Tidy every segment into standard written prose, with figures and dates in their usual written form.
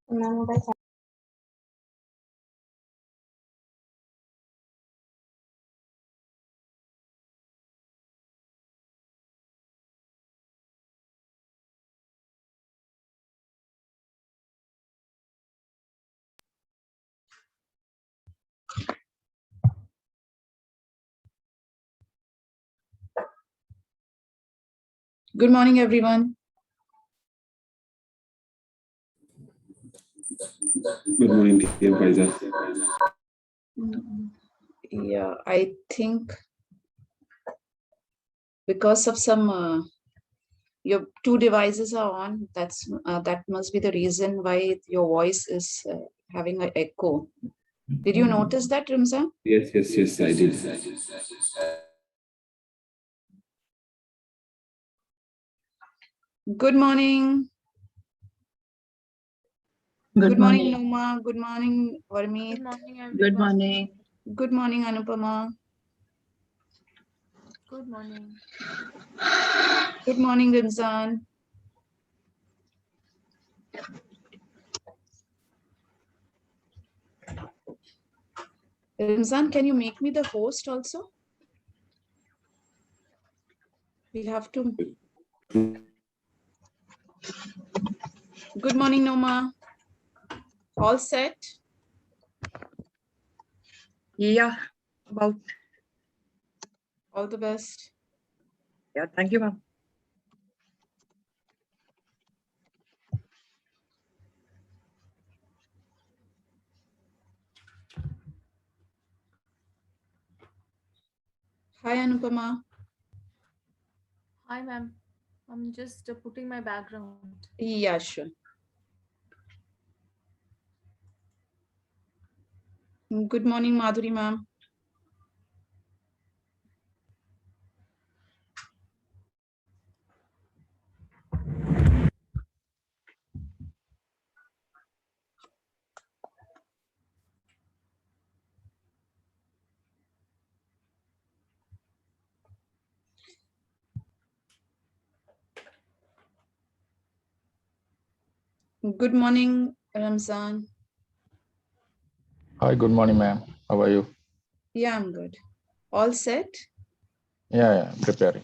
Good morning, everyone. Good morning, dear Paiza. Yeah, I think because of some your two devices are on, that must be the reason why your voice is having an echo. Did you notice that, Ramzan? Yes, I did. Good morning. Good morning, Numa. Good morning, Varmeet. Good morning, everyone. Good morning. Good morning, Anupama. Good morning. Good morning, Ramzan. Ramzan, can you make me the host also? We have to. Good morning, Noma. All set? Yeah, about. All the best. Yeah, thank you, ma'am. Hi, Anupama. Hi, ma'am. I'm just putting my background. Yeah, sure. Good morning, Madhuri, ma'am. Good morning, Ramzan. Hi, good morning, ma'am. How are you? Yeah, I'm good. All set? Yeah, preparing.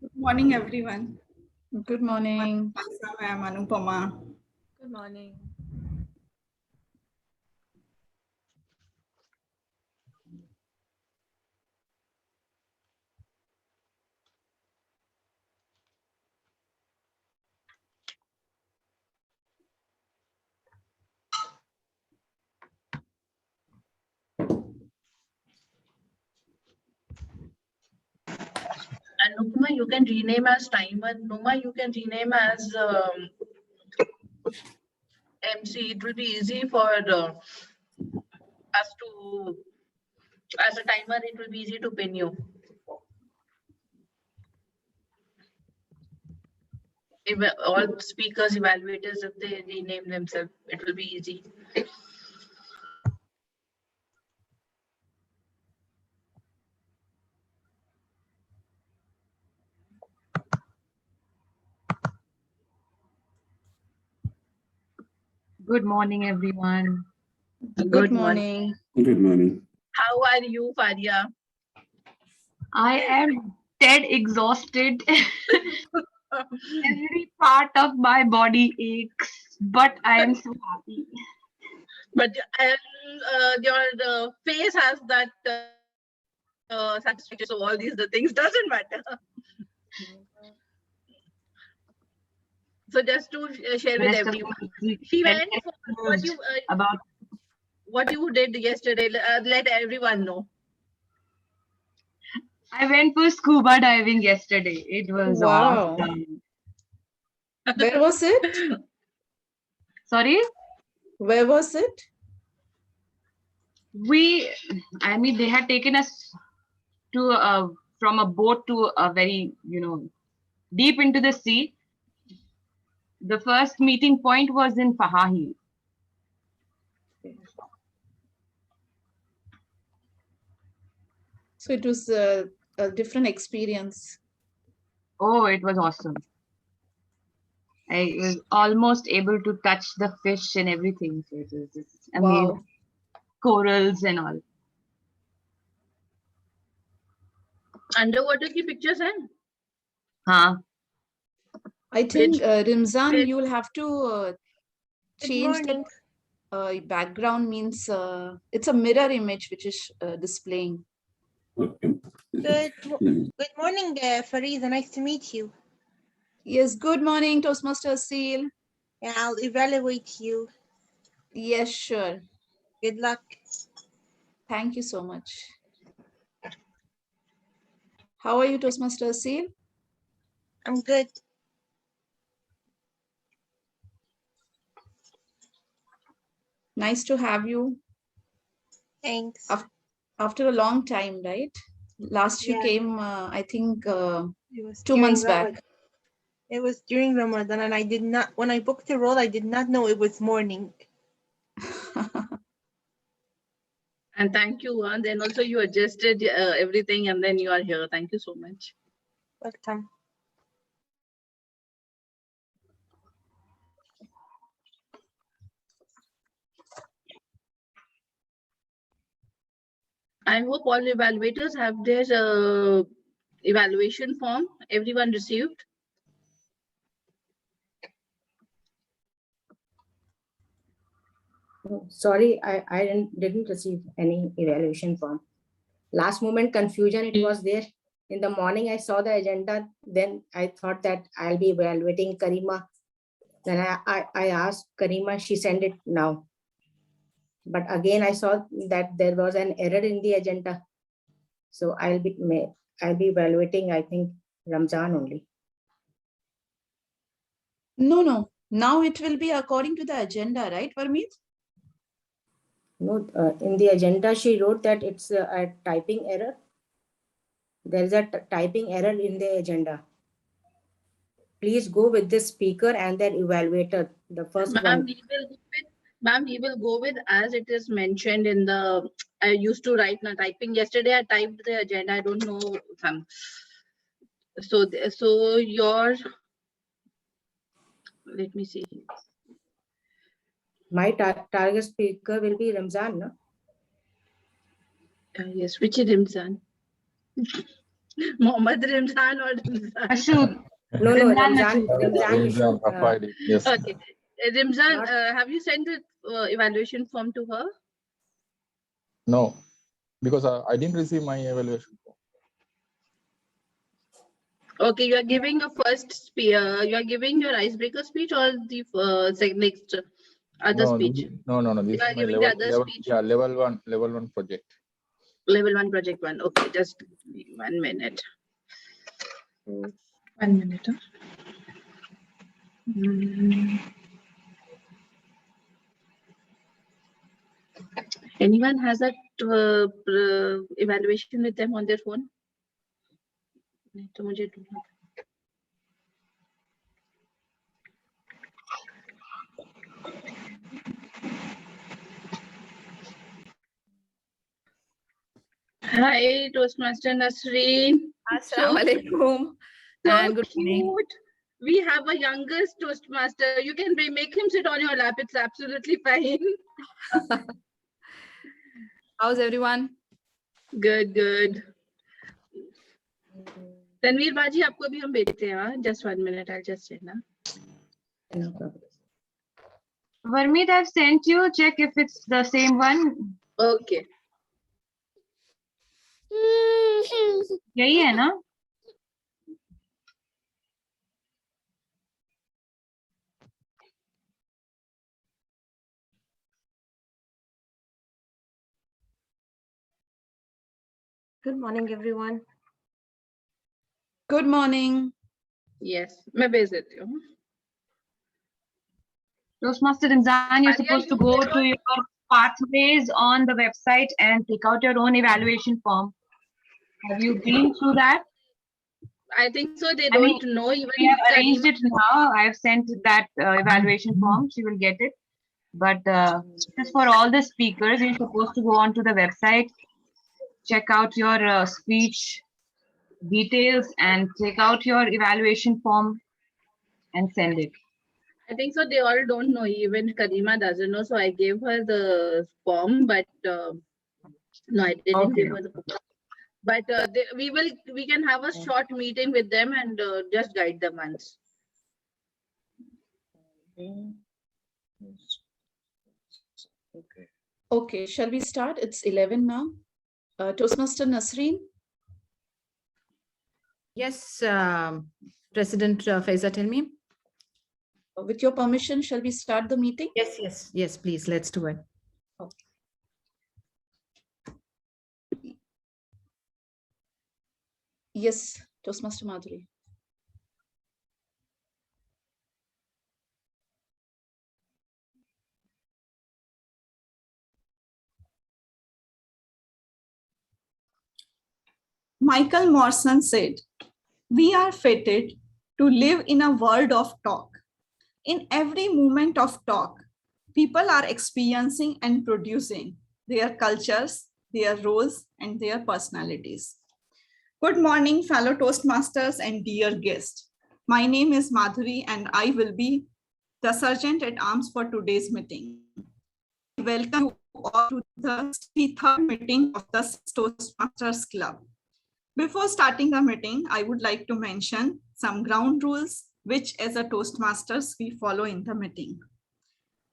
Good morning, everyone. Good morning. I'm Anupama. Good morning. And Numa, you can rename as timer. Numa, you can rename as MC. It will be easy for us to, as a timer, it will be easy to pin you. If all speakers, evaluators, if they rename themselves, it will be easy. Good morning, everyone. Good morning. Good morning. How are you, Faria? I am dead exhausted. Every part of my body aches, but I am so happy. But your face has that satisfaction. So all these the things doesn't matter. So just to share with everyone, she went for what you did yesterday. Let everyone know. I went for scuba diving yesterday. It was Wow. awesome. Where was it? Sorry? Where was it? They had taken us to from a boat to a very, deep into the sea. The first meeting point was in Fahahi. So it was a different experience? Oh, it was awesome. I was almost able to touch the fish and everything. So it was just amazing. Wow. Corals and all. Underwater की pictures हैं? Huh? I think Rimzan, which- you will have to Good change the morning. background. Means it's a mirror image which is displaying. Okay. Good morning, Fariza. Nice to meet you. Yes. Good morning, Toastmaster Seal. Yeah, I'll evaluate you. Yes, sure. Good luck. Thank you so much. How are you, Toastmaster Seal? I'm good. Nice to have you Thanks. after a long time, right? Last you Yeah. came, I think, It was 2 months back. It was during Ramadan, and I did not. When I booked the role, I did not know it was morning. And thank you. And then also you adjusted everything and then you are here. Thank you so much. Welcome. I hope all evaluators have their evaluation form. Everyone received. Oh, sorry, I didn't receive any evaluation form. Last moment confusion, it was there. In the morning, I saw the agenda. Then I thought that I'll be evaluating Karima. Then I asked Karima, she sent it now. But again, I saw that there was an error in the agenda. So I'll be evaluating, I think, Ramzan only. No. Now it will be according to the agenda, right, Parmeet? No, in the agenda, she wrote that it's a typing error. There is a typing error in the agenda. Please go with the speaker and their evaluator, the first one. Ma'am, we will go with as it is mentioned in the, I used to write now typing. Yesterday I typed the agenda. I don't know some. So your, let me see. My target speaker will be Ramzan, no? Yes, which is Rimzan? Mohammed Rimzan or Rimzan? Ashud. No, Ramzan Ramzan. Ramzan you should, Rough idea. Yes. Okay. Rimzan, Not- have you sent the evaluation form to her? No, because I didn't receive my evaluation form. Okay, you are giving a first speech. You are giving your icebreaker speech or the next other speech? No. This You are is my giving level, the other speech. yeah, level one project. Level 1, project 1. Okay, just give me 1 minute. 1 minute. Huh? Anyone has that evaluation with them on their phone? नहीं तो मुझे ढूंढना था। Hi, Toastmaster Nasreen. Assalamualaikum. So And good morning. cute. We have a youngest Toastmaster. You can make him sit on your lap. It's absolutely fine. How's everyone? Good. Tanveer Baji, आपको भी हम भेजते हैं. Just 1 minute. I'll just check now. No problem. Varmeet, I've sent you. Check if it's the same one. Okay. यही है ना? Good morning, everyone. Good morning. Yes. मैं भेज देती हूँ. Toastmaster Ramzan, you're Arya, supposed to you go did to your pathways on the website and pick out your own evaluation form. Have you been through that? I think so. They I mean, don't know even. We have arranged Karima. it now. I've sent that evaluation form. She will get it. But just for all the speakers, you're supposed to go onto the website, check out your speech details and take out your evaluation form and send it. I think so. They all don't know. Even Karima doesn't know. So I gave her the form, but no, I didn't Okay. give her the form. But we can have a short meeting with them and just guide them once. Okay, shall we start? It's 11 now. Toastmaster Nasreen. Yes, President Faiza, tell me. With your permission, shall we start the meeting? Yes, please, let's do it. Yes, Toastmaster Madhuri. Michael Morrison said, "We are fated to live in a world of talk. In every moment of talk, people are experiencing and producing their cultures, their roles, and their personalities." Good morning, fellow Toastmasters and dear guests. My name is Madhuri, and I will be the Sergeant at Arms for today's meeting. Welcome you all to the 63rd meeting of the Toastmasters Club. Before starting the meeting, I would like to mention some ground rules which as a Toastmasters we follow in the meeting.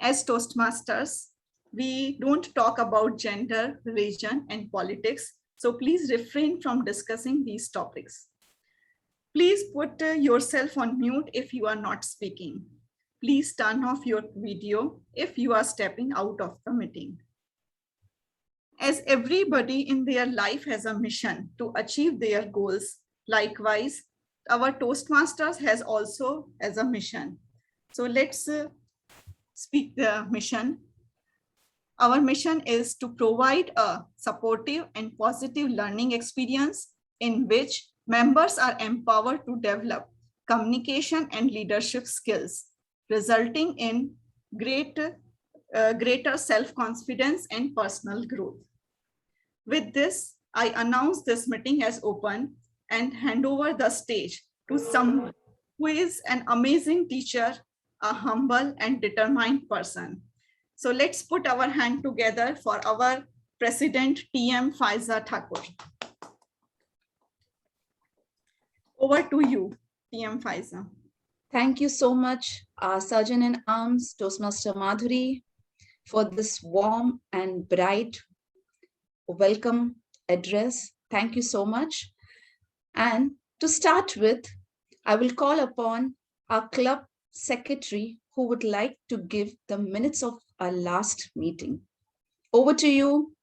As Toastmasters, we don't talk about gender, religion, and politics, so please refrain from discussing these topics. Please put yourself on mute if you are not speaking. Please turn off your video if you are stepping out of the meeting. As everybody in their life has a mission to achieve their goals, likewise, our Toastmasters has also as a mission. So let's speak the mission. Our mission is to provide a supportive and positive learning experience in which members are empowered to develop communication and leadership skills, resulting in greater self-confidence and personal growth. With this, I announce this meeting as open and hand over the stage to someone who is an amazing teacher, a humble and determined person. So let's put our hand together for our President TM Faiza Thakur. Over to you, TM Faiza. Thank you so much, Sergeant in Arms, Toastmaster Madhuri, for this warm and bright welcome address. Thank you so much. And to start with, I will call upon our club secretary who would like to give the minutes of our last meeting. Over to you,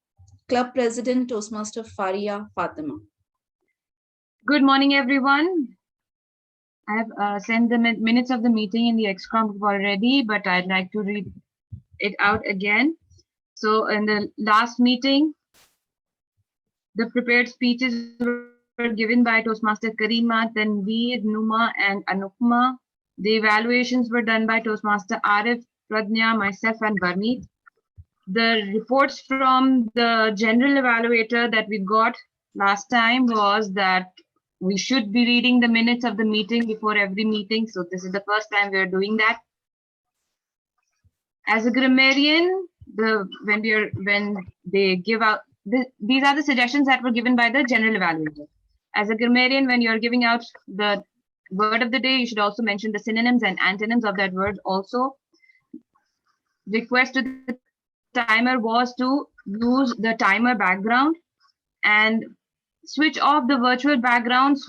Club President Toastmaster Faria Fatima. Good morning, everyone. I have sent the minutes of the meeting in the XCOM group already, but I'd like to read it out again. So in the last meeting, the prepared speeches were given by Toastmaster Karima, Tanveer, Numa, and Anupma. The evaluations were done by Toastmaster Arif, Pradnya, myself, and Barneet. The reports from the general evaluator that we got last time was that we should be reading the minutes of the meeting before every meeting. So this is the first time we are doing that. As a grammarian, when they give out, these are the suggestions that were given by the general evaluator. As a grammarian, when you're giving out the word of the day, you should also mention the synonyms and antonyms of that word also. Request to the timer was to use the timer background and switch off the virtual backgrounds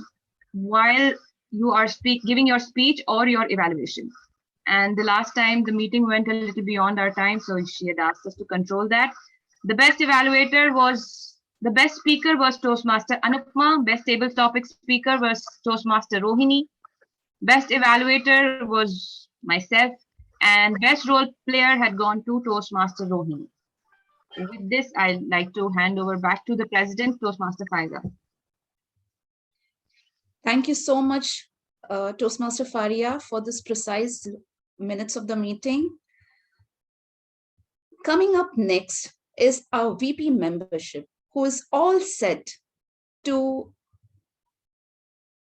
while you are giving your speech or your evaluation. And the last time the meeting went a little beyond our time, so she had asked us to control that. The best speaker was Toastmaster Anupma. Best table topic speaker was Toastmaster Rohini. Best evaluator was myself. And best role player had gone to Toastmaster Rohini. With this, I'd like to hand over back to the President, Toastmaster Faiza. Thank you so much, Toastmaster Faria, for this precise minutes of the meeting. Coming up next is our VP membership, who is all set to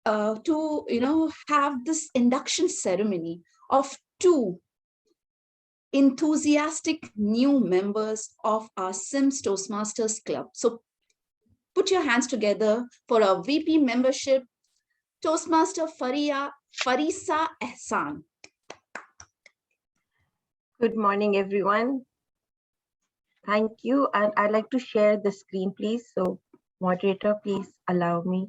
to have this induction ceremony of 2 enthusiastic new members of our SIMS Toastmasters Club. So put your hands together for our VP membership, Toastmaster Farisa Ehsan. Good morning, everyone. Thank you. And I'd like to share the screen, please. So moderator, please allow me.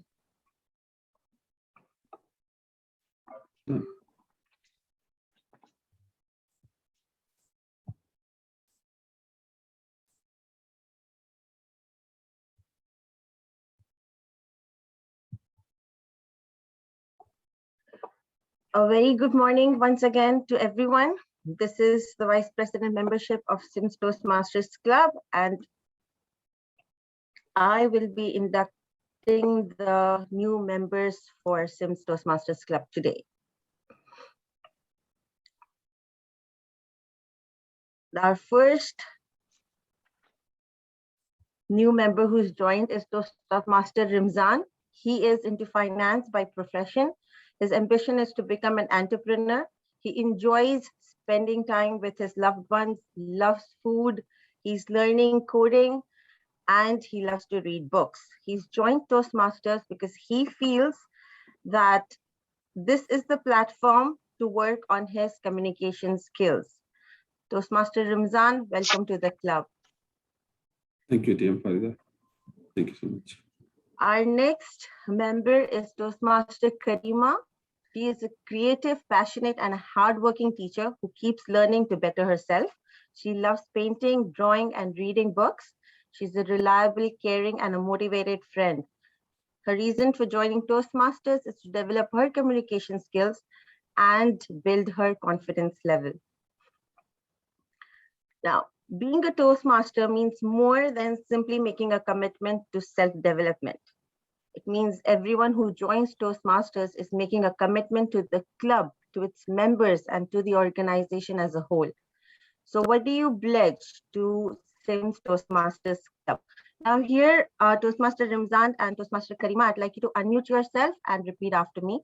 A very good morning once again to everyone. This is the Vice President membership of SIMS Toastmasters Club, and I will be inducting the new members for SIMS Toastmasters Club today. Our first new member who's joined is Toastmaster Rimzan. He is into finance by profession. His ambition is to become an entrepreneur. He enjoys spending time with his loved ones, loves food, he's learning coding, and he loves to read books. He's joined Toastmasters because he feels that this is the platform to work on his communication skills. Toastmaster Rimzan, welcome to the club. Thank you, TM Farida. Thank you so much. Our next member is Toastmaster Karima. She is a creative, passionate, and a hardworking teacher who keeps learning to better herself. She loves painting, drawing, and reading books. She's a reliable, caring, and a motivated friend. Her reason for joining Toastmasters is to develop her communication skills and build her confidence level. Now, being a Toastmaster means more than simply making a commitment to self-development. It means everyone who joins Toastmasters is making a commitment to the club, to its members, and to the organization as a whole. So what do you pledge to SIMS Toastmasters Club? Now here, Toastmaster Rimzan and Toastmaster Karima, I'd like you to unmute yourself and repeat after me.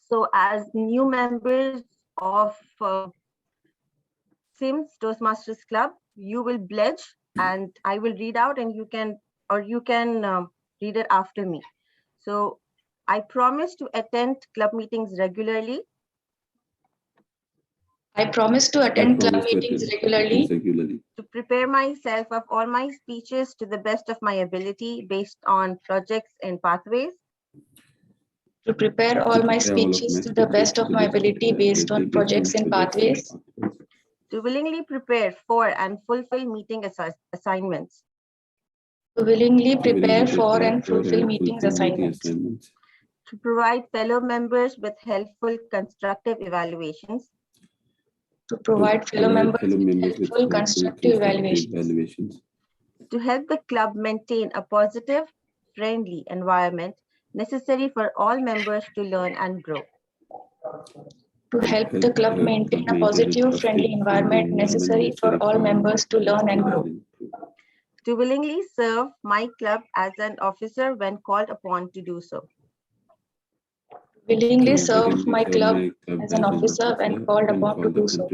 So as new members of SIMS Toastmasters Club, you will pledge, and I will read out, and you can read it after me. So I promise to attend club meetings regularly. I promise to attend club meetings regularly. To prepare myself of all my speeches to the best of my ability based on projects and pathways. To prepare all my speeches to the best of my ability based on projects and pathways. To willingly prepare for and fulfill meeting assignments. To willingly prepare for and fulfill meetings assignments. To provide fellow members with helpful, constructive evaluations. To provide fellow members with helpful, constructive evaluations. To help the club maintain a positive, friendly environment necessary for all members to learn and grow. To help the club maintain a positive, friendly environment necessary for all members to learn and grow. To willingly serve my club as an officer when called upon to do so. Willingly serve my club as an officer when called upon to do so.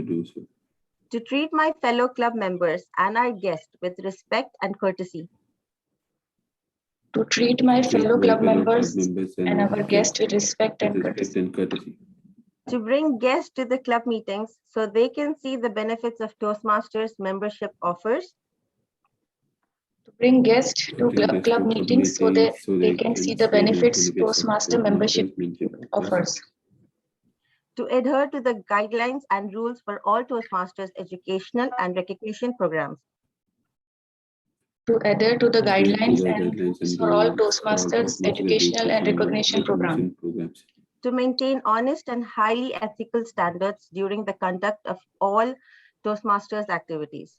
To treat my fellow club members and our guests with respect and courtesy. To treat my fellow club members and our guests with respect and courtesy. To bring guests to the club meetings so they can see the benefits of Toastmasters membership offers. To bring guests to club meetings so they can see the benefits Toastmaster membership offers. To adhere to the guidelines and rules for all Toastmasters educational and recognition programs. To adhere to the guidelines and rules for all Toastmasters educational and recognition programs. To maintain honest and highly ethical standards during the conduct of all Toastmasters activities.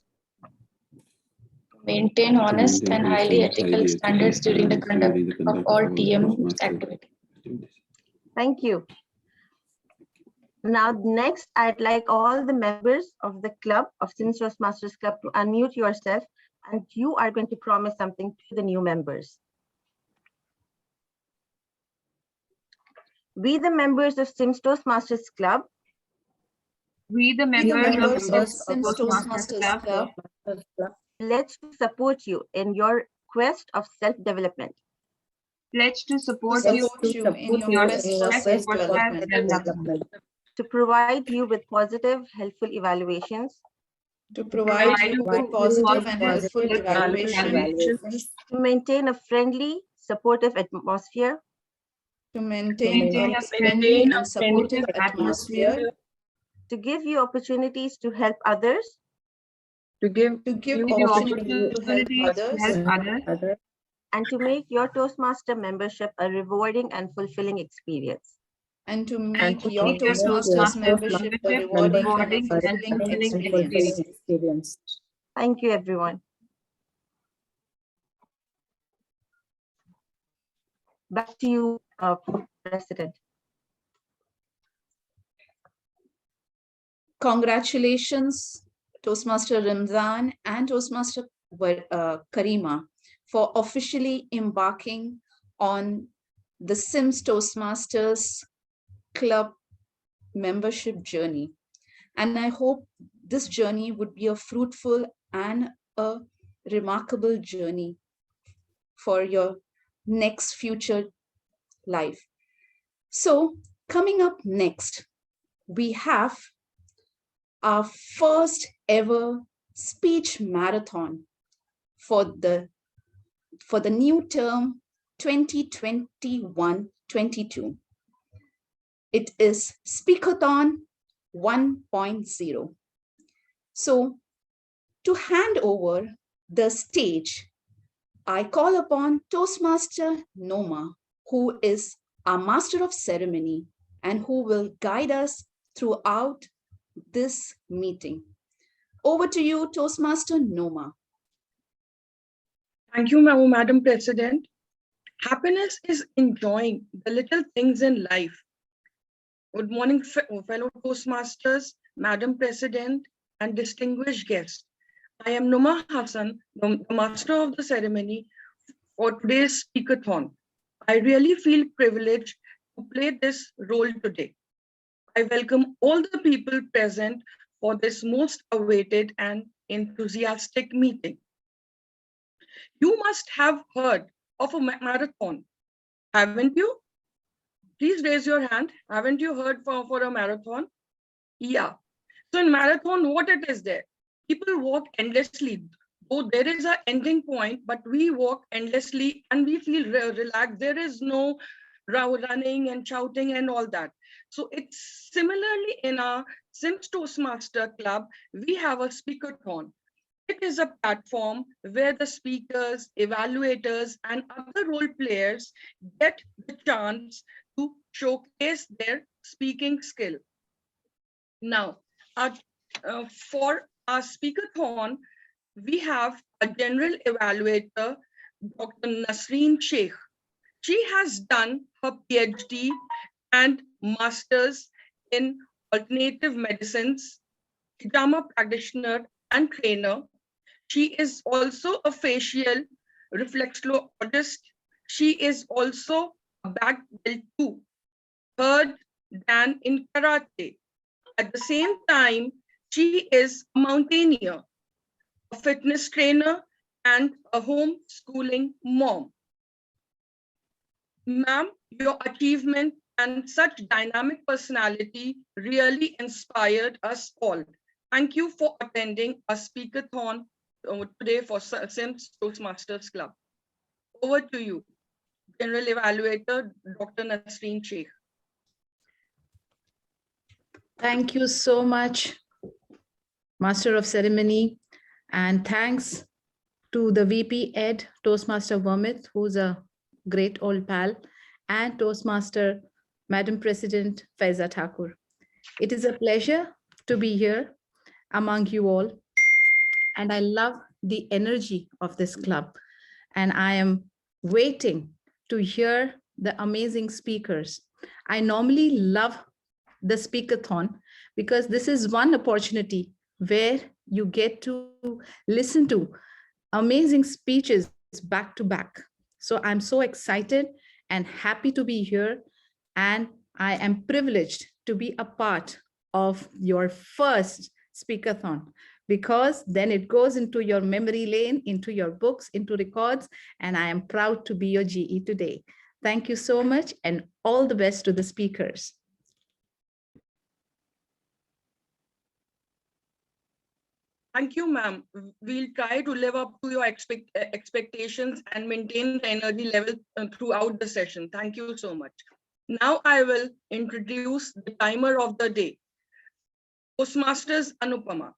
Maintain honest and highly ethical standards during the conduct of all TM activities. Thank you. Now, next, I'd like all the members of the club of SIMS Toastmasters Club to unmute yourself and you are going to promise something to the new members. We, the members of SIMS Toastmasters Club, We, the We, the members members of of SIMS Toastmasters Club, pledge to support you in your quest of self-development, pledge to support to you support you in in your your quest for quest for self-development, self-development, to provide you with positive, helpful evaluations, to provide you with positive and helpful evaluations, to maintain a friendly, supportive atmosphere, to maintain maintain a a friendly and supportive supportive atmosphere, to give you opportunities to help others, to give give you opportunity to help opportunities to others, help others, and to make your Toastmaster membership a rewarding and fulfilling experience. and to make your make your Toastmasters membership a rewarding and a fulfilling experience. Thank you, everyone. Back to you, President. Congratulations, Toastmaster Ramzan and Toastmaster Karima, for officially embarking on the SIMS Toastmasters Club membership journey. And I hope this journey would be a fruitful and a remarkable journey for your next future life. So coming up next, we have our first ever speech marathon for the new term 2021-22. It is Speakathon 1.0. So to hand over the stage, I call upon Toastmaster Noma, who is our master of ceremony and who will guide us throughout this meeting. Over to you, Toastmaster Noma. Thank you, Madam President. Happiness is enjoying the little things in life. Good morning, fellow Toastmasters, Madam President, and distinguished guests. I am Noma Hassan, the master of the ceremony for today's Speakathon. I really feel privileged to play this role today. I welcome all the people present for this most awaited and enthusiastic meeting. You must have heard of a marathon, haven't you? Please raise your hand. Haven't you heard for a marathon? Yeah. So in marathon, what it is there? People walk endlessly. Though there is an ending point, but we walk endlessly and we feel relaxed. There is no running and shouting and all that. So it's similarly in our SIMS Toastmaster Club, we have a speakathon. It is a platform where the speakers, evaluators, and other role players get the chance to showcase their speaking skill. Now, for our speakathon, we have a general evaluator, Dr. Nasreen Sheikh. She has done her PhD and master's in alternative medicines, drama practitioner and trainer. She is also a facial reflexologist. She is also a black belt too, third dan in karate. At the same time, she is a mountaineer, a fitness trainer, and a homeschooling mom. Ma'am, your achievement and such dynamic personality really inspired us all. Thank you for attending a speakathon today for SIMS Toastmasters Club. Over to you, General Evaluator, Dr. Nasreen Sheikh. Thank you so much, Master of Ceremony, and thanks to the VP Ed, Toastmaster Vermith, who's a great old pal, and Toastmaster Madam President Faiza Thakur. It is a pleasure to be here among you all, and I love the energy of this club, and I am waiting to hear the amazing speakers. I normally love the Speakathon because this is one opportunity where you get to listen to amazing speeches back to back. So I'm so excited and happy to be here. And I am privileged to be a part of your first Speakathon, because then it goes into your memory lane, into your books, into records, and I am proud to be your GE today. Thank you so much, and all the best to the speakers. Thank you, ma'am. We'll try to live up to your expectations and maintain the energy level throughout the session. Thank you so much. Now I will introduce the timer of the day, Toastmasters Anupama.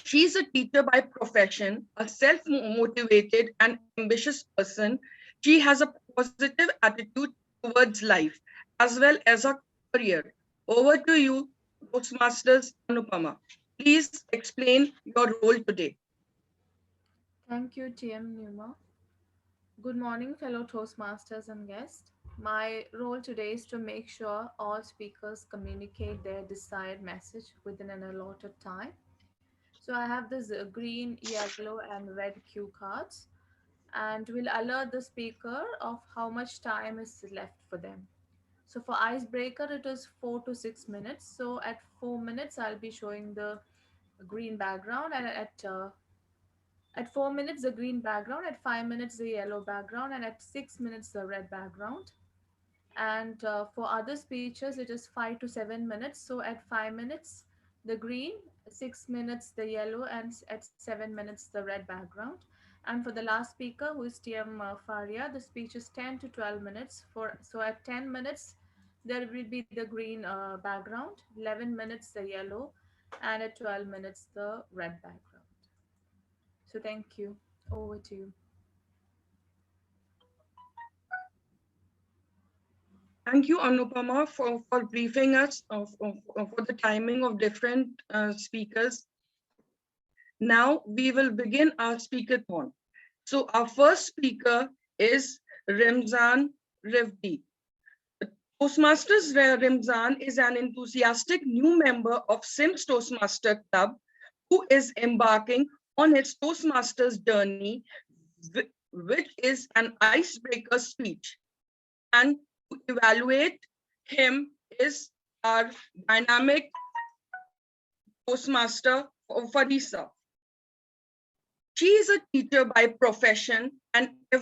She's a teacher by profession, a self-motivated and ambitious person. She has a positive attitude towards life as well as a career. Over to you, Toastmasters Anupama. Please explain your role today. Thank you, TM Numa. Good morning, fellow Toastmasters and guests. My role today is to make sure all speakers communicate their desired message within an allotted time. So I have this green, yellow, and red cue cards, and will alert the speaker of how much time is left for them. So for icebreaker, it is 4 to 6 minutes. So at 4 minutes, I'll be showing the green background, and at 4 minutes, the green background, at 5 minutes, the yellow background, and at 6 minutes, the red background. And for other speeches, it is 5 to 7 minutes. So at 5 minutes, the green, 6 minutes, the yellow, and at 7 minutes, the red background. And for the last speaker, who is TM Faria, the speech is 10 to 12 minutes. So at 10 minutes, there will be the green background, 11 minutes, the yellow, and at 12 minutes, the red background. So thank you. Over to you. Thank you, Anupama, for briefing us for the timing of different speakers. Now we will begin our speakathon. So our first speaker is Ramzan Revdi. Toastmasters Ramzan is an enthusiastic new member of SIMS Toastmaster Club who is embarking on his Toastmasters journey, which is an icebreaker speech. And to evaluate him is our dynamic Toastmaster, Farisa. She is a teacher by profession and a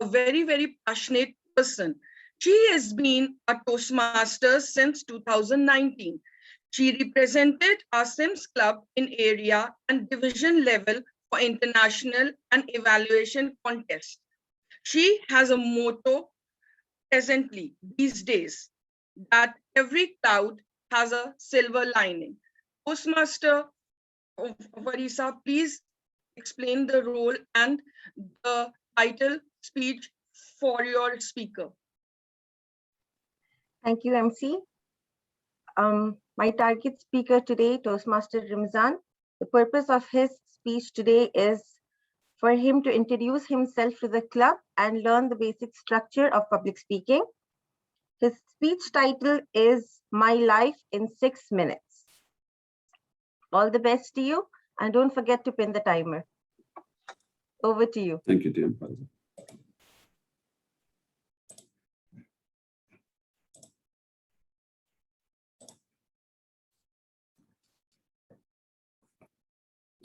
very, very passionate person. She has been a Toastmaster since 2019. She represented our SIMS club in area and division level for international and evaluation contests. She has a motto presently these days that every cloud has a silver lining. Toastmaster Farisa, please explain the role and the title speech for your speaker. Thank you, MC. My target speaker today, Toastmaster Ramzan. The purpose of his speech today is for him to introduce himself to the club and learn the basic structure of public speaking. His speech title is My Life in 6 Minutes. All the best to you, and don't forget to pin the timer. Over to you. Thank you, TM.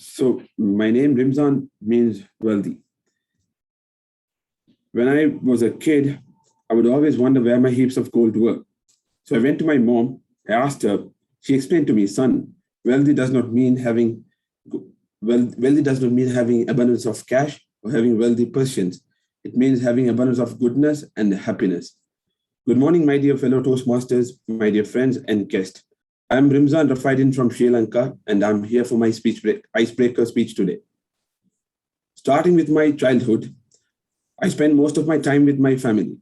So my name Ramzan means wealthy. When I was a kid, I would always wonder where my heaps of gold were. So I went to my mom, I asked her, she explained to me, son, wealthy does not mean having abundance of cash or having wealthy possessions. It means having abundance of goodness and happiness. Good morning, my dear fellow Toastmasters, my dear friends and guests. I'm Ramzan Rafaidin from Sri Lanka, and I'm here for my icebreaker speech today. Starting with my childhood, I spent most of my time with my family.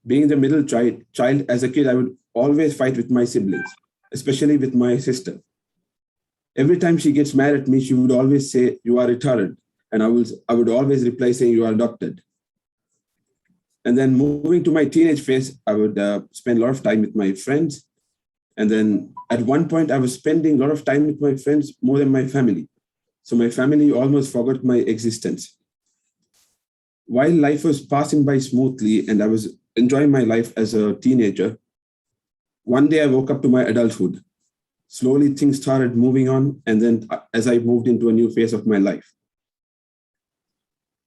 Being the middle child, as a kid, I would always fight with my siblings, especially with my sister. Every time she gets mad at me, she would always say, "You are retarded." And I would always reply saying, "You are adopted." And then moving to my teenage phase, I would spend a lot of time with my friends. And then at one point, I was spending a lot of time with my friends more than my family. so my family almost forgot my existence. While life was passing by smoothly and I was enjoying my life as a teenager, one day I woke up to my adulthood. Slowly things started moving on, and then as I moved into a new phase of my life.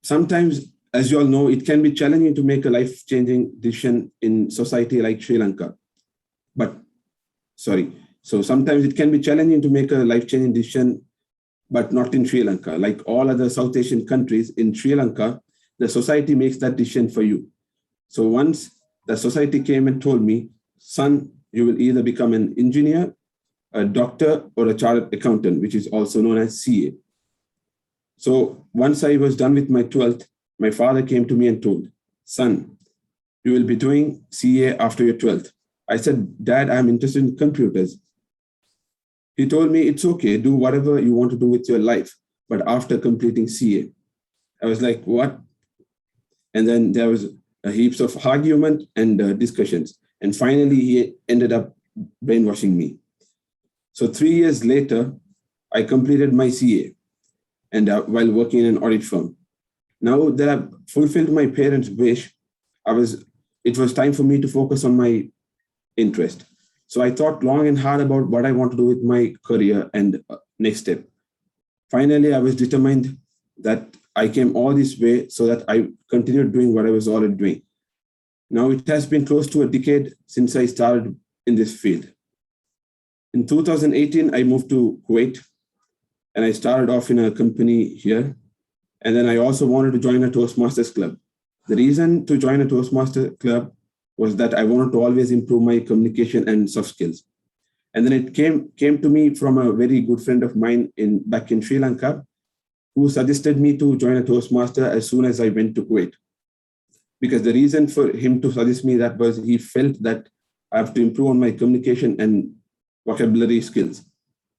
Sometimes, as you all know, it can be challenging to make a life-changing decision in society like Sri Lanka. So sometimes it can be challenging to make a life-changing decision, but not in Sri Lanka. Like all other South Asian countries, in Sri Lanka, the society makes that decision for you. So once the society came and told me, son, you will either become an engineer, a doctor, or a chartered accountant, which is also known as CA. So once I was done with my 12th, my father came to me and told, son, you will be doing CA after your 12th. I said, Dad, I'm interested in computers. He told me, it's okay, do whatever you want to do with your life, but after completing CA. I was like, what? And then there was heaps of argument and discussions. And finally, he ended up brainwashing me. So 3 years later, I completed my CA and while working in an audit firm. Now that I've fulfilled my parents' wish, it was time for me to focus on my interest. So I thought long and hard about what I want to do with my career and next step. Finally, I was determined that I came all this way so that I continued doing what I was already doing. Now it has been close to a decade since I started in this field. In 2018, I moved to Kuwait and I started off in a company here. And then I also wanted to join a Toastmasters club. The reason to join a Toastmasters club was that I wanted to always improve my communication and soft skills. And then it came to me from a very good friend of mine back in Sri Lanka, who suggested me to join a Toastmaster as soon as I went to Kuwait. Because the reason for him to suggest me that was he felt that I have to improve on my communication and vocabulary skills.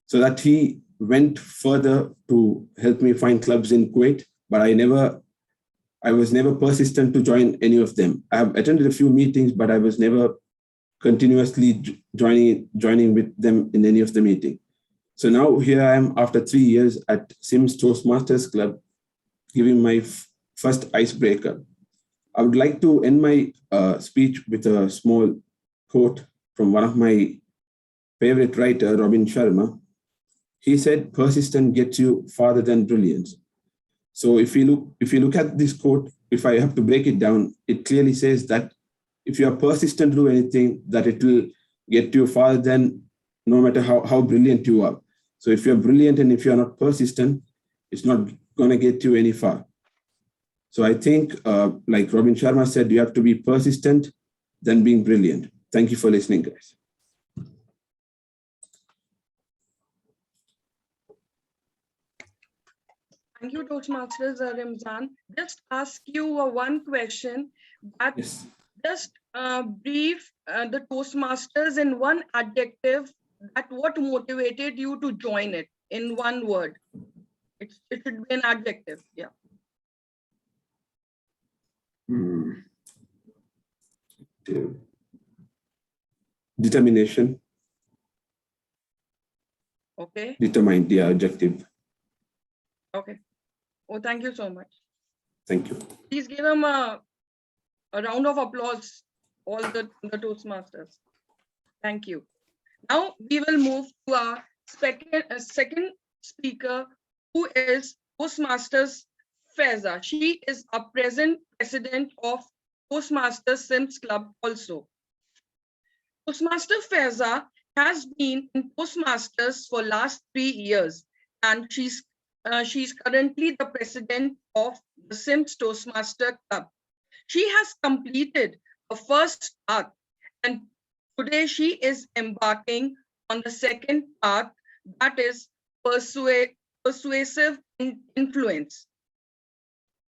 So that he went further to help me find clubs in Kuwait, but I was never persistent to join any of them. I have attended a few meetings, but I was never continuously joining with them in any of the meetings. So now here I am after 3 years at SIMS Toastmasters Club, giving my first icebreaker. I would like to end my speech with a small quote from one of my favorite writer, Robin Sharma. He said, persistence gets you farther than brilliance. So if you look at this quote, if I have to break it down, it clearly says that if you are persistent to do anything, that it will get you farther than no matter how brilliant you are. So if you're brilliant and if you're not persistent, it's not going to get you any far. So I think, like Robin Sharma said, you have to be persistent than being brilliant. Thank you for listening, guys. Thank you, Toastmasters Ramzan. Just ask you one question that Yes. just brief the Toastmasters in one adjective, that what motivated you to join it in one word. It should be an adjective. Yeah. Determination. Okay. Determined, yeah, adjective. Okay. Oh, thank you so much. Thank you. Please give them a round of applause, all the Toastmasters. Thank you. Now we will move to our second speaker, who is Toastmasters Faiza. She is a present president of Toastmasters SIMS Club also. Toastmaster Faiza has been in Toastmasters for last 3 years, and she's currently the president of the SIMS Toastmaster Club. She has completed the first path, and today she is embarking on the second path, that is persuasive influence.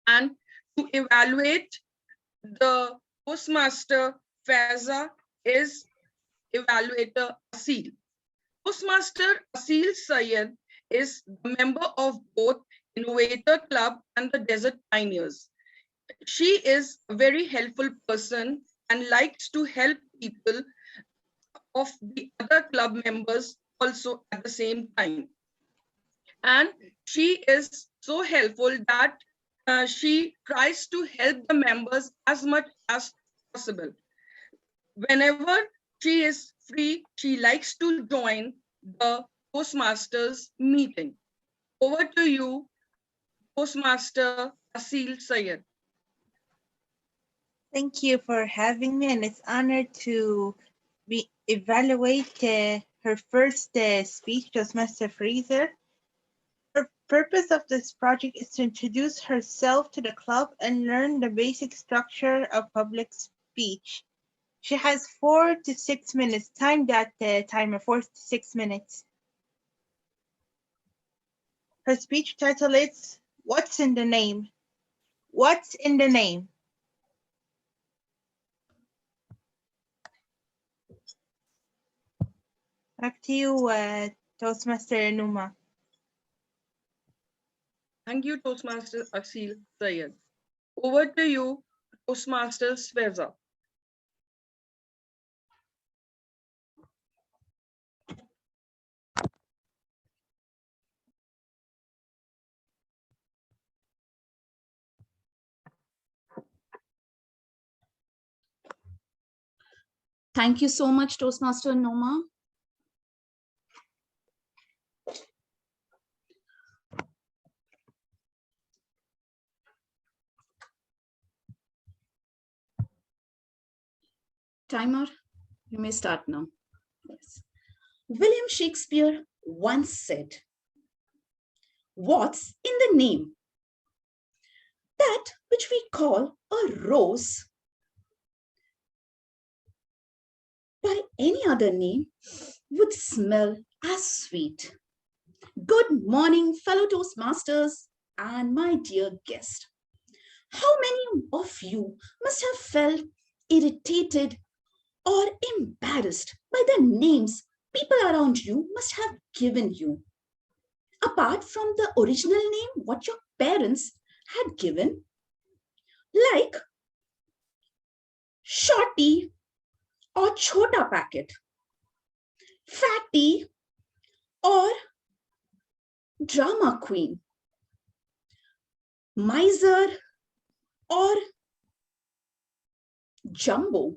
And to evaluate the Toastmaster Faiza is evaluator Asil. Toastmaster Asil Sayed is the member of both Innovator Club and the Desert Pioneers. She is a very helpful person and likes to help people of the other club members also at the same time. And she is so helpful that she tries to help the members as much as possible. Whenever she is free, she likes to join the Toastmasters meeting. Over to you, Toastmaster Asil Sayed. Thank you for having me, and it's honored to evaluate her first speech, Toastmaster Fraser. The purpose of this project is to introduce herself to the club and learn the basic structure of public speech. She has 4 to 6 minutes. Time that timer, 4 to 6 minutes. Her speech title is What's in the Name? What's in the Name? Back to you, Toastmaster Numa. Thank you, Toastmaster Asil Sayed. Over to you, Toastmaster Sveza. Thank you so much, Toastmaster Noma. Timer, you may start now. Yes. William Shakespeare once said, "What's in the name? That which we call a rose by any other name would smell as sweet." Good morning, fellow Toastmasters and my dear guest. How many of you must have felt irritated or embarrassed by the names people around you must have given you? Apart from the original name, what your parents had given, like Shorty or Chota Packet, Fatty or Drama Queen, Miser or Jumbo.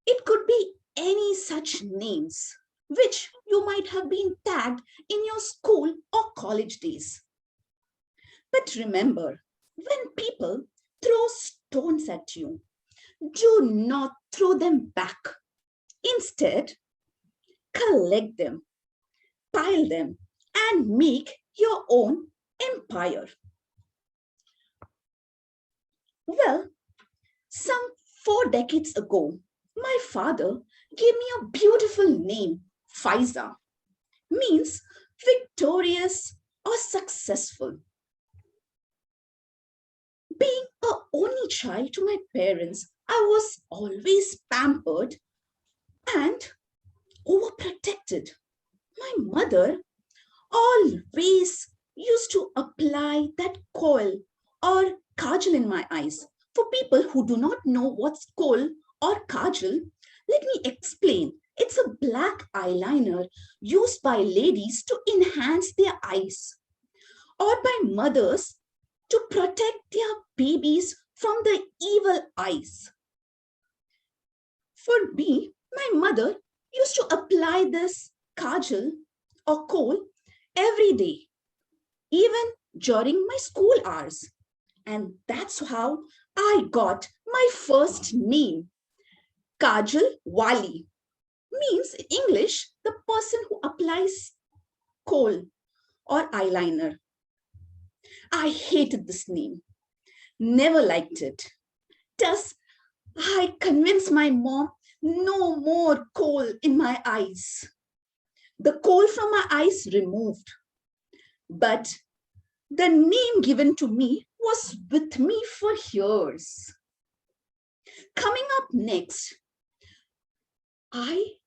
It could be any such names which you might have been tagged in your school or college days. But remember, when people throw stones at you, do not throw them back. Instead, collect them, pile them, and make your own empire. Well, some 4 decades ago, my father gave me a beautiful name, Faiza. Means victorious or successful. Being an only child to my parents, I was always pampered and overprotected. My mother always used to apply that kohl or kajal in my eyes. For people who do not know what's kohl or kajal, let me explain. It's a black eyeliner used by ladies to enhance their eyes or by mothers to protect their babies from the evil eyes. For me, my mother used to apply this kajal or kohl every day, even during my school hours. And that's how I got my first name, Kajal Wali. Means in English, the person who applies kohl or eyeliner. I hated this name, never liked it. Thus, I convinced my mom no more kohl in my eyes. The kohl from my eyes removed. But the name given to me was with me for years. Coming up next, I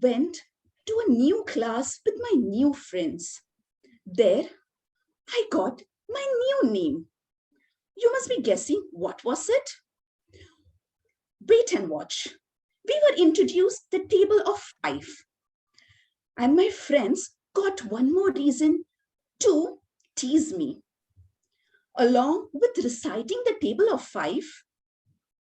went to a new class with my new friends. There, I got my new name. You must be guessing what was it? Wait and watch. We were introduced the table of 5. And my friends got one more reason to tease me. Along with reciting the table of 5,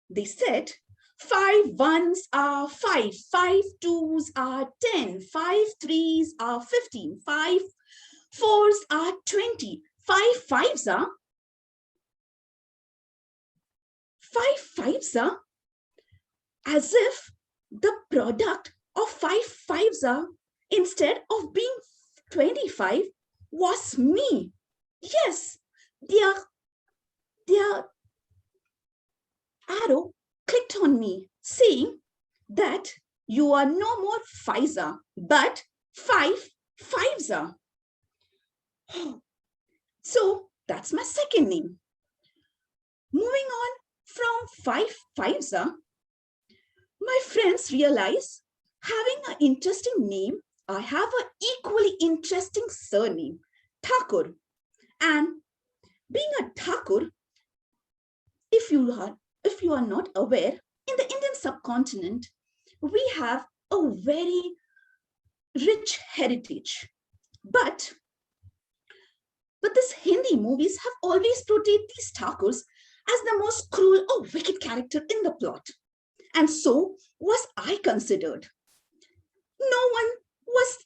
they said 5 ones are 5, 5 twos are 10, 5 threes are 15, 5 fours are 20, 5 fives are 5 fives are, as if the product of 5 fives are, instead of being 25, was me. Yes, their arrow clicked on me, saying that you are no more Fiza, but 5 fives are. So that's my second name. Moving on from 5 fives are, my friends realize having an interesting name, I have an equally interesting surname, Thakur. And being a Thakur, if you are not aware, in the Indian subcontinent, we have a very rich heritage. But these Hindi movies have always portrayed these Thakurs as the most cruel or wicked character in the plot. And so was I considered. No one was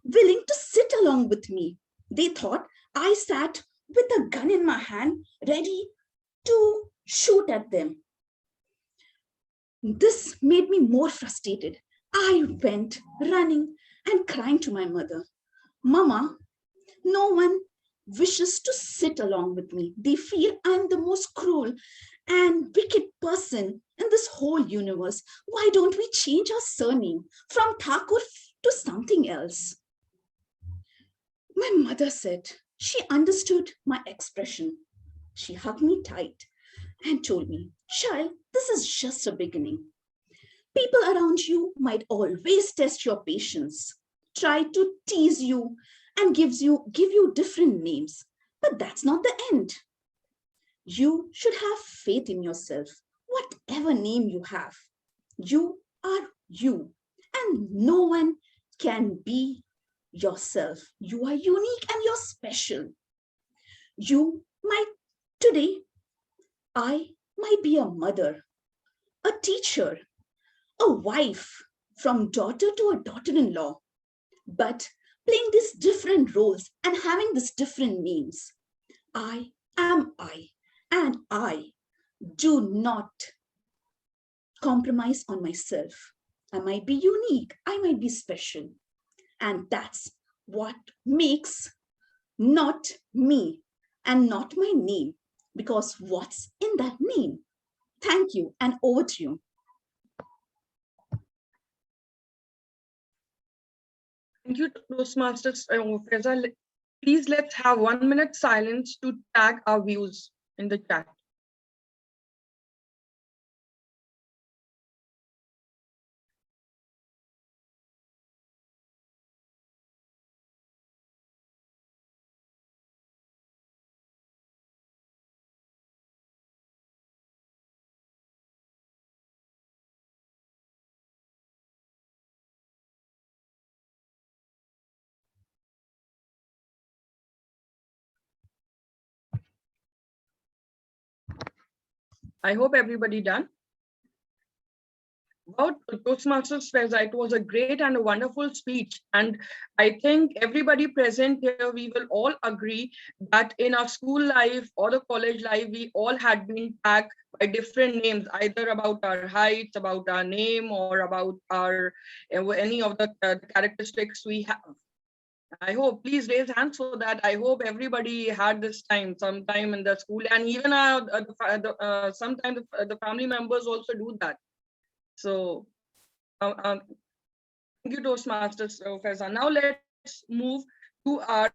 willing to sit along with me. They thought I sat with a gun in my hand, ready to shoot at them. This made me more frustrated. I went running and crying to my mother, Mama, no one wishes to sit along with me. They feel I'm the most cruel and wicked person in this whole universe. Why don't we change our surname from Thakur to something else? My mother said she understood my expression. She hugged me tight and told me, child, this is just a beginning. People around you might always test your patience, try to tease you and give you different names, but that's not the end. You should have faith in yourself. Whatever name you have, you are you, and no one can be yourself. You are unique and you're special. Today, I might be a mother, a teacher, a wife, from daughter to a daughter-in-law, but playing these different roles and having these different names. I am I, and I do not compromise on myself. I might be unique, I might be special, and that's what makes not me and not my name, because what's in that name? Thank you, and over to you. Thank you, Toastmasters. Faiza. Please let's have 1 minute silence to tag our views in the chat. I hope everybody done. About Toastmasters Faiza, it was a great and a wonderful speech. And I think everybody present here, we will all agree that in our school life or the college life, we all had been tagged by different names, either about our heights, about our name, or about our any of the characteristics we have. I hope, please raise hands so that I hope everybody had this sometime in the school, and even sometimes the family members also do that. So thank you, Toastmasters, Faiza. Now let's move to our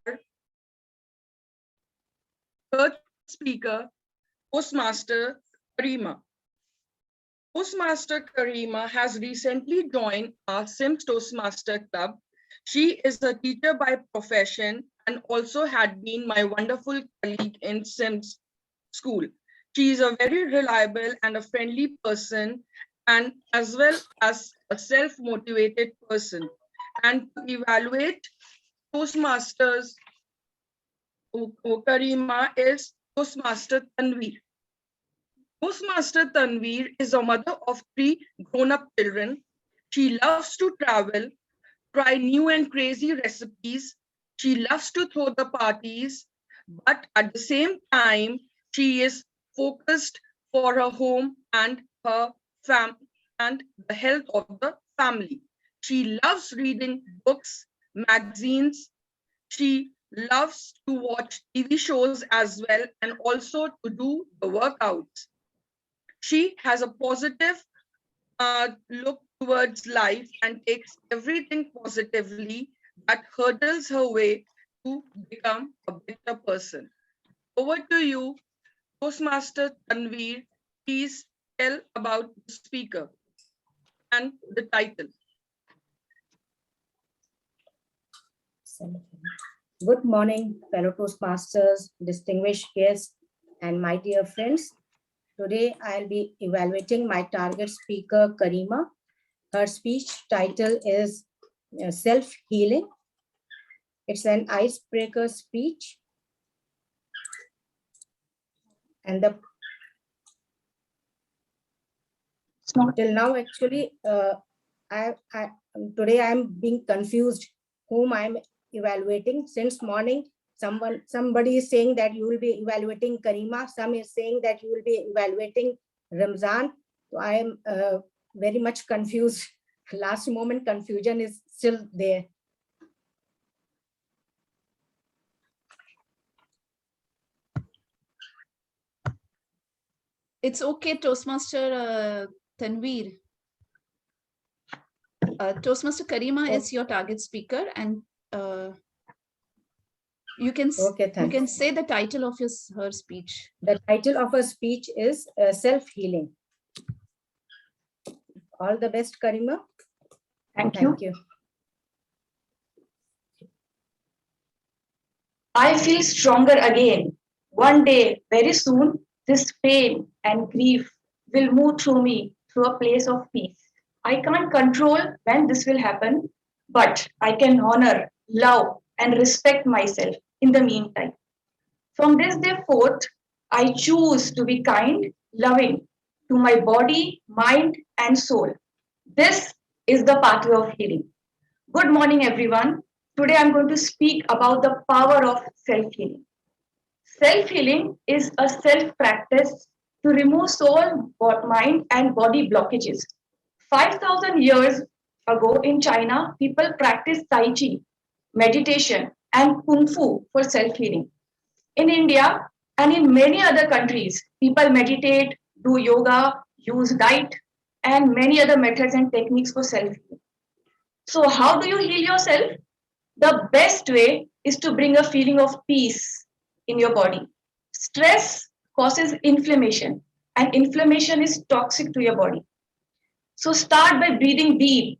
third speaker, Toastmaster Karima. Toastmaster Karima has recently joined our SIMS Toastmaster Club. She is a teacher by profession and also had been my wonderful colleague in SIMS school. She is a very reliable and a friendly person, and as well as a self-motivated person. And to evaluate Toastmasters Karima is Toastmaster Tanveer. Toastmaster Tanveer is a mother of 3 grown-up children. She loves to travel, try new and crazy recipes. She loves to throw the parties, but at the same time, she is focused for her home and her and the health of the family. She loves reading books, magazines. She loves to watch TV shows as well and also to do the workouts. She has a positive look towards life and takes everything positively that hurdles her way to become a better person. Over to you, Toastmaster Tanveer. Please tell about the speaker and the title. Good morning, fellow Toastmasters, distinguished guests, and my dear friends. Today, I'll be evaluating my target speaker, Karima. Her speech title is Self-Healing. It's an icebreaker speech. And till now, actually, today I'm being confused whom I'm evaluating. Since morning, somebody is saying that you will be evaluating Karima. Some is saying that you will be evaluating Ramzan. So I am very much confused. Last moment confusion is still there. It's okay, Toastmaster Tanveer. Toastmaster Karima is your target speaker, and you can say the title of her speech. The title of her speech is Self-Healing. All the best, Karima. Thank you. You. I feel stronger again. One day, very soon, this pain and grief will move through me through a place of peace. I can't control when this will happen, but I can honor, love, and respect myself in the meantime. From this day forth, I choose to be kind, loving to my body, mind, and soul. This is the pathway of healing. Good morning, everyone. Today I'm going to speak about the power of self-healing. Self-healing is a self-practice to remove soul, mind, and body blockages. 5,000 years ago in China, people practiced Tai Chi, meditation, and Kung Fu for self-healing. In India and in many other countries, people meditate, do yoga, use diet, and many other methods and techniques for self-healing. So how do you heal yourself? The best way is to bring a feeling of peace in your body. Stress causes inflammation, and inflammation is toxic to your body. So start by breathing deep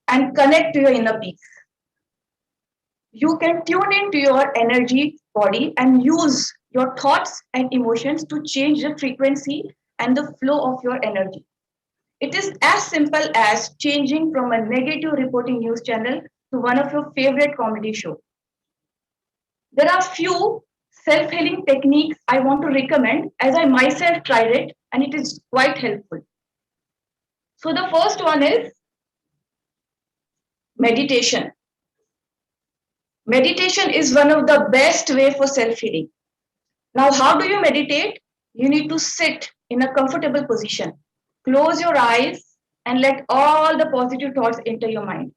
and connect to your inner peace. You can tune into your energy body and use your thoughts and emotions to change the frequency and the flow of your energy. It is as simple as changing from a negative reporting news channel to one of your favorite comedy shows. There are few self-healing techniques I want to recommend as I myself tried it and it is quite helpful. So the first one is meditation. Meditation is one of the best way for self-healing. Now, how do you meditate? You need to sit in a comfortable position. Close your eyes and let all the positive thoughts enter your mind.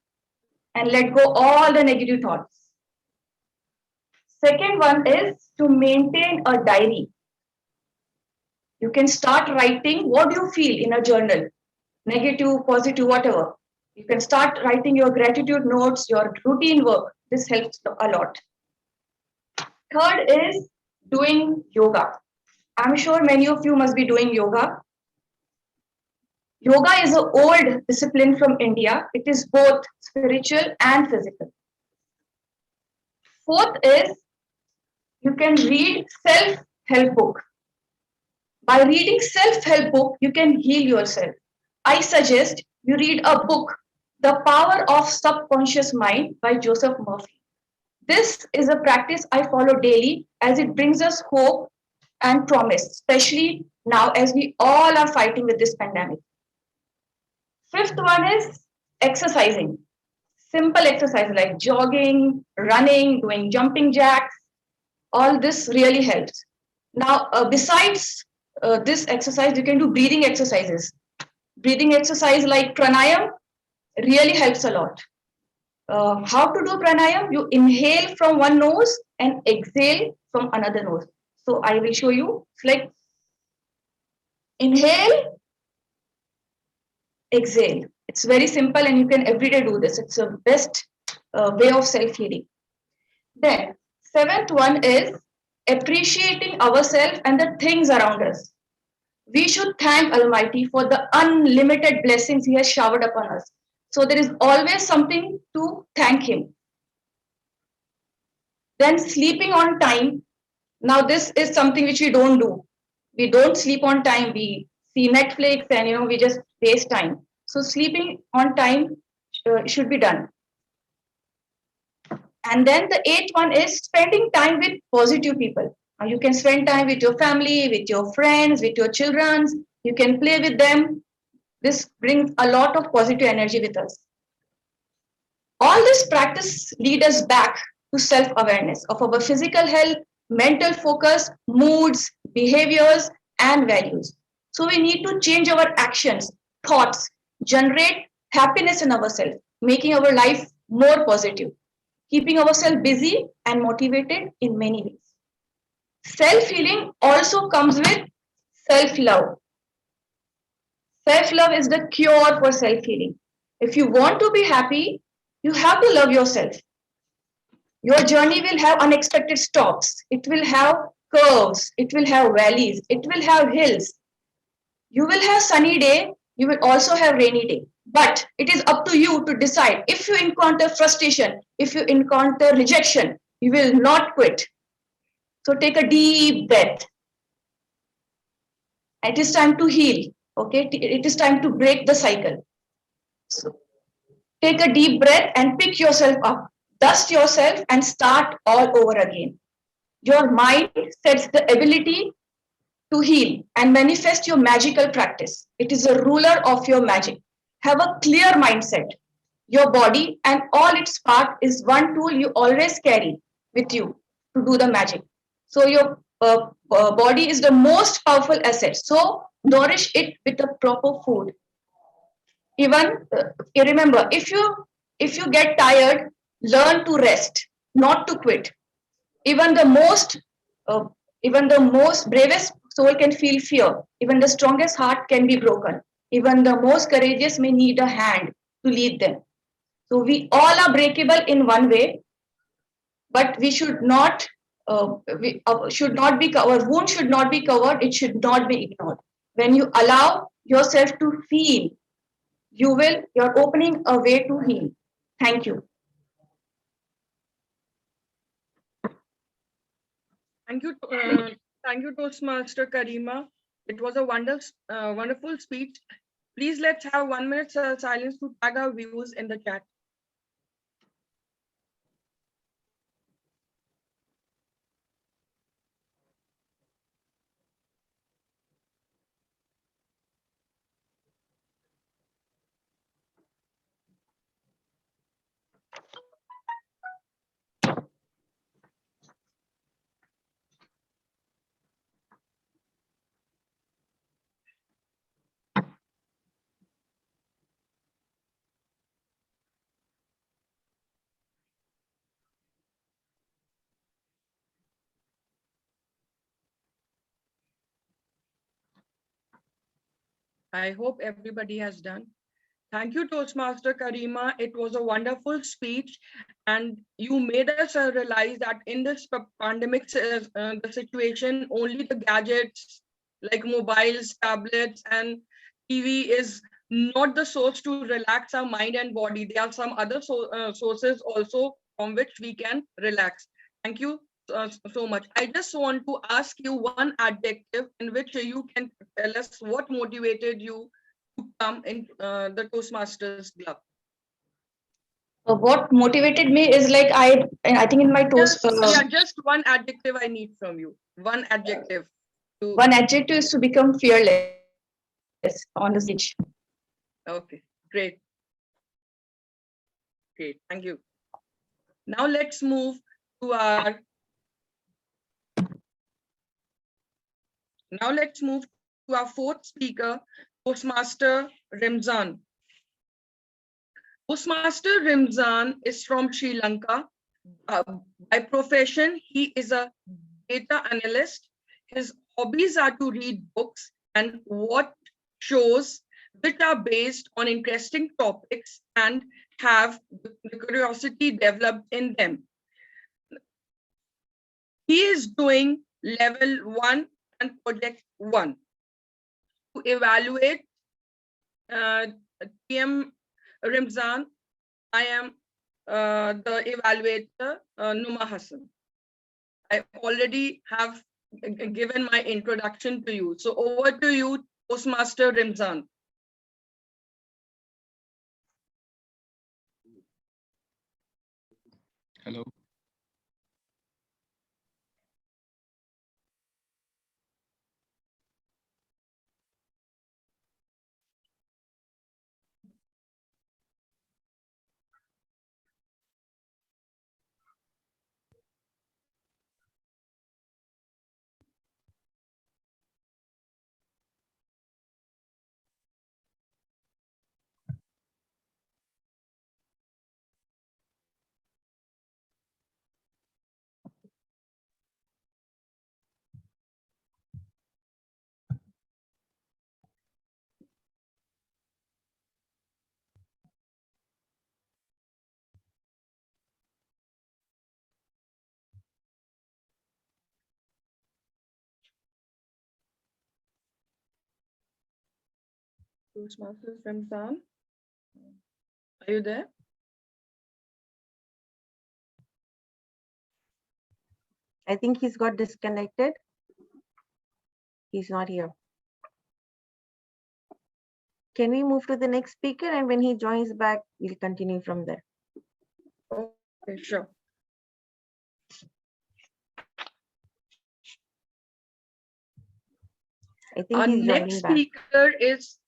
And let go all the negative thoughts. Second one is to maintain a diary. You can start writing what you feel in a journal. Negative, positive, whatever. You can start writing your gratitude notes, your routine work. This helps a lot. Third is doing yoga. I'm sure many of you must be doing yoga. Yoga is an old discipline from India. It is both spiritual and physical. Fourth is you can read self-help book. By reading self-help book, you can heal yourself. I suggest you read a book The Power of Subconscious Mind by Joseph Murphy. This is a practice I follow daily as it brings us hope and promise, especially now as we all are fighting with this pandemic. Fifth one is exercising. Simple exercise like jogging, running, doing jumping jacks. All this really helps. Now, besides this exercise, you can do breathing exercises. Breathing exercise like pranayam really helps a lot. How to do pranayam? You inhale from one nose and exhale from another nose. So I will show you. It's like inhale, exhale. It's very simple and you can every day do this. It's the best way of self-healing. Then, seventh one is appreciating ourselves and the things around us. We should thank Almighty for the unlimited blessings He has showered upon us. So there is always something to thank Him. Then sleeping on time. Now this is something which we don't do. We don't sleep on time. We see Netflix and we just waste time. So sleeping on time should be done. And then the eighth one is spending time with positive people. You can spend time with your family, with your friends, with your children. You can play with them. This brings a lot of positive energy with us. All this practice leads us back to self-awareness of our physical health, mental focus, moods, behaviors, and values. So we need to change our actions, thoughts, generate happiness in ourselves, making our life more positive, keeping ourselves busy and motivated in many ways. Self-healing also comes with self-love. Self-love is the cure for self-healing. If you want to be happy, you have to love yourself. Your journey will have unexpected stops. It will have curves. It will have valleys. It will have hills. You will have sunny day. You will also have rainy day. But it is up to you to decide. If you encounter frustration, if you encounter rejection, you will not quit. So take a deep breath. It is time to heal. Okay, it is time to break the cycle. So take a deep breath and pick yourself up. Dust yourself and start all over again. Your mind sets the ability to heal and manifest your magical practice. It is a ruler of your magic. Have a clear mindset. Your body and all its part is one tool you always carry with you to do the magic. So your body is the most powerful asset. So nourish it with the proper food. Even remember, if you get tired, learn to rest, not to quit. Even the most bravest soul can feel fear. Even the strongest heart can be broken. Even the most courageous may need a hand to lead them. So we all are breakable in one way, but we should not. Should not be our wound should not be covered. It should not be ignored. When you allow yourself to feel, you're opening a way to heal. Thank you. Thank you, Toastmaster Karima. It was a wonderful speech. Please let's have 1 minute silence to tag our views in the chat. I hope everybody has done. Thank you, Toastmaster Karima. It was a wonderful speech, and you made us realize that in this pandemic the situation, only the gadgets like mobiles, tablets, and TV is not the source to relax our mind and body. There are some other sources also from which we can relax. Thank you so much. I just want to ask you one adjective in which you can tell us what motivated you to come in the Toastmasters Club. What motivated me is like I think in my toast Just one adjective I need from you. One adjective. one adjective is to become fearless on the stage. Okay, great. Great, thank you. Now let's move to our fourth speaker, Toastmaster Rimzan. Toastmaster Rimzan is from Sri Lanka. By profession, he is a data analyst. His hobbies are to read books and watch shows which are based on interesting topics and have the curiosity developed in them. He is doing level 1 and project 1 to evaluate TM Rimzan. I am the evaluator, Numa Hassan. I already have given my introduction to you. So over to you, Toastmaster Rimzan. Hello. Toastmaster Rimzan, are you there? I think he's got disconnected. He's not here. Can we move to the next speaker, and when he joins back, we'll continue from there. Okay, sure. I think Our he's next joining back. speaker is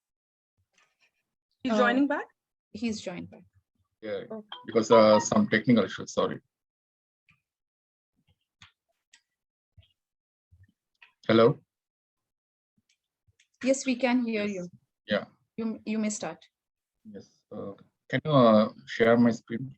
joining back? He's joined back. Yeah, because some technical issues. Sorry. Hello. Yes, we can hear you. Yeah. You may start. Yes. Can you share my screen?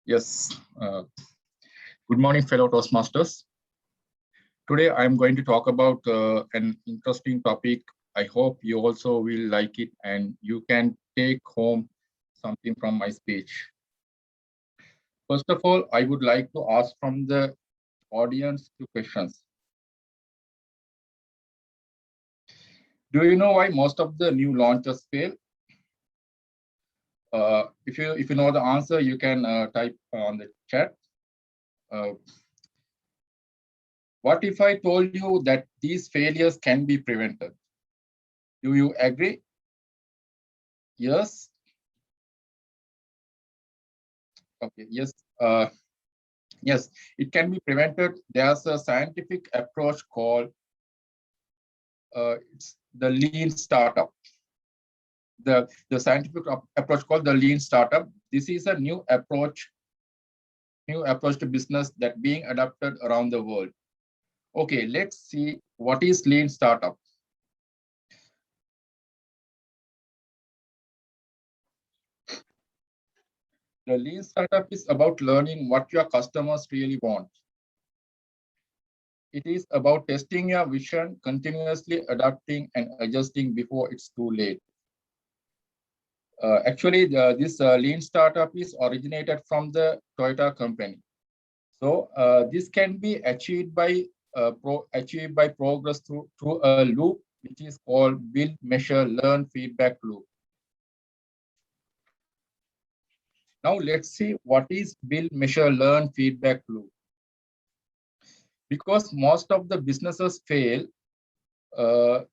Yes. Good morning, fellow Toastmasters. Today, I'm going to talk about an interesting topic. I hope you also will like it and you can take home something from my speech. First of all, I would like to ask from the audience two questions. Do you know why most of the new launches fail? If you know the answer, you can type on the chat. What if I told you that these failures can be prevented? Do you agree? Yes. Okay. Yes. Yes, it can be prevented. There's a scientific approach called it's the lean startup. The scientific approach called the lean startup. This is a new approach to business that being adopted around the world. Okay, let's see what is lean startup. The lean startup is about learning what your customers really want. It is about testing your vision, continuously adapting and adjusting before it's too late. Actually, this lean startup is originated from the Toyota company. So this can be achieved by progress through a loop which is called build, measure, learn feedback loop. Now let's see what is build, measure, learn feedback loop. Because most of the businesses fail, too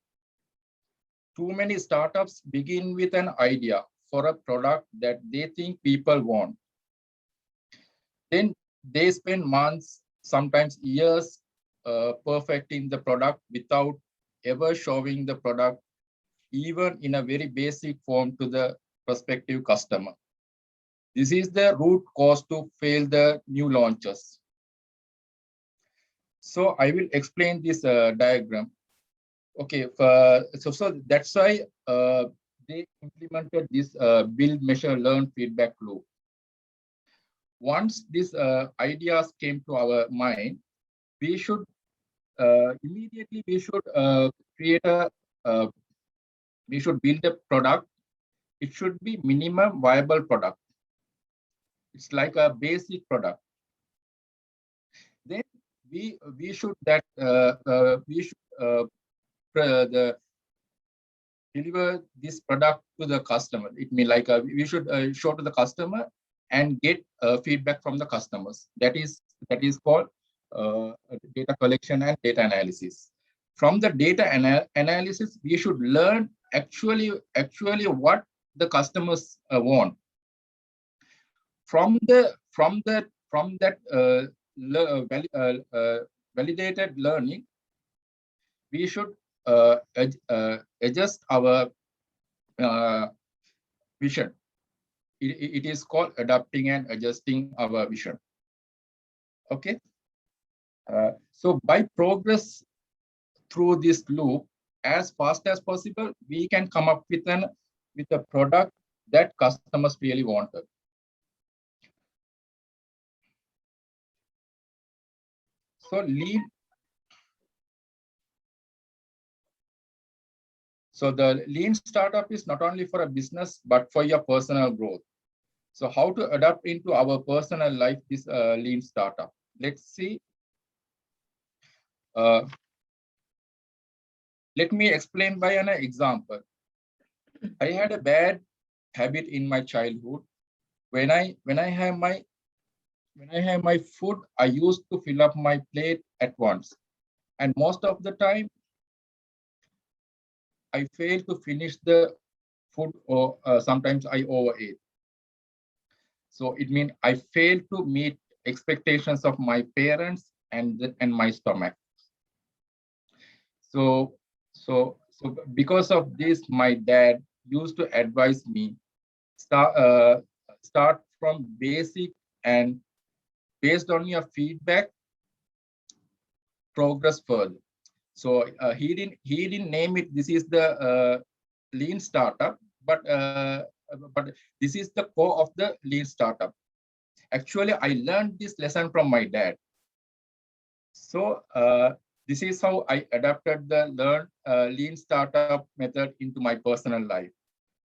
many startups begin with an idea for a product that they think people want. Then they spend months, sometimes years, perfecting the product without ever showing the product, even in a very basic form, to the prospective customer. This is the root cause to fail the new launches. So I will explain this diagram. Okay, so that's why they implemented this build, measure, learn feedback loop. Once these ideas came to our mind, we should immediately create a we should build a product. It should be minimum viable product. It's like a basic product. Then we should deliver this product to the customer. It means like we should show to the customer and get feedback from the customers. That is called data collection and data analysis. From the data analysis, we should learn actually what the customers want. From that validated learning, we should adjust our vision. It is called adapting and adjusting our vision. Okay. So by progress through this loop as fast as possible, we can come up with a product that customers really wanted. So the lean startup is not only for a business, but for your personal growth. So how to adapt into our personal life this lean startup? Let's see. Let me explain by an example. I had a bad habit in my childhood. When I have my food, I used to fill up my plate at once, and most of the time I fail to finish the food, or sometimes I overeat. So it means I fail to meet expectations of my parents and my stomach. So because of this, my dad used to advise me start from basic, and based on your feedback, progress further. So he didn't name it. This is the lean startup, but this is the core of the lean startup. Actually, I learned this lesson from my dad. So this is how I adapted the lean startup method into my personal life.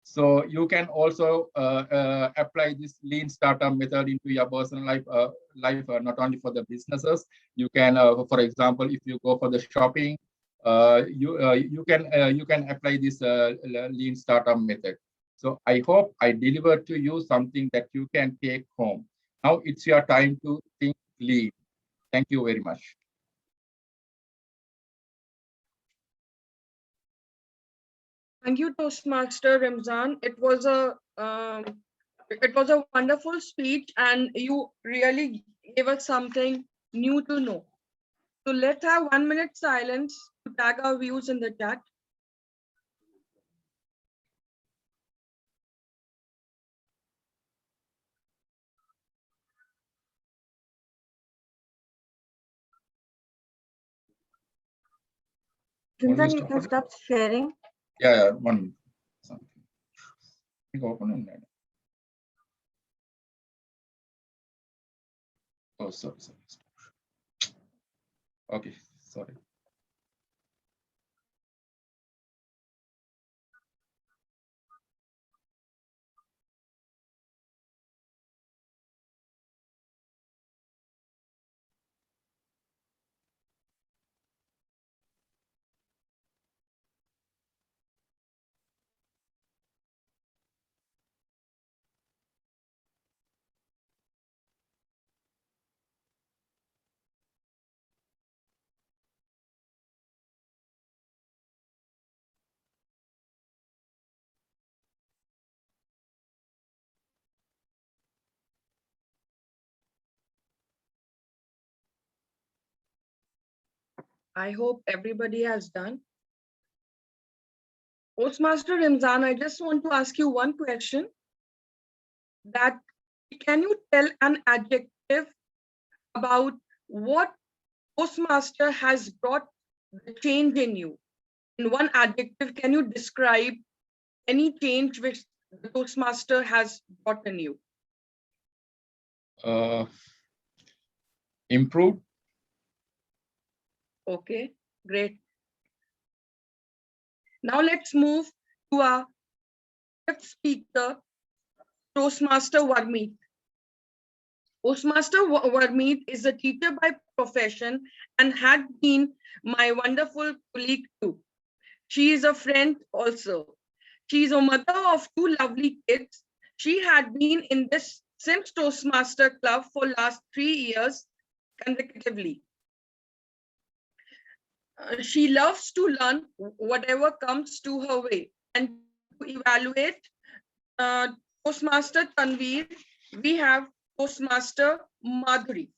So you can also apply this lean startup method into your personal life, not only for the businesses. You can, for example, if you go for the shopping, you can apply this lean startup method. So I hope I delivered to you something that you can take home. Now it's your time to think lean. Thank you very much. Thank you, Toastmaster Ramzan. It was a wonderful speech, and you really gave us something new to know. So let's have 1 minute silence to tag our views in the chat. Ramzan, you can stop sharing. Yeah, 1 minute. Something. Oh, sorry. Okay, sorry. I hope everybody has done. Toastmaster Ramzan, I just want to ask you one question. That can you tell an adjective about what Toastmaster has brought the change in you? In one adjective, can you describe any change which the Toastmaster has brought in you? Improved. Okay, great. Now let's move to our fifth speaker, Toastmaster Warmeet. Toastmaster Warmeet is a teacher by profession and had been my wonderful colleague too. She is a friend also. She is a mother of two lovely kids. She had been in this SIMS Toastmaster Club for last 3 years consecutively. She loves to learn whatever comes to her way. And to evaluate Toastmaster Tanveer, we have Toastmaster Madhuri.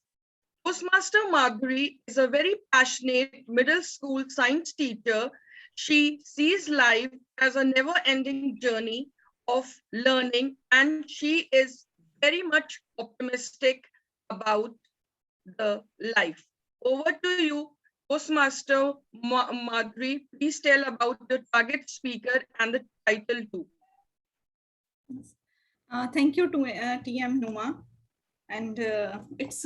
Toastmaster Madhuri is a very passionate middle school science teacher. She sees life as a never-ending journey of learning, and she is very much optimistic about the life. Over to you, Toastmaster Madhuri. Please tell about the target speaker and the title too. Thank you to TM Numa. And it's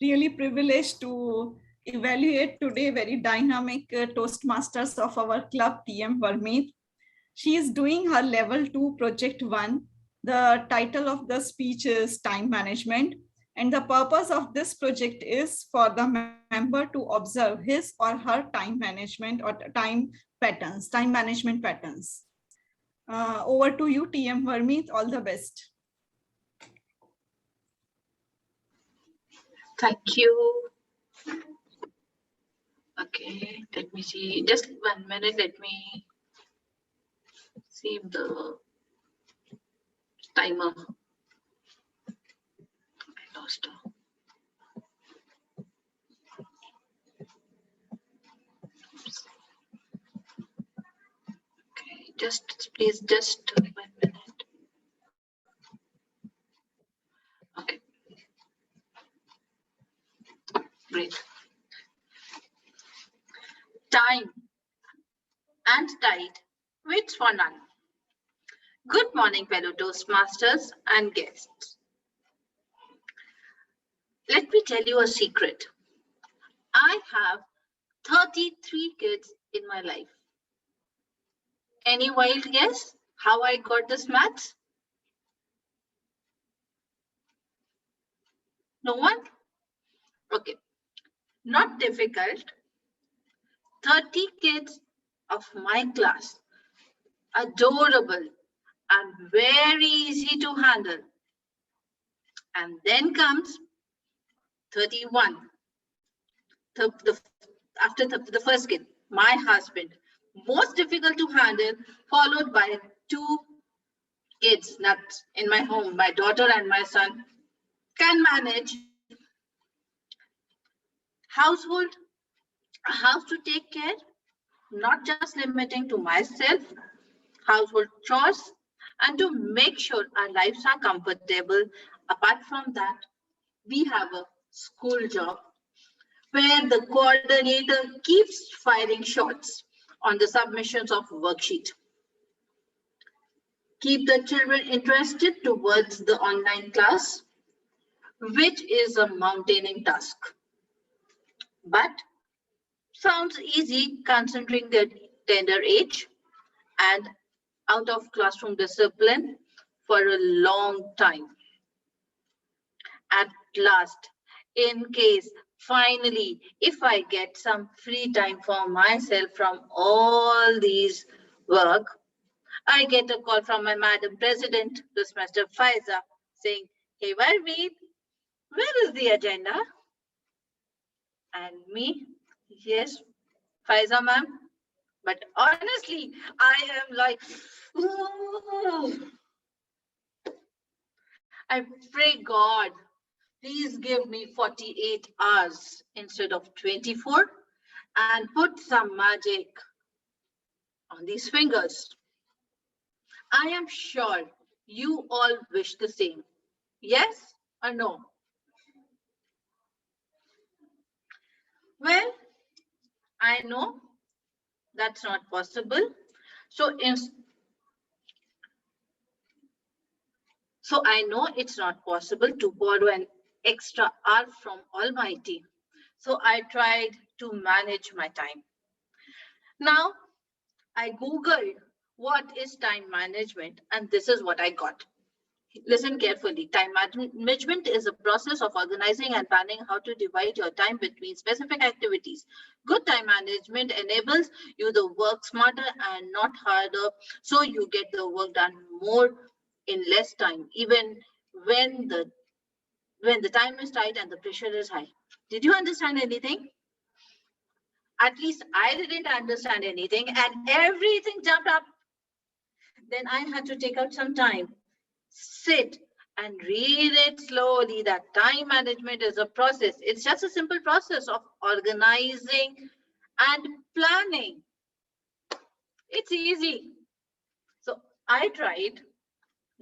really privileged to evaluate today very dynamic Toastmasters of our club, TM Warmeet. She is doing her level 2 project 1. The title of the speech is time management. And the purpose of this project is for the member to observe his or her time management or time management patterns. Over to you, TM Warmeet. All the best. Thank you. Okay, let me see. Just 1 minute. Let me see the timer. I lost her. Okay, please, just 1 minute. Okay. Great. Time and tide waits for none. Good morning, fellow Toastmasters and guests. Let me tell you a secret. I have 33 kids in my life. Any wild guess how I got this maths? No one? Okay, not difficult. 30 kids of my class, adorable and very easy to handle. And then comes 31. After the first kid, my husband, most difficult to handle, followed by 2 kids nuts in my home, my daughter and my son. Can manage. Household, a house to take care, not just limiting to myself, household chores, and to make sure our lives are comfortable. Apart from that, we have a school job where the coordinator keeps firing shots on the submissions of worksheet. Keep the children interested towards the online class, which is a mountaining task. But sounds easy considering their tender age and out of classroom discipline for a long time. At last, in case, finally, if I get some free time for myself from all these work, I get a call from my Madam President, Toastmaster Faiza, saying, "Hey, Warmeet, where is the agenda?" And me, "Yes, Faiza ma'am." But honestly, I am like, ooh. I pray God, please give me 48 hours instead of 24. and put some magic on these fingers. I am sure you all wish the same. Yes or no? Well, I know that's not possible. So I know it's not possible to borrow an extra hour from Almighty. So I tried to manage my time. Now, I Googled what is time management, and this is what I got. Listen carefully. Time management is a process of organizing and planning how to divide your time between specific activities. Good time management enables you to work smarter and not harder, so you get the work done more in less time, even when the time is tight and the pressure is high. Did you understand anything? At least I didn't understand anything, and everything jumped up. Then I had to take out some time, sit and read it slowly. That time management is a process. It's just a simple process of organizing and planning. It's easy. So I tried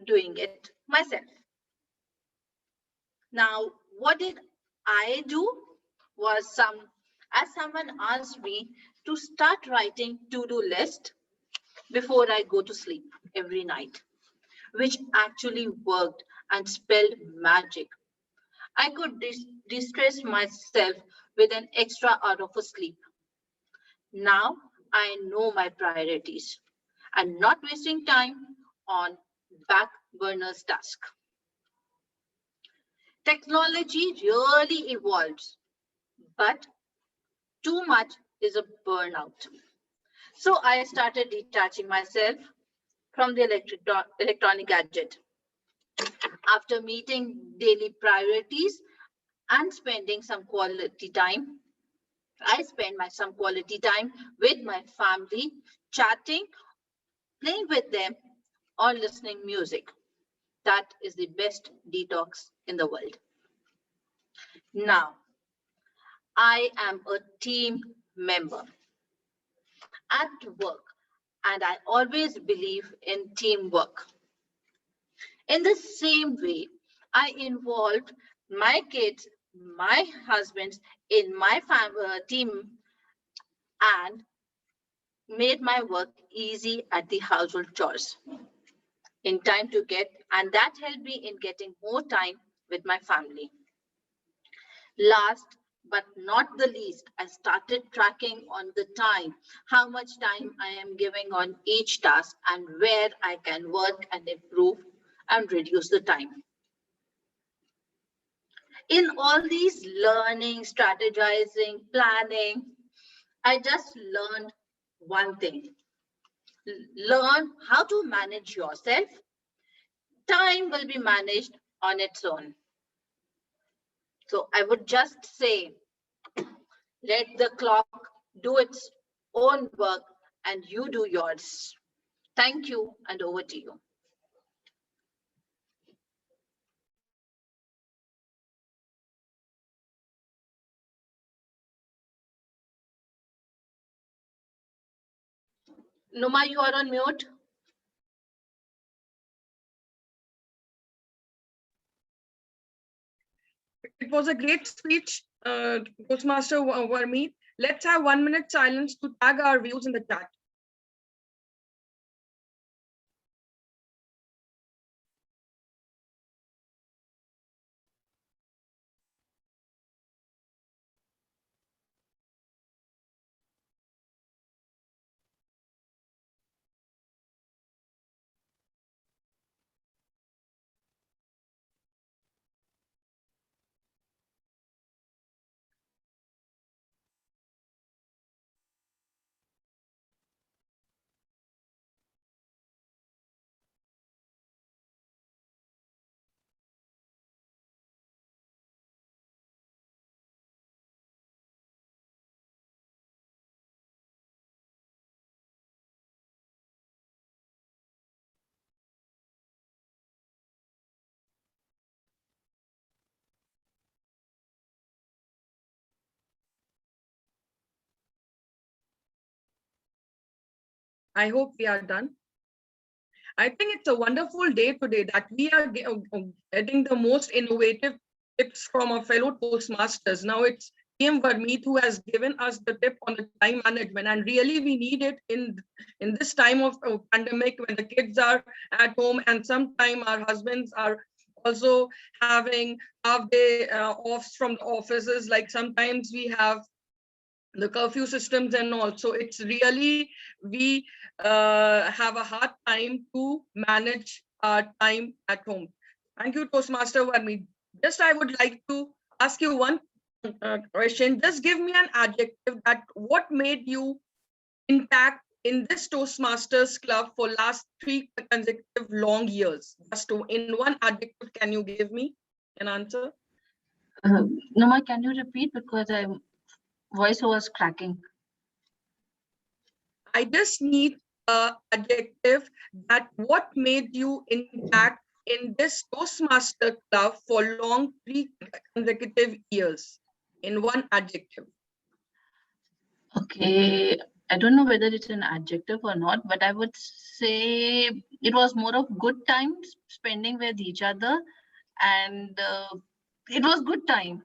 doing it myself. Now, what did I do was as someone asked me to start writing to-do list before I go to sleep every night, which actually worked and spelled magic. I could distress myself with an extra hour of sleep. Now I know my priorities and not wasting time on back burners task. Technology really evolves, but too much is a burnout. So I started detaching myself from the electronic gadget. After meeting daily priorities and spending some quality time, I spend some quality time with my family, chatting, playing with them, or listening music. That is the best detox in the world. Now, I am a team member at work, and I always believe in teamwork. In the same way, I involved my kids, my husbands in my team and made my work easy at the household chores in time to get, and that helped me in getting more time with my family. Last but not the least, I started tracking on the time, how much time I am giving on each task and where I can work and improve and reduce the time. In all these learning, strategizing, planning, I just learned one thing. Learn how to manage yourself. Time will be managed on its own. So I would just say, let the clock do its own work and you do yours. Thank you, and over to you. Numa, you are on mute. It was a great speech, Toastmaster Varmeet. Let's have 1 minute silence to tag our views in the chat. I hope we are done. I think it's a wonderful day today that we are getting the most innovative tips from our fellow Toastmasters. Now it's TM Varmeet who has given us the tip on the time management, and really we need it in this time of pandemic when the kids are at home and sometimes our husbands are also having half-day offs from the offices. Like sometimes we have the curfew systems and all. So it's really, we have a hard time to manage our time at home. Thank you, Toastmaster Varmeet. Just I would like to ask you one question. Just give me an adjective that what made you intact in this Toastmasters club for last 3 consecutive long years. Just in one adjective, can you give me an answer? Noma, can you repeat, because voice was cracking. I just need an adjective that what made you intact in this Toastmaster club for long 3 consecutive years in one adjective. Okay, I don't know whether it's an adjective or not, but I would say it was more of good times spending with each other, and it was good time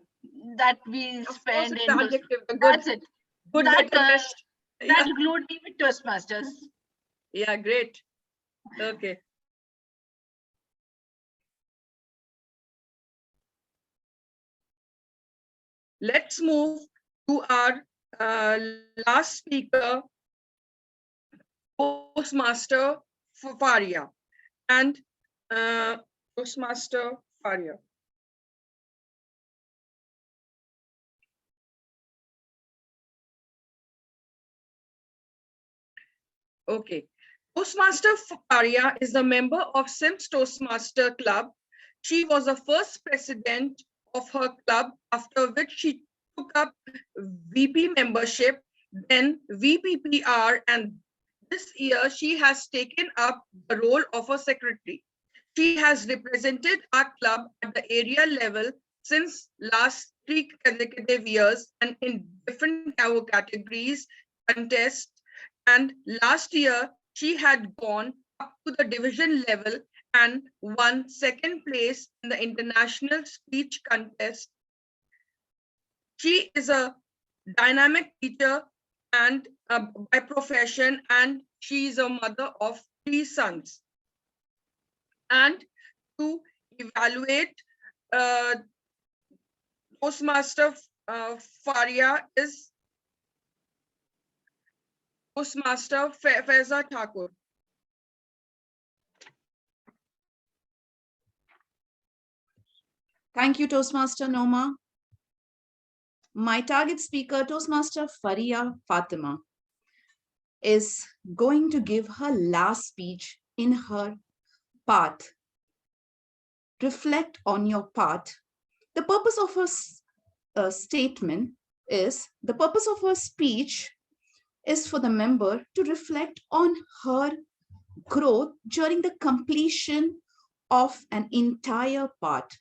that we spend in. That's it. Good, that better, best. That glued me with Toastmasters. Yeah, great. Okay. Let's move to our last speaker, Toastmaster Faria. And Toastmaster Faria. Okay. Toastmaster Faria is a member of SIMS Toastmaster Club. She was the first president of her club, after which she took up VP membership, then VPPR, and this year she has taken up the role of a secretary. She has represented our club at the area level since last 3 consecutive years and in different categories, contests. And last year, she had gone up to the division level and won 2nd place in the international speech contest. She is a dynamic teacher and by profession, and she is a mother of 3 sons. And to evaluate Toastmaster Faria is Toastmaster Faiza Thakur. Thank you, Toastmaster Noma. My target speaker, Toastmaster Faria Fatima, is going to give her last speech in her path. Reflect on your path. The purpose of her statement is, the purpose of her speech is for the member to reflect on her growth during the completion of an entire part.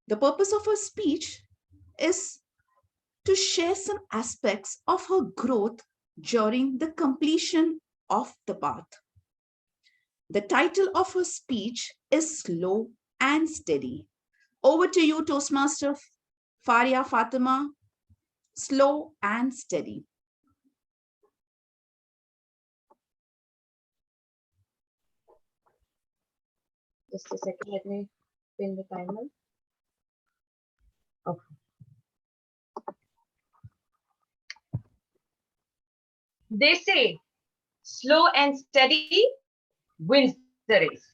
The purpose of her speech is to share some aspects of her growth during the completion of the path. The title of her speech is Slow and Steady. Over to you, Toastmaster Faria Fatima. Slow and steady. Just a second, let me pin the timer. Okay. They say slow and steady wins the race.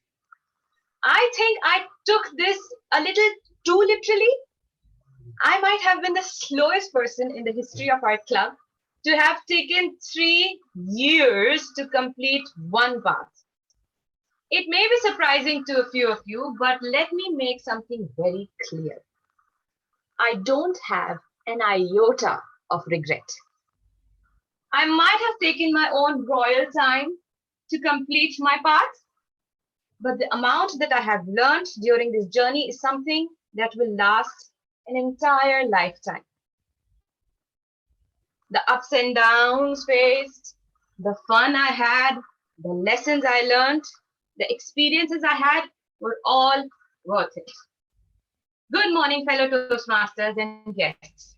I think I took this a little too literally. I might have been the slowest person in the history of our club to have taken 3 years to complete one path. It may be surprising to a few of you, but let me make something very clear. I don't have an iota of regret. I might have taken my own royal time to complete my path, but the amount that I have learned during this journey is something that will last an entire lifetime. The ups and downs faced, The fun I had, the lessons I learned, the experiences I had were all worth it. Good morning, fellow Toastmasters and guests.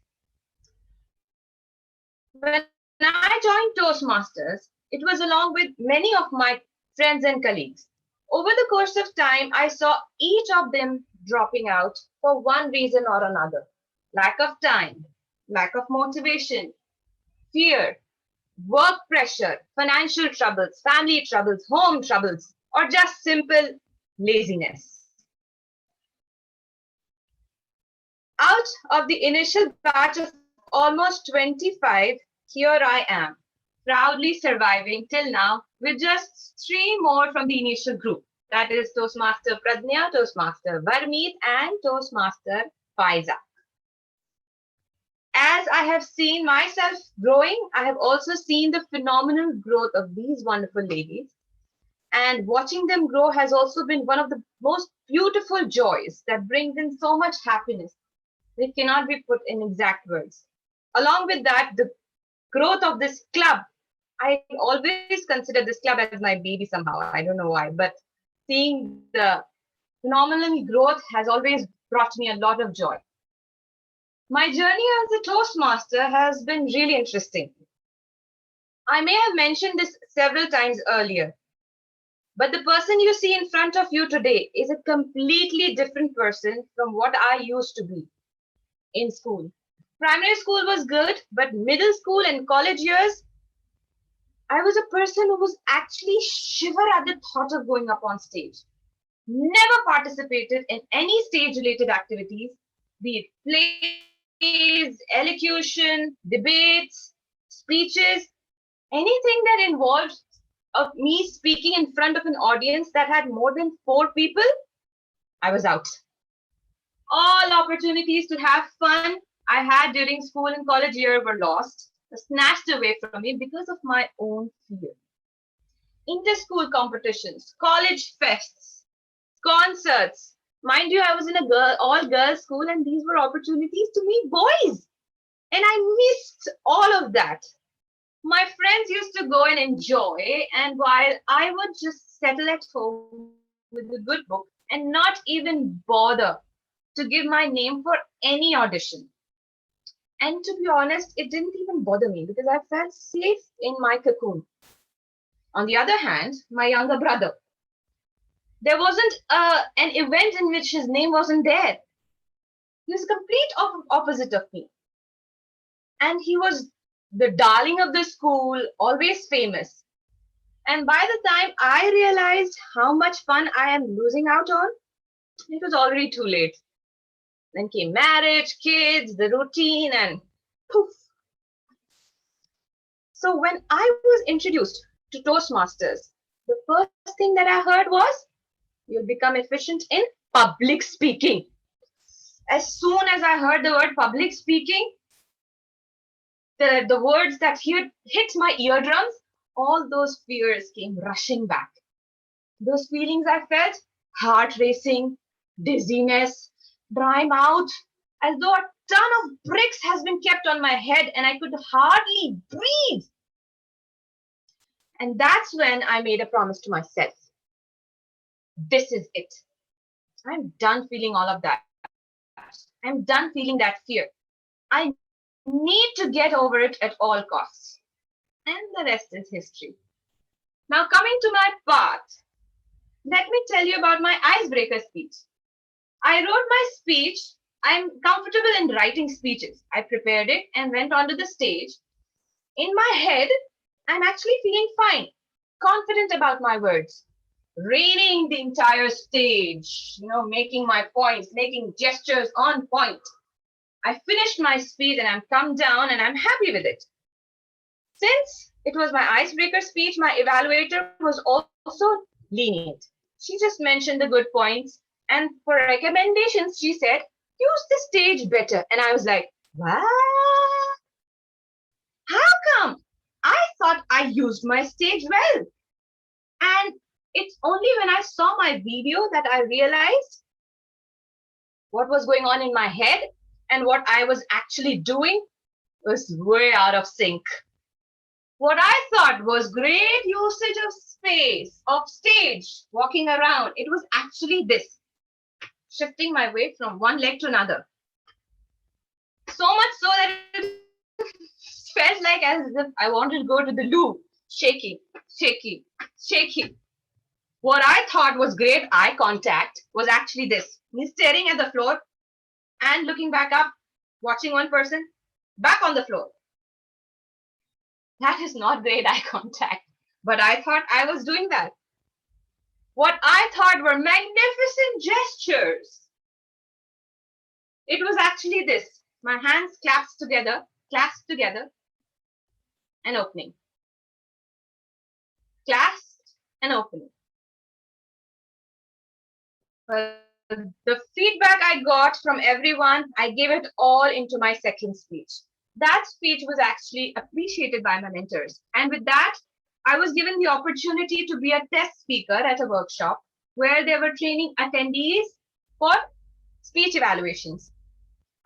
When I joined Toastmasters, it was along with many of my friends and colleagues. Over the course of time, I saw each of them dropping out for one reason or another. Lack of time, lack of motivation, fear, work pressure, financial troubles, family troubles, home troubles, or just simple laziness. Out of the initial batch of almost 25, here I am, proudly surviving till now with just 3 more from the initial group. That is Toastmaster Pradnya, Toastmaster Varmeet, and Toastmaster Faiza. As I have seen myself growing, I have also seen the phenomenal growth of these wonderful ladies. And watching them grow has also been one of the most beautiful joys that brings in so much happiness. They cannot be put in exact words. Along with that, the growth of this club, I always consider this club as my baby somehow. I don't know why, but seeing the phenomenal growth has always brought me a lot of joy. My journey as a Toastmaster has been really interesting. I may have mentioned this several times earlier, but the person you see in front of you today is a completely different person from what I used to be in school. Primary school was good, but middle school and college years, I was a person who was actually shiver at the thought of going up on stage. Never participated in any stage-related activities, be it plays, elocution, debates, speeches, anything that involved of me speaking in front of an audience that had more than 4 people, I was out. All opportunities to have fun I had during school and college year were lost, snatched away from me because of my own fear. Inter-school competitions, college fests, concerts. Mind you, I was in a all-girls school and these were opportunities to meet boys. And I missed all of that. My friends used to go and enjoy, and while I would just settle at home with a good book and not even bother to give my name for any audition. And to be honest, it didn't even bother me because I felt safe in my cocoon. On the other hand, my younger brother, there wasn't an event in which his name wasn't there. He was complete opposite of me. And he was the darling of the school, always famous. And by the time I realized how much fun I am losing out on, it was already too late. Then came marriage, kids, the routine, and poof. So when I was introduced to Toastmasters, the first thing that I heard was, you'll become efficient in public speaking. As soon as I heard the word public speaking, the words that hit my eardrums, all those fears came rushing back. Those feelings I felt, heart racing, dizziness, dry mouth, as though a ton of bricks has been kept on my head and I could hardly breathe. And that's when I made a promise to myself. This is it. I'm done feeling all of that. I'm done feeling that fear. I need to get over it at all costs. And the rest is history. Now coming to my part, let me tell you about my icebreaker speech. I wrote my speech. I'm comfortable in writing speeches. I prepared it and went onto the stage. In my head, I'm actually feeling fine, confident about my words, reading the entire stage, making my points, making gestures on point. I finished my speech and I'm come down and I'm happy with it. Since it was my icebreaker speech, my evaluator was also lenient. She just mentioned the good points, and for recommendations, she said, use the stage better. And I was like, what? How come? I thought I used my stage well. And it's only when I saw my video that I realized what was going on in my head and what I was actually doing was way out of sync. What I thought was great usage of space, of stage, walking around, it was actually this, shifting my weight from one leg to another. So much so that it felt like as if I wanted to go to the loo, shaking, shaking, shaking. What I thought was great eye contact was actually this, me staring at the floor and looking back up, watching one person, back on the floor. That is not great eye contact, but I thought I was doing that. What I thought were magnificent gestures. It was actually this, my hands clasped together, and opening. Clasped and opening. The feedback I got from everyone, I gave it all into my second speech. That speech was actually appreciated by my mentors. And with that, I was given the opportunity to be a test speaker at a workshop where they were training attendees for speech evaluations.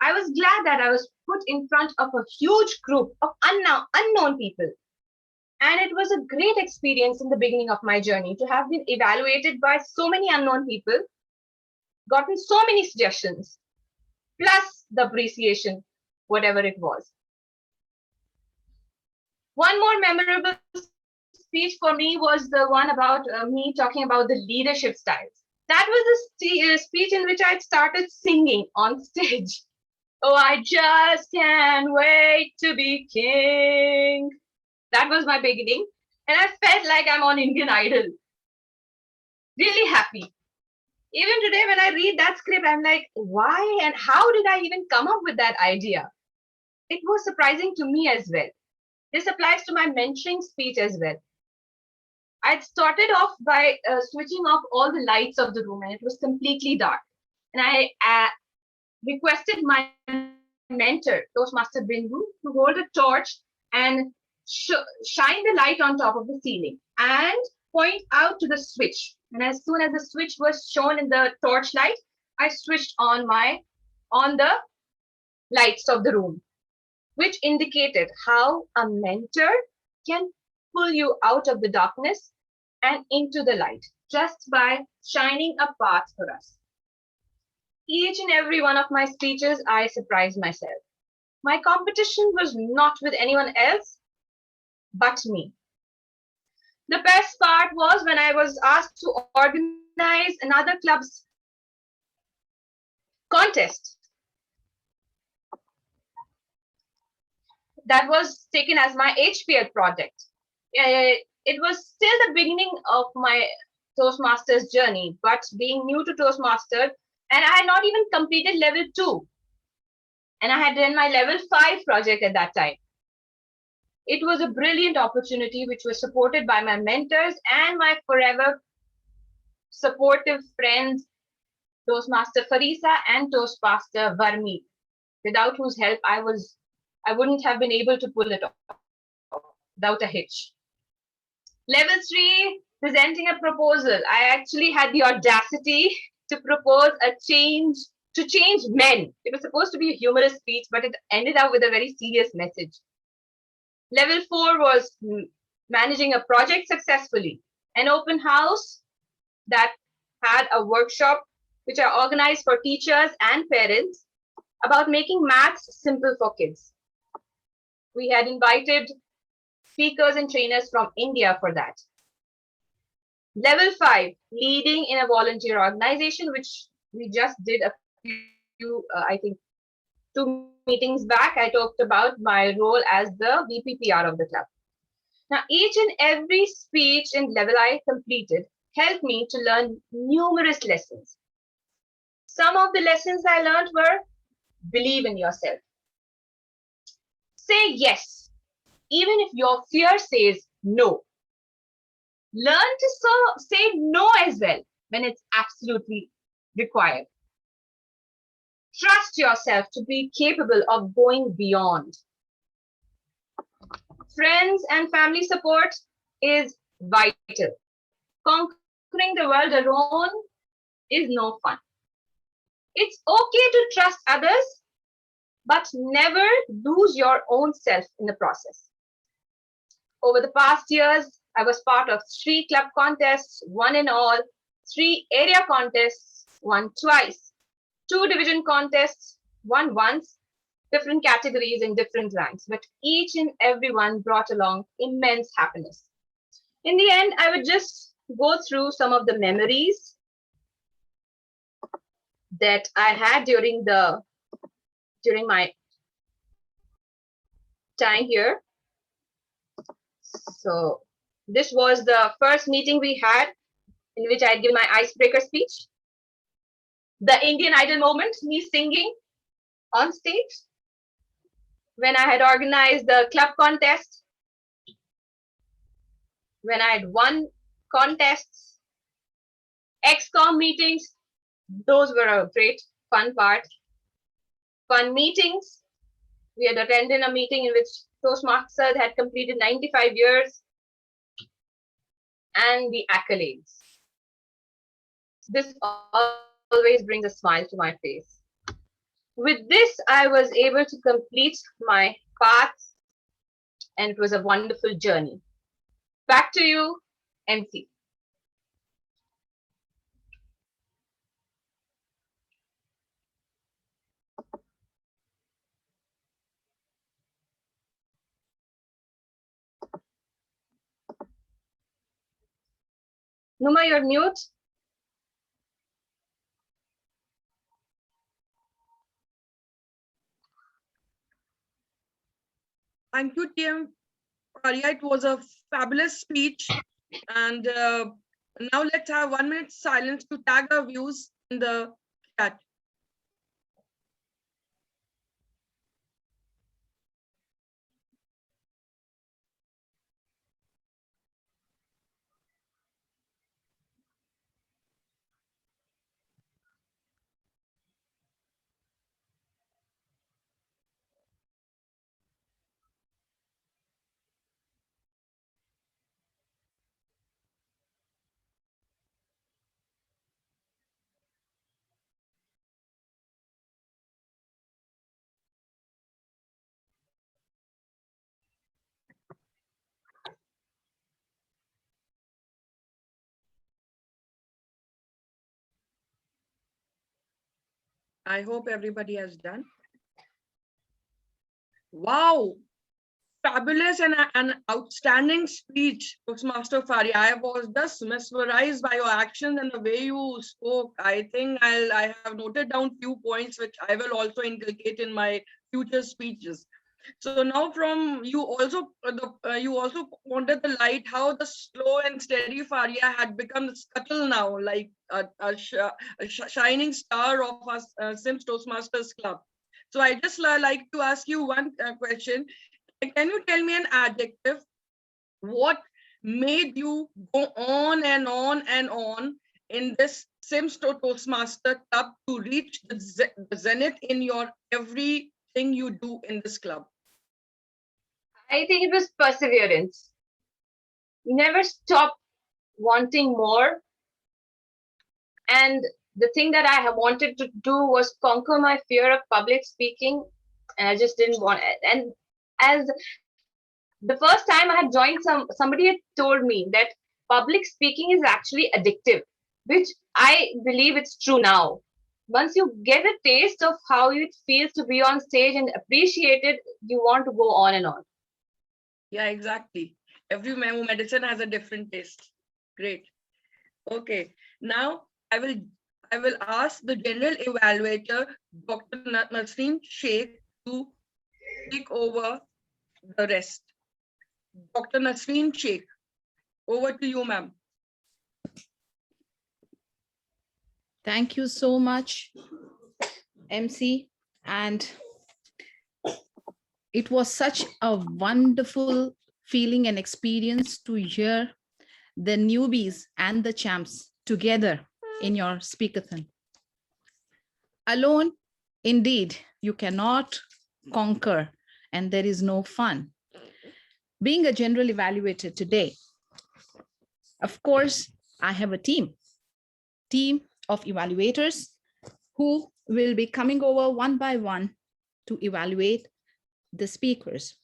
I was glad that I was put in front of a huge group of unknown people. And it was a great experience in the beginning of my journey to have been evaluated by so many unknown people, gotten so many suggestions, plus the appreciation, whatever it was. One more memorable speech for me was the one about me talking about the leadership styles. That was the speech in which I started singing on stage. Oh, I just can't wait to be king. That was my beginning. And I felt like I'm on Indian Idol. Really happy. Even today, when I read that script, I'm like, why and how did I even come up with that idea? It was surprising to me as well. This applies to my mentoring speech as well. I started off by switching off all the lights of the room and it was completely dark. And I requested my mentor, Toastmaster Bindu, to hold a torch and shine the light on top of the ceiling and point out to the switch. And as soon as the switch was shown in the torchlight, I switched on the lights of the room, which indicated how a mentor can pull you out of the darkness and into the light just by shining a path for us. Each and every one of my speeches, I surprised myself. My competition was not with anyone else but me. The best part was when I was asked to organize another club's contest. That was taken as my HPL project. It was still the beginning of my Toastmasters journey, but being new to Toastmasters, and I had not even completed level 2. And I had done my level 5 project at that time. It was a brilliant opportunity which was supported by my mentors and my forever supportive friends, Toastmaster Farisa and Toastmaster Varmeet, without whose help I wouldn't have been able to pull it off without a hitch. Level 3, presenting a proposal. I actually had the audacity to propose to change men. It was supposed to be a humorous speech, but it ended up with a very serious message. Level 4 was managing a project successfully, an open house that had a workshop which I organized for teachers and parents about making maths simple for kids. We had invited speakers and trainers from India for that. Level 5, leading in a volunteer organization, which we just did a few, I think, 2 meetings back. I talked about my role as the VPPR of the club. Now, each and every speech and level I completed helped me to learn numerous lessons. Some of the lessons I learned were: believe in yourself. Say yes, even if your fear says no. Learn to say no as well when it's absolutely required. Trust yourself to be capable of going beyond. Friends and family support is vital. Conquering the world alone is no fun. It's okay to trust others, but never lose your own self in the process. Over the past years, I was part of 3 club contests, won in all, 3 area contests, won twice, 2 division contests, won once, different categories in different ranks, but each and every one brought along immense happiness. In the end, I would just go through some of the memories that I had during my time here. So this was the first meeting we had in which I'd give my icebreaker speech. The Indian Idol moment, me singing on stage. When I had organized the club contest, when I had won contests, XCOM meetings, those were a great fun part. Fun meetings. We had attended a meeting in which Toastmasters had completed 95 years, and the accolades. This always brings a smile to my face. With this, I was able to complete my path, and it was a wonderful journey. Back to you, MC. Numa, you're mute. Thank you, TM. Arya, it was a fabulous speech. And now let's have 1 minute silence to tag our views in the chat. I hope everybody has done. Wow, fabulous and an outstanding speech, Toastmaster Fari. I was just mesmerized by your actions and the way you spoke. I think I have noted down few points which I will also inculcate in my future speeches. So now from you also pointed the light how the slow and steady Faria had become the scuttle now, like a shining star of our SIMS Toastmasters Club. So I just like to ask you one question. Can you tell me an adjective? What made you go on and on and on in this SIMS Toastmaster Club to reach the zenith in your everything you do in this club? I think it was perseverance. Never stop wanting more. And the thing that I have wanted to do was conquer my fear of public speaking. And I just didn't want it. And as the first time I had joined, somebody had told me that public speaking is actually addictive, which I believe it's true now. Once you get a taste of how it feels to be on stage and appreciate it, you want to go on and on. Yeah, exactly. Every medicine has a different taste. Great. Okay. Now I will ask the general evaluator, Dr. Nasreen Sheikh, to take over the rest. Dr. Nasreen Sheikh, over to you, ma'am. Thank you so much, MC. And it was such a wonderful feeling and experience to hear the newbies and the champs together in your speakathon. Alone, indeed, you cannot conquer and there is no fun. Being a general evaluator today, of course, I have a team of evaluators who will be coming over one by one to evaluate the speakers.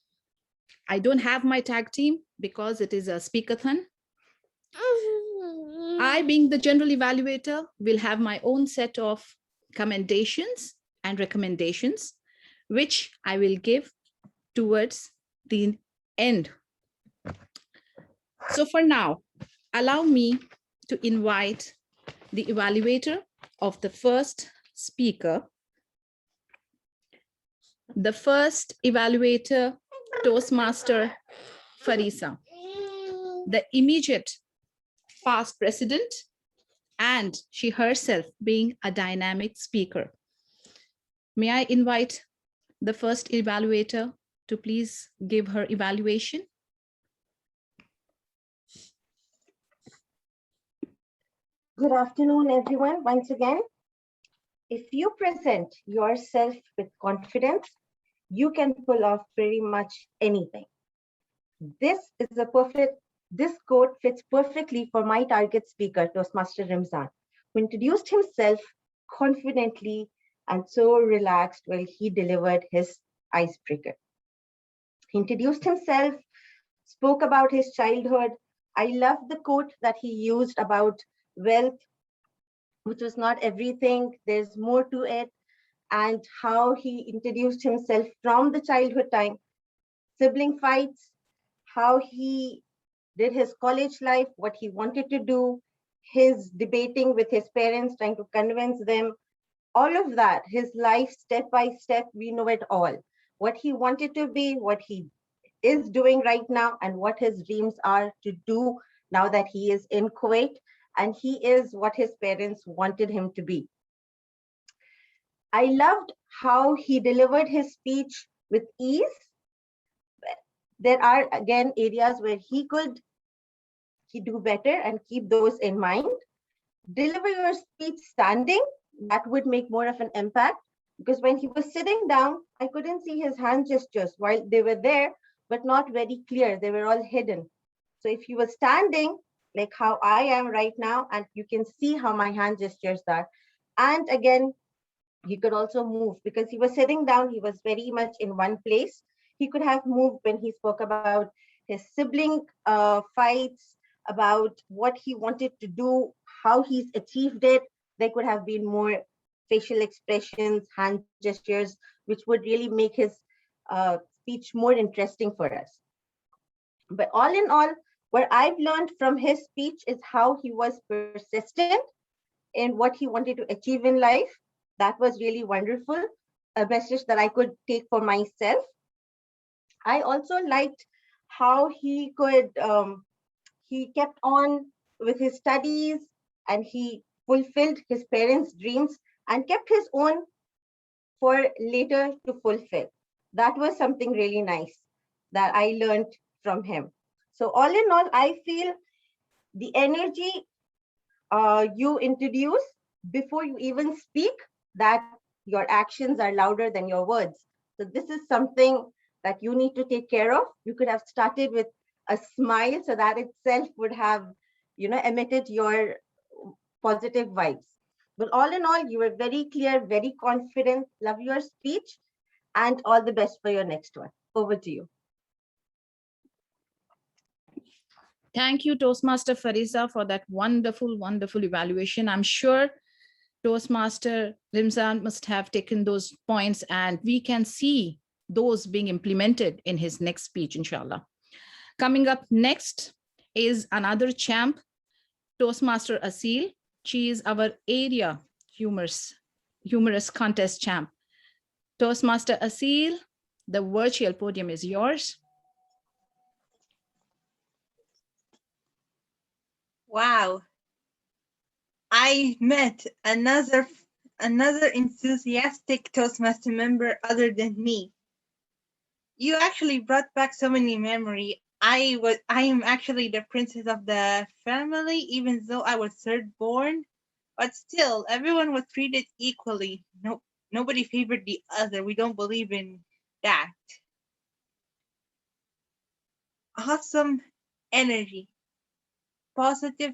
I don't have my tag team because it is a speakathon. I, being the general evaluator, will have my own set of commendations and recommendations, which I will give towards the end. So for now, allow me to invite the evaluator of the first speaker. The first evaluator, Toastmaster Farisa, the immediate past president, and she herself being a dynamic speaker. May I invite the first evaluator to please give her evaluation? Good afternoon, everyone. Once again, if you present yourself with confidence, you can pull off pretty much anything. This quote fits perfectly for my target speaker, Toastmaster Ramzan, who introduced himself confidently and so relaxed while he delivered his icebreaker. He introduced himself, spoke about his childhood. I love the quote that he used about wealth, which was not everything, there's more to it, and how he introduced himself from the childhood time, sibling fights, how he did his college life, what he wanted to do, his debating with his parents, trying to convince them, all of that, his life step by step, we know it all. What he wanted to be, what he is doing right now, and what his dreams are to do now that he is in Kuwait, and he is what his parents wanted him to be. I loved how he delivered his speech with ease. There are, again, areas where he do better and keep those in mind. Deliver your speech standing, that would make more of an impact, because when he was sitting down, I couldn't see his hand gestures while they were there, but not very clear. They were all hidden. So if he was standing, like how I am right now, and you can see how my hand gestures are. And again, he could also move because he was sitting down, he was very much in one place. He could have moved when he spoke about his sibling fights, about what he wanted to do, how he's achieved it. There could have been more facial expressions, hand gestures, which would really make his speech more interesting for us. But all in all, what I've learned from his speech is how he was persistent in what he wanted to achieve in life. That was really wonderful, a message that I could take for myself. I also liked how he kept on with his studies, and he fulfilled his parents' dreams and kept his own for later to fulfill. That was something really nice that I learned from him. So all in all, I feel the energy you introduce before you even speak, that your actions are louder than your words. So this is something that you need to take care of. You could have started with a smile, so that itself would have, emitted your positive vibes. But all in all, you were very clear, very confident. Love your speech, and all the best for your next one. Over to you. Thank you, Toastmaster Farisa, for that wonderful, wonderful evaluation. I'm sure Toastmaster Rimzan must have taken those points, and we can see those being implemented in his next speech, inshallah. Coming up next is another champ, Toastmaster Asil. She is our area humorous contest champ. Toastmaster Asil, the virtual podium is yours. Wow. I met another enthusiastic Toastmaster member other than me. You actually brought back so many memories. I am actually the princess of the family, even though I was third born. But still, everyone was treated equally. Nobody favored the other. We don't believe in that. Awesome energy. Positive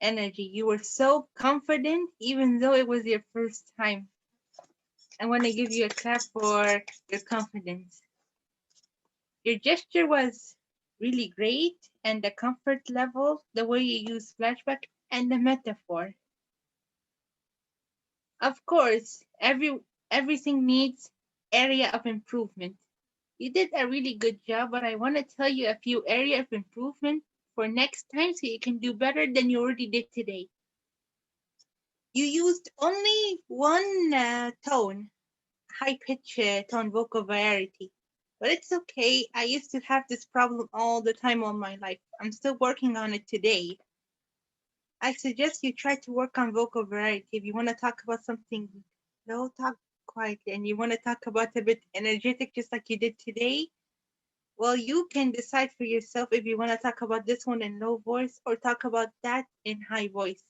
energy. You were so confident, even though it was your first time. I want to give you a clap for your confidence. Your gesture was really great, and the comfort level, the way you use flashback, and the metaphor. Of course, everything needs area of improvement. You did a really good job, but I want to tell you a few area of improvement for next time so you can do better than you already did today. You used only one tone, high pitch tone vocal variety. But it's okay. I used to have this problem all the time all my life. I'm still working on it today. I suggest you try to work on vocal variety. If you want to talk about something low, talk quietly. And you want to talk about a bit energetic, just like you did today, well, you can decide for yourself if you want to talk about this one in low voice or talk about that in high voice.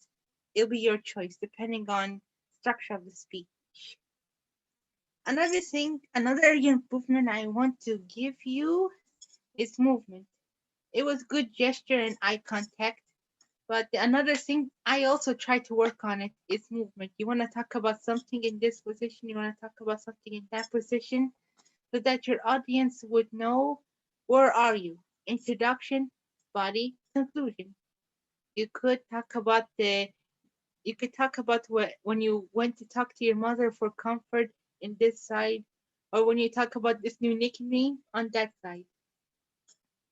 It'll be your choice, depending on structure of the speech. Another thing, another improvement I want to give you is movement. It was good gesture and eye contact, but another thing I also try to work on it is movement. You want to talk about something in this position, you want to talk about something in that position, so that your audience would know where are you. Introduction, body, conclusion. You could talk about when you went to talk to your mother for comfort in this side, or when you talk about this new nickname on that side.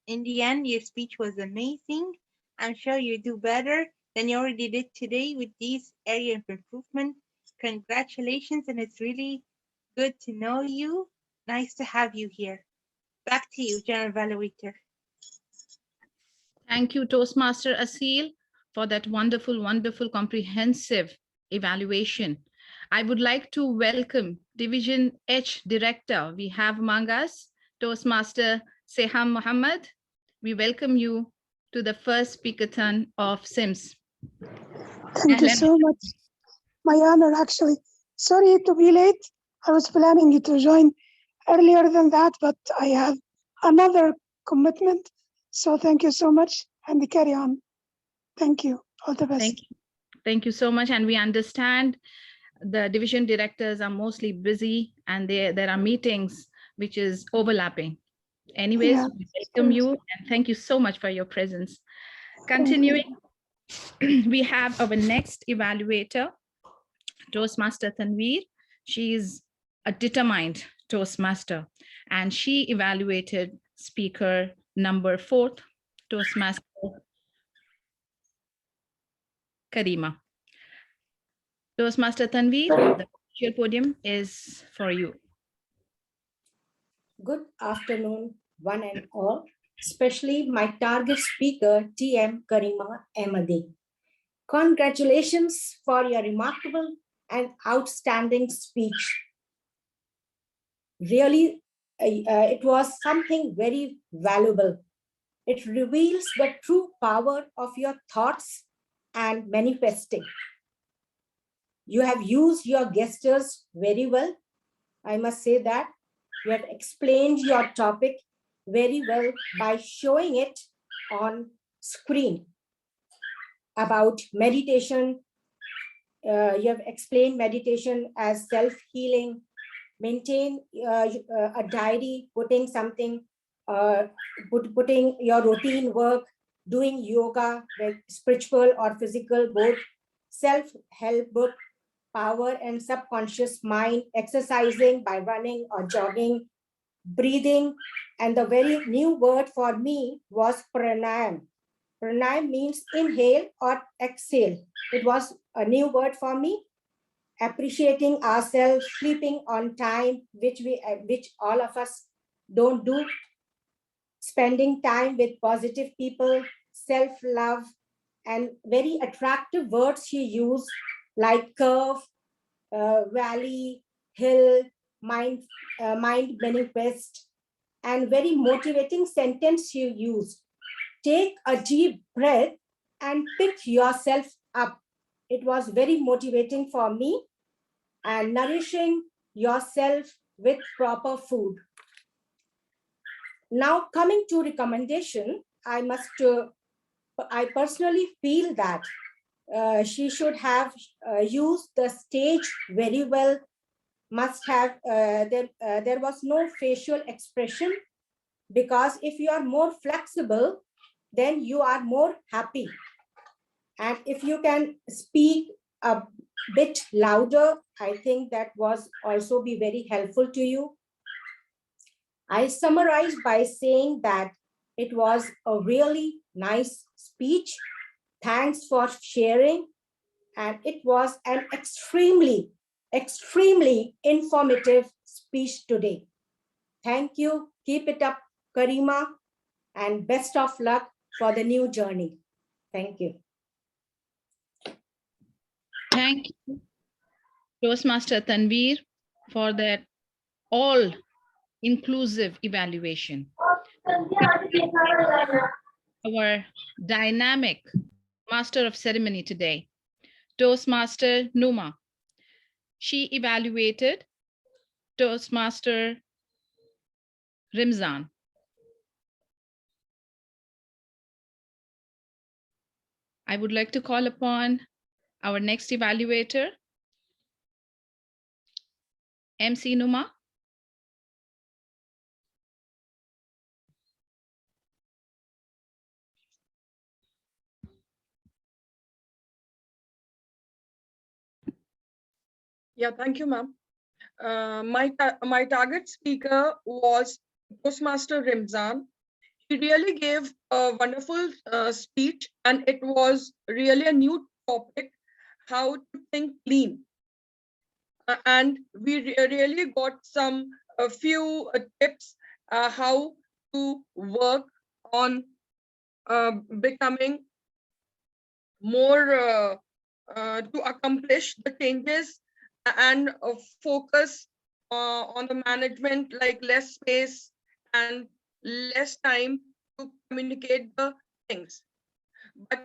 In the end, your speech was amazing. I'm sure you do better than you already did today with these area of improvement. Congratulations, and it's really good to know you. Nice to have you here. Back to you, General Evaluator. Thank you, Toastmaster Asil, for that wonderful, wonderful, comprehensive evaluation. I would like to welcome Division H Director. We have among us Toastmaster Seham Mohammed. We welcome you to the first Speakathon of SIMS. Thank you so much. My honor, actually. Sorry to be late. I was planning to join earlier than that, but I have another commitment. So thank you so much, and carry on. Thank you. All the best. Thank you so much. And we understand the division directors are mostly busy and there are meetings which is overlapping. Anyways, Yeah. we welcome you and thank you so much for your presence. Continuing, we have our next evaluator, Toastmaster Tanveer. She is a determined Toastmaster and she evaluated speaker number 4, Toastmaster Karima. Toastmaster Tanveer, the virtual podium is for you. Good afternoon, one and all, especially my target speaker, TM Karima Ahmadi. Congratulations for your remarkable and outstanding speech. Really, it was something very valuable. It reveals the true power of your thoughts and manifesting. You have used your gestures very well. I must say that. You have explained your topic very well by showing it on screen about meditation. You have explained meditation as self-healing, maintain a diary, putting something, putting your routine work, doing yoga, like spiritual or physical, both, self-help book, power and subconscious mind, exercising by running or jogging, breathing, and the very new word for me was pranayam. Pranayam means inhale or exhale. It was a new word for me. Appreciating ourselves, sleeping on time, which all of us don't do. Spending time with positive people, self-love, and very attractive words she used like curve, valley, hill, mind manifest, and very motivating sentence you used. Take a deep breath and pick yourself up. It was very motivating for me, and nourishing yourself with proper food. Now coming to recommendation, I personally feel that she should have used the stage very well, must have, there was no facial expression because if you are more flexible, then you are more happy. And if you can speak a bit louder, I think that was also be very helpful to you. I summarize by saying that it was a really nice speech. Thanks for sharing. And it was an extremely informative speech today. Thank you. Keep it up, Karima, and best of luck for the new journey. Thank you. Thank you, Toastmaster Tanveer, for that all-inclusive evaluation. Our dynamic master of ceremony today, Toastmaster Numa. She evaluated Toastmaster Rimzan. I would like to call upon our next evaluator, MC Numa. Yeah, thank you, ma'am. My target speaker was Toastmaster Rimzan. He really gave a wonderful speech, and it was really a new topic, how to think clean. And we really got a few tips how to work on becoming more to accomplish the changes and focus on the management, like less space and less time to communicate the things. But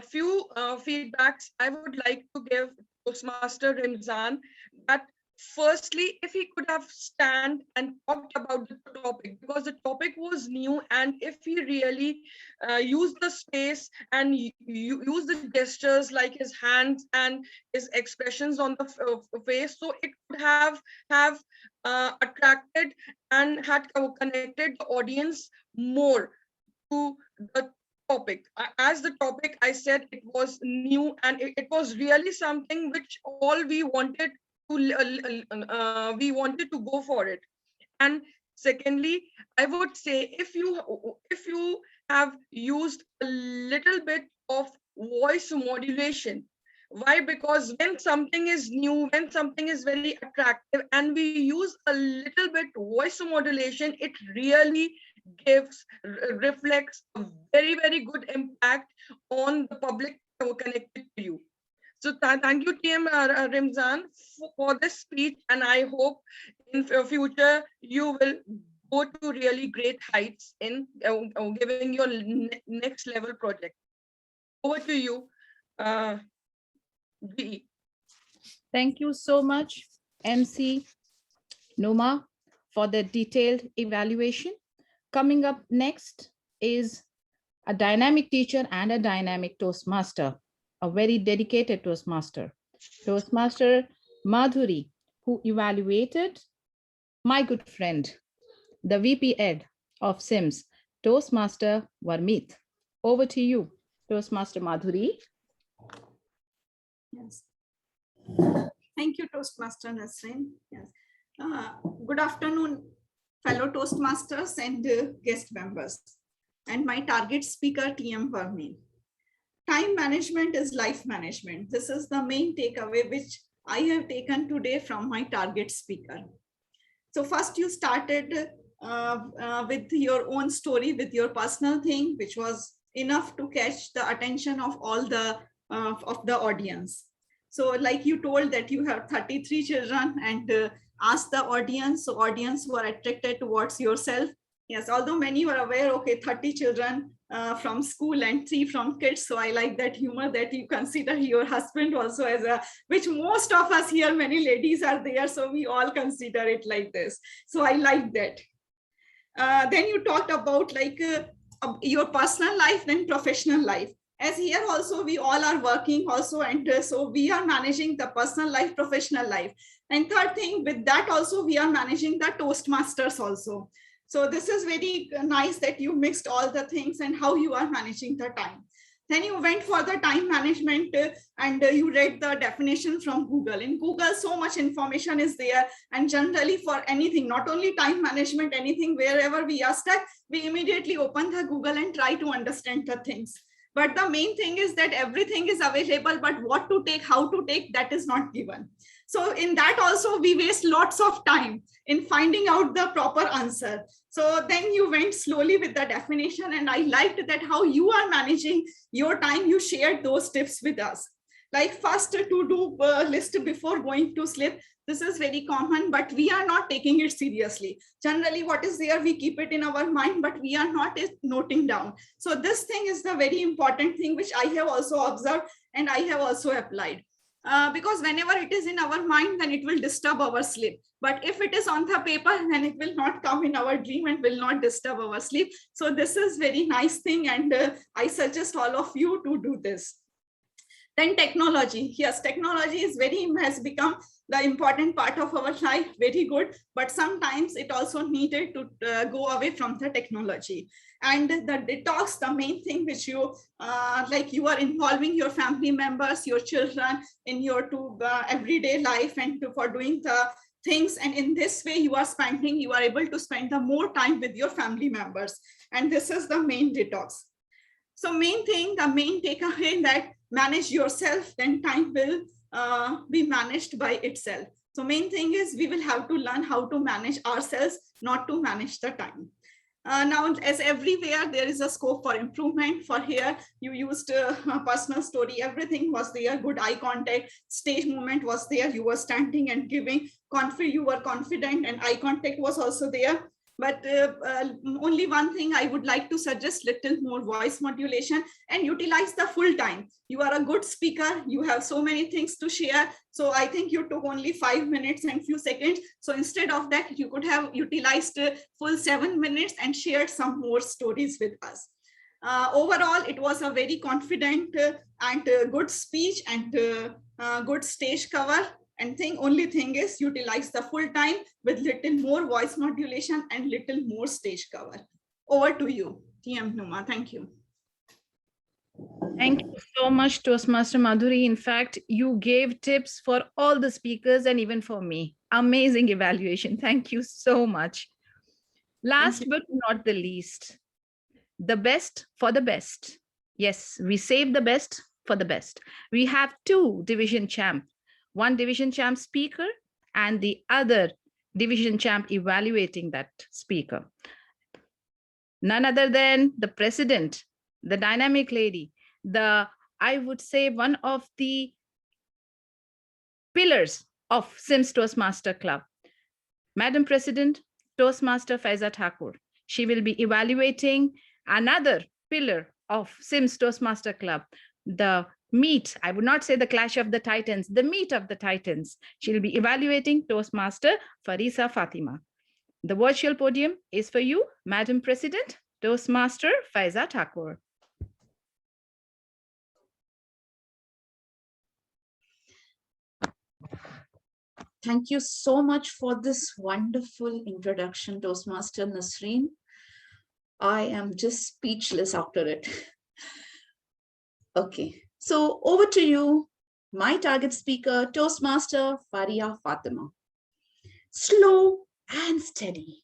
few feedbacks I would like to give Toastmaster Rimzan, that firstly, if he could have stand and talked about the topic, because the topic was new, and if he really used the space and use the gestures like his hands and his expressions on the face, so it could have attracted and had connected the audience more to the topic. As the topic, I said it was new, and it was really something which all we wanted to go for it. And secondly, I would say, if you have used a little bit of voice modulation. Why? Because when something is new, when something is very attractive, and we use a little bit voice modulation, it really reflects a very good impact on the public connected to you. So thank you, TM Rimzan, for this speech, and I hope in future you will go to really great heights in giving your next level project. Over to you, GE. Thank you so much, MC Numa, for the detailed evaluation. Coming up next is a dynamic teacher and a dynamic Toastmaster, a very dedicated Toastmaster, Toastmaster Madhuri, who evaluated my good friend, the VP Ed of SIMS, Toastmaster Varmeet. Over to you, Toastmaster Madhuri. Yes. Thank you, Toastmaster Nasreen. Yes. Good afternoon, fellow Toastmasters and guest members, and my target speaker, TM Varmeet. Time management is life management. This is the main takeaway which I have taken today from my target speaker. So first you started with your own story, with your personal thing, which was enough to catch the attention of all the audience. So like you told that you have 33 children and asked the audience, so audience were attracted towards yourself. Yes, although many were aware, okay, 30 children from school and 3 from kids. So I like that humor that you consider your husband also as a, which most of us here, many ladies are there. So we all consider it like this. So I like that. Then you talked about like your personal life, then professional life. As here also, we all are working also. And so we are managing the personal life, professional life. And third thing, with that also, we are managing the Toastmasters also. So this is very nice that you mixed all the things and how you are managing the time. Then you went for the time management and you read the definition from Google. In Google, so much information is there. And generally for anything, not only time management, anything, wherever we are stuck, we immediately open the Google and try to understand the things. But the main thing is that everything is available, but what to take, how to take, that is not given. So in that also, we waste lots of time in finding out the proper answer. So then you went slowly with the definition, and I liked that how you are managing your time. You shared those tips with us. Like first to do list before going to sleep. This is very common, but we are not taking it seriously. Generally, what is there, we keep it in our mind, but we are not noting down. So this thing is the very important thing, which I have also observed and I have also applied. Because whenever it is in our mind, then it will disturb our sleep. But if it is on the paper, then it will not come in our dream and will not disturb our sleep. So this is very nice thing, and I suggest all of you to do this. Then technology. Yes, technology has become the important part of our life. Very good, but sometimes it also needed to go away from the technology. And the detox, the main thing which you like, you are involving your family members, your children in your everyday life and for doing the things. And in this way, you are able to spend the more time with your family members. And this is the main detox. So main thing, the main takeaway, that manage yourself, then time will be managed by itself. So main thing is we will have to learn how to manage ourselves, not to manage the time. Now, as everywhere, there is a scope for improvement. For here, you used a personal story. Everything was there. Good eye contact, stage movement was there. You were standing and giving. You were confident, and eye contact was also there. But only one thing I would like to suggest, little more voice modulation and utilize the full time. You are a good speaker. You have so many things to share. So I think you took only 5 minutes and few seconds. So instead of that, you could have utilized full 7 minutes and shared some more stories with us. Overall, it was a very confident and good speech and good stage cover. And only thing is utilize the full time with little more voice modulation and little more stage cover. Over to you, TM Numa. Thank you. Thank you so much, Toastmaster Madhuri. In fact, you gave tips for all the speakers and even for me. Amazing evaluation. Thank you so much. Last but not the least, the best for the best. Yes, we save the best for the best. We have 2 division champ. One division champ speaker and the other division champ evaluating that speaker. None other than the president, the dynamic lady, I would say one of the pillars of SIMS Toastmaster Club. Madam President, Toastmaster Faiza Thakur. She will be evaluating another pillar of SIMS Toastmaster Club, the meet, I would not say the clash of the titans, the meet of the titans. She'll be evaluating Toastmaster Farisa Fatima. The virtual podium is for you, Madam President, Toastmaster Faiza Thakur. Thank you so much for this wonderful introduction, Toastmaster Nasreen. I am just speechless after it. Okay. So over to you, my target speaker, Toastmaster Faria Fatima. Slow and steady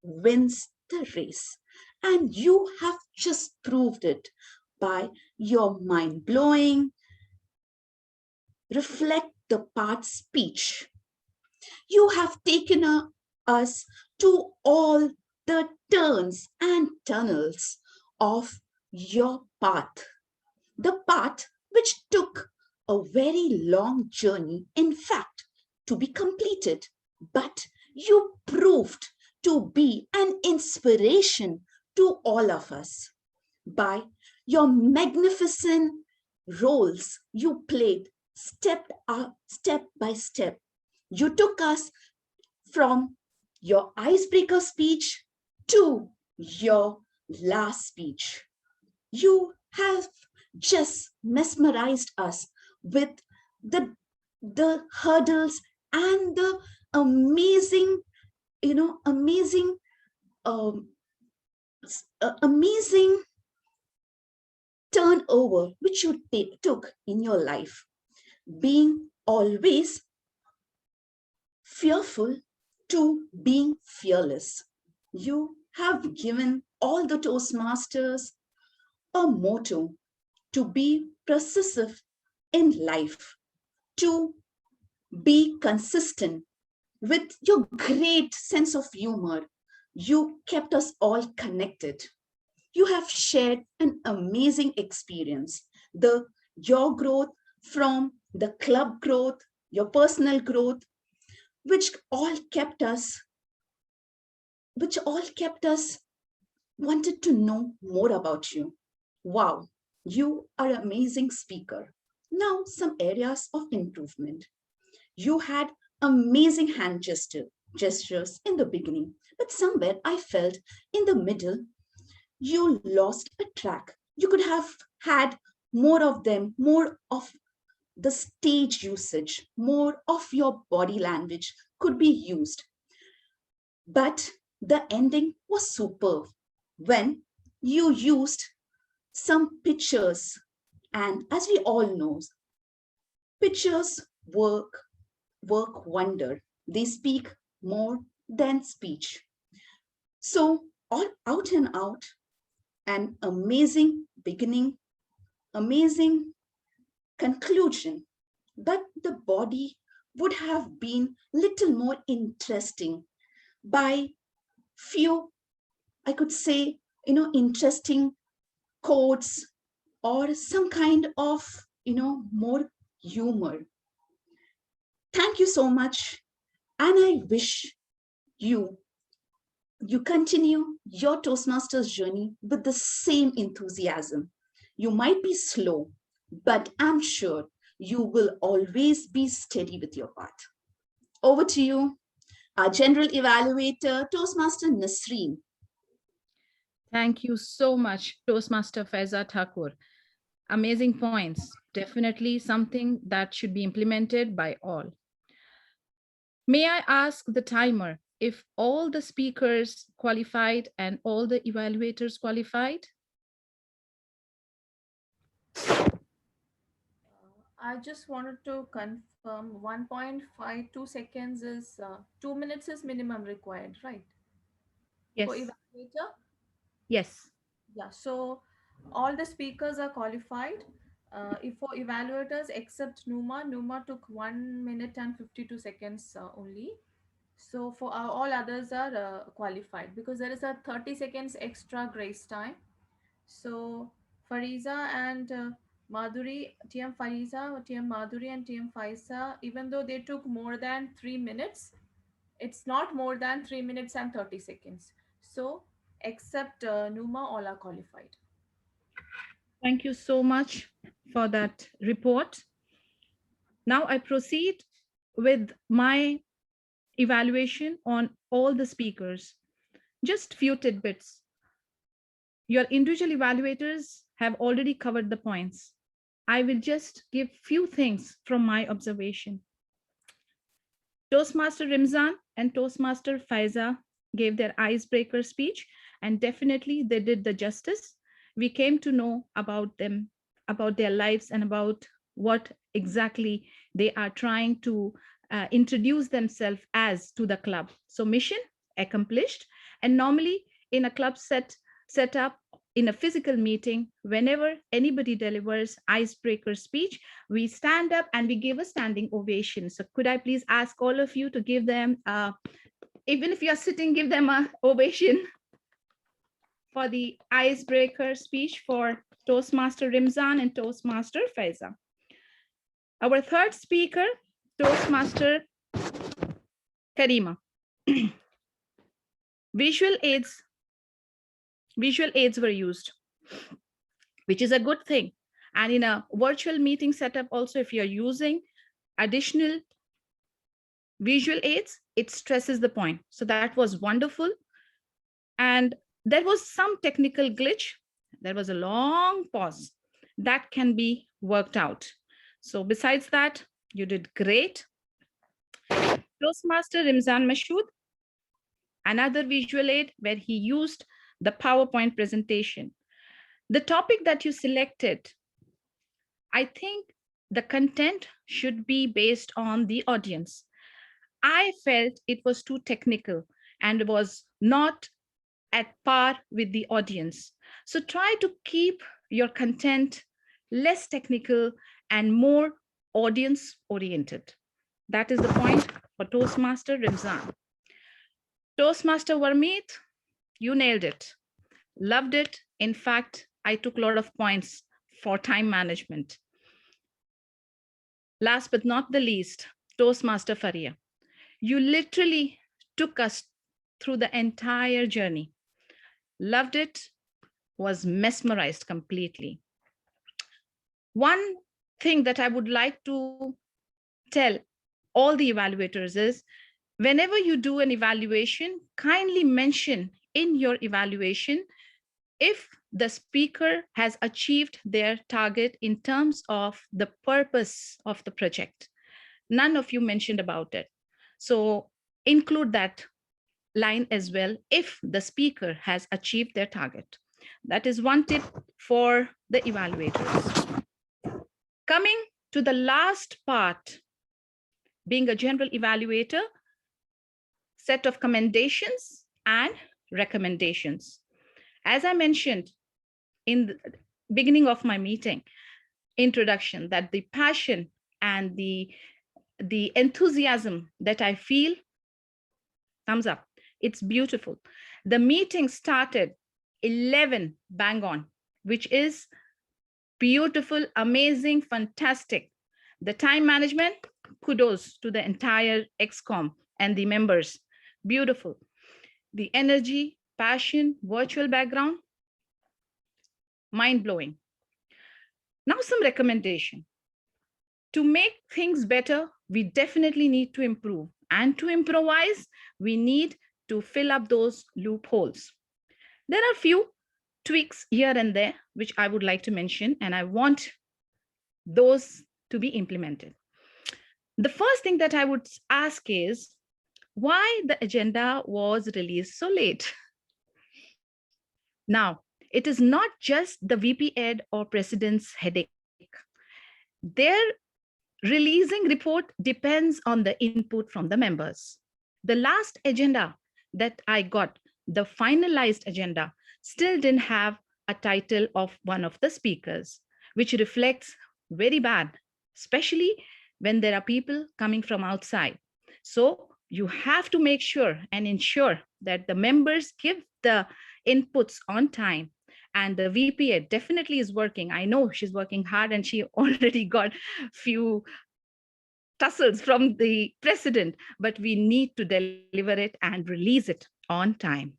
wins the race. And you have just proved it by your mind-blowing, reflect the part speech. You have taken us to all the turns and tunnels of your path. The path which took a very long journey, in fact, to be completed, but you proved to be an inspiration to all of us by your magnificent roles you played step by step. You took us from your icebreaker speech to your last speech. You have just mesmerized us with the hurdles and the amazing amazing turnover which you took in your life, being always fearful to being fearless. You have given all the Toastmasters a motto to be persistent in life, to be consistent. With your great sense of humor, you kept us all connected. You have shared an amazing experience. Your growth from the club growth, your personal growth, which all kept us wanted to know more about you. Wow, you are an amazing speaker. Now, some areas of improvement. You had amazing gestures in the beginning, but somewhere I felt in the middle, you lost a track. You could have had more of them, more of the stage usage, more of your body language could be used. But the ending was superb when you used some pictures. And as we all know, pictures work wonder. They speak more than speech. So all out and out, an amazing beginning, amazing conclusion, but the body would have been little more interesting by few, I could say, interesting quotes or some kind of, more humor. Thank you so much. And I wish you continue your Toastmasters journey with the same enthusiasm. You might be slow, but I'm sure you will always be steady with your path. Over to you, our general evaluator, Toastmaster Nasreen. Thank you so much, Toastmaster Faiza Thakur. Amazing points. Definitely something that should be implemented by all. May I ask the timer if all the speakers qualified and all the evaluators qualified? I just wanted to confirm 1.52 seconds is 2 minutes is minimum required, right? Yes. For evaluator? Yes. Yeah, so all the speakers are qualified. If for evaluators except Numa took 1 minute and 52 seconds only. So for all others are qualified because there is a 30 seconds extra grace time. So Fariza and Madhuri, TM Fariza, TM Madhuri and TM Faisa, even though they took more than 3 minutes, it's not more than 3 minutes and 30 seconds. So except Numa, all are qualified. Thank you so much for that report. Now I proceed with my evaluation on all the speakers. Just few tidbits. Your individual evaluators have already covered the points. I will just give few things from my observation. Toastmaster Rimzan and Toastmaster Faiza gave their icebreaker speech, and definitely they did the justice. We came to know about them, about their lives, and about what exactly they are trying to introduce themselves as to the club. So mission accomplished. And normally in a club set up in a physical meeting, whenever anybody delivers icebreaker speech, we stand up and we give a standing ovation. So could I please ask all of you to give them, even if you're sitting, give them an ovation for the icebreaker speech for Toastmaster Rimzan and Toastmaster Faiza. Our third speaker, Toastmaster Karima. Visual aids were used, which is a good thing. And in a virtual meeting setup also, if you're using additional visual aids, it stresses the point. So that was wonderful. And there was some technical glitch. There was a long pause that can be worked out. So besides that, you did great. Toastmaster Rimzan Mashood, another visual aid where he used the PowerPoint presentation. The topic that you selected, I think the content should be based on the audience. I felt it was too technical and was not at par with the audience. So try to keep your content less technical and more audience oriented. That is the point for Toastmaster Rimzan. Toastmaster Varmeet, you nailed it. Loved it. In fact, I took a lot of points for time management. Last but not the least, Toastmaster Faria. You literally took us through the entire journey. Loved it, was mesmerized completely. One thing that I would like to tell all the evaluators is, whenever you do an evaluation, kindly mention in your evaluation if the speaker has achieved their target in terms of the purpose of the project. None of you mentioned about it. So include that line as well if the speaker has achieved their target. That is one tip for the evaluators. Coming to the last part, being a general evaluator, set of commendations and recommendations. As I mentioned in the beginning of my meeting, introduction, that the passion and the enthusiasm that I feel, thumbs up, it's beautiful. The meeting started 11 bang on, which is beautiful, amazing, fantastic. The time management, kudos to the entire XCOM and the members, beautiful. The energy, passion, virtual background, mind-blowing. Now some recommendation. To make things better, we definitely need to improve. And to improvise, we need to fill up those loopholes. There are a few tweaks here and there, which I would like to mention, and I want those to be implemented. The first thing that I would ask is, why the agenda was released so late? Now, it is not just the VP Ed or President's headache. Their releasing report depends on the input from the members. The last agenda that I got, the finalized agenda, still didn't have a title of one of the speakers, which reflects very bad, especially when there are people coming from outside. So you have to make sure and ensure that the members give the inputs on time. And the VPA definitely is working. I know she's working hard and she already got few tussles from the president, but we need to deliver it and release it on time.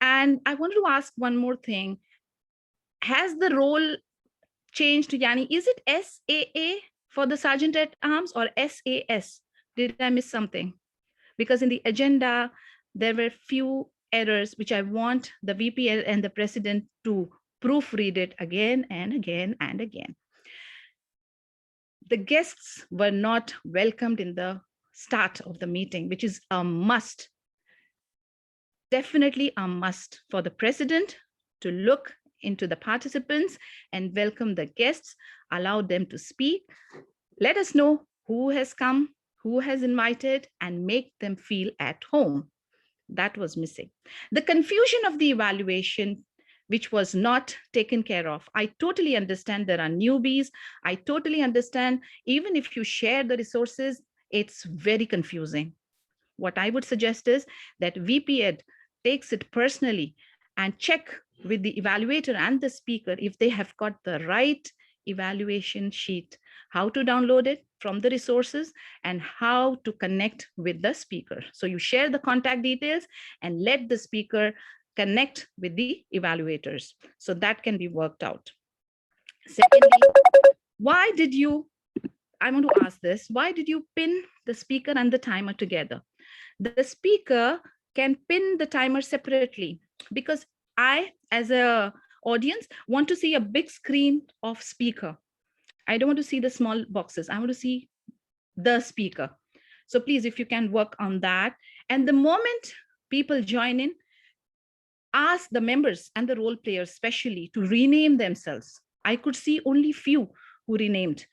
And I wanted to ask one more thing. Has the role changed to Yani? Is it SAA for the Sergeant at Arms or SAS? Did I miss something? Because in the agenda, there were few errors which I want the VP and the president to proofread it again and again and again. The guests were not welcomed in the start of the meeting, which is a must. Definitely a must for the president to look into the participants and welcome the guests, allow them to speak. Let us know who has come, who has invited, and make them feel at home. That was missing. The confusion of the evaluation, which was not taken care of. I totally understand there are newbies. I totally understand, even if you share the resources, it's very confusing. What I would suggest is that VP Ed takes it personally and check with the evaluator and the speaker if they have got the right evaluation sheet, how to download it from the resources and how to connect with the speaker. So you share the contact details and let the speaker connect with the evaluators. So that can be worked out. Secondly, why did you, I want to ask this, why did you pin the speaker and the timer together? The speaker can pin the timer separately because I, as a audience, want to see a big screen of speaker. I don't want to see the small boxes. I want to see the speaker. So please, if you can work on that. And the moment people join in, ask the members and the role players especially to rename themselves. I could see only few who renamed,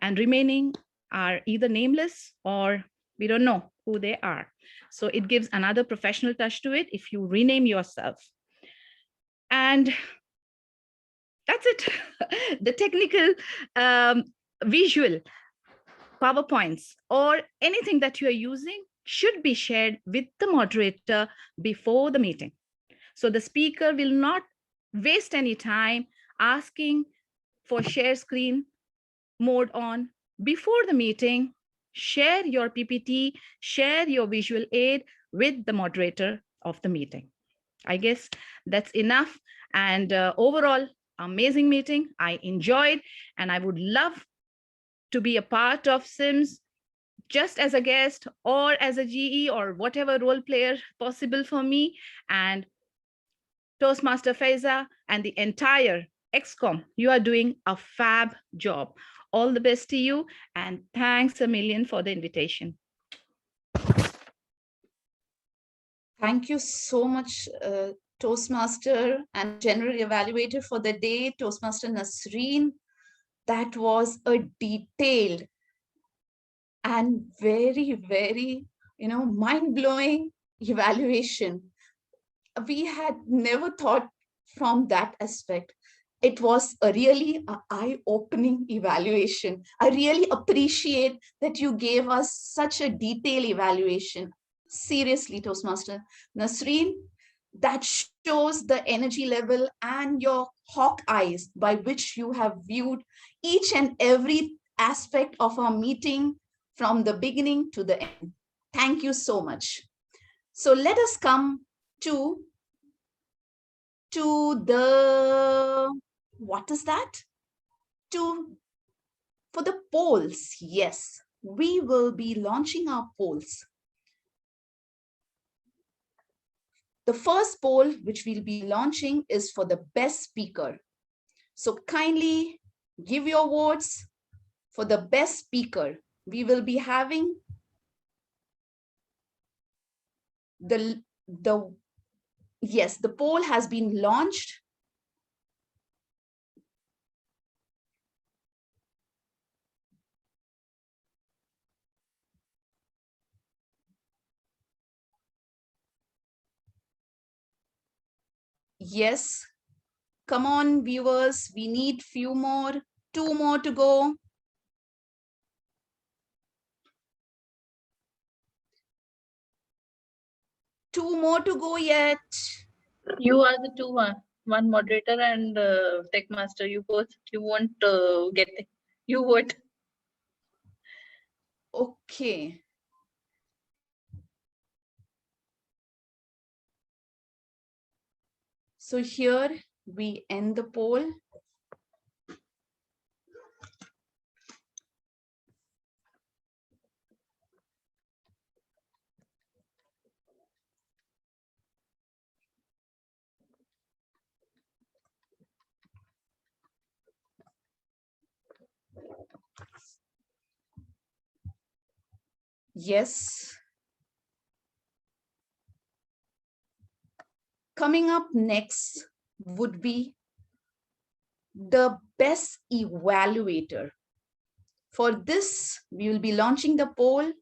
and remaining are either nameless or we don't know who they are. So it gives another professional touch to it if you rename yourself. And that's it. The technical visual PowerPoints or anything that you are using should be shared with the moderator before the meeting. So the speaker will not waste any time asking for share screen mode on before the meeting. Share your PPT, share your visual aid with the moderator of the meeting. I guess that's enough. And overall, amazing meeting. I enjoyed, and I would love to be a part of SIMS just as a guest or as a GE or whatever role player possible for me. And Toastmaster Faiza and the entire XCOM, you are doing a fab job. All the best to you, and thanks a million for the invitation. Thank you so much, Toastmaster and General Evaluator for the day, Toastmaster Nasreen. That was a detailed and very, very, mind-blowing evaluation. We had never thought from that aspect. It was a really eye-opening evaluation. I really appreciate that you gave us such a detailed evaluation. Seriously, Toastmaster Nasreen, that shows the energy level and your hawk eyes by which you have viewed each and every aspect of our meeting from the beginning to the end. Thank you so much. So let us come to the, what is that? For the polls. Yes, we will be launching our polls. The first poll which we'll be launching is for the best speaker. So kindly give your votes for the best speaker. We will be having yes, the poll has been launched. Yes, come on, viewers, we need few more, 2 more to go. Two more to go yet. You are the two one moderator and tech master. You both, you won't get it. You would. Okay. So here we end the poll. Yes. Coming up next would be the best evaluator. For this, we will be launching the poll.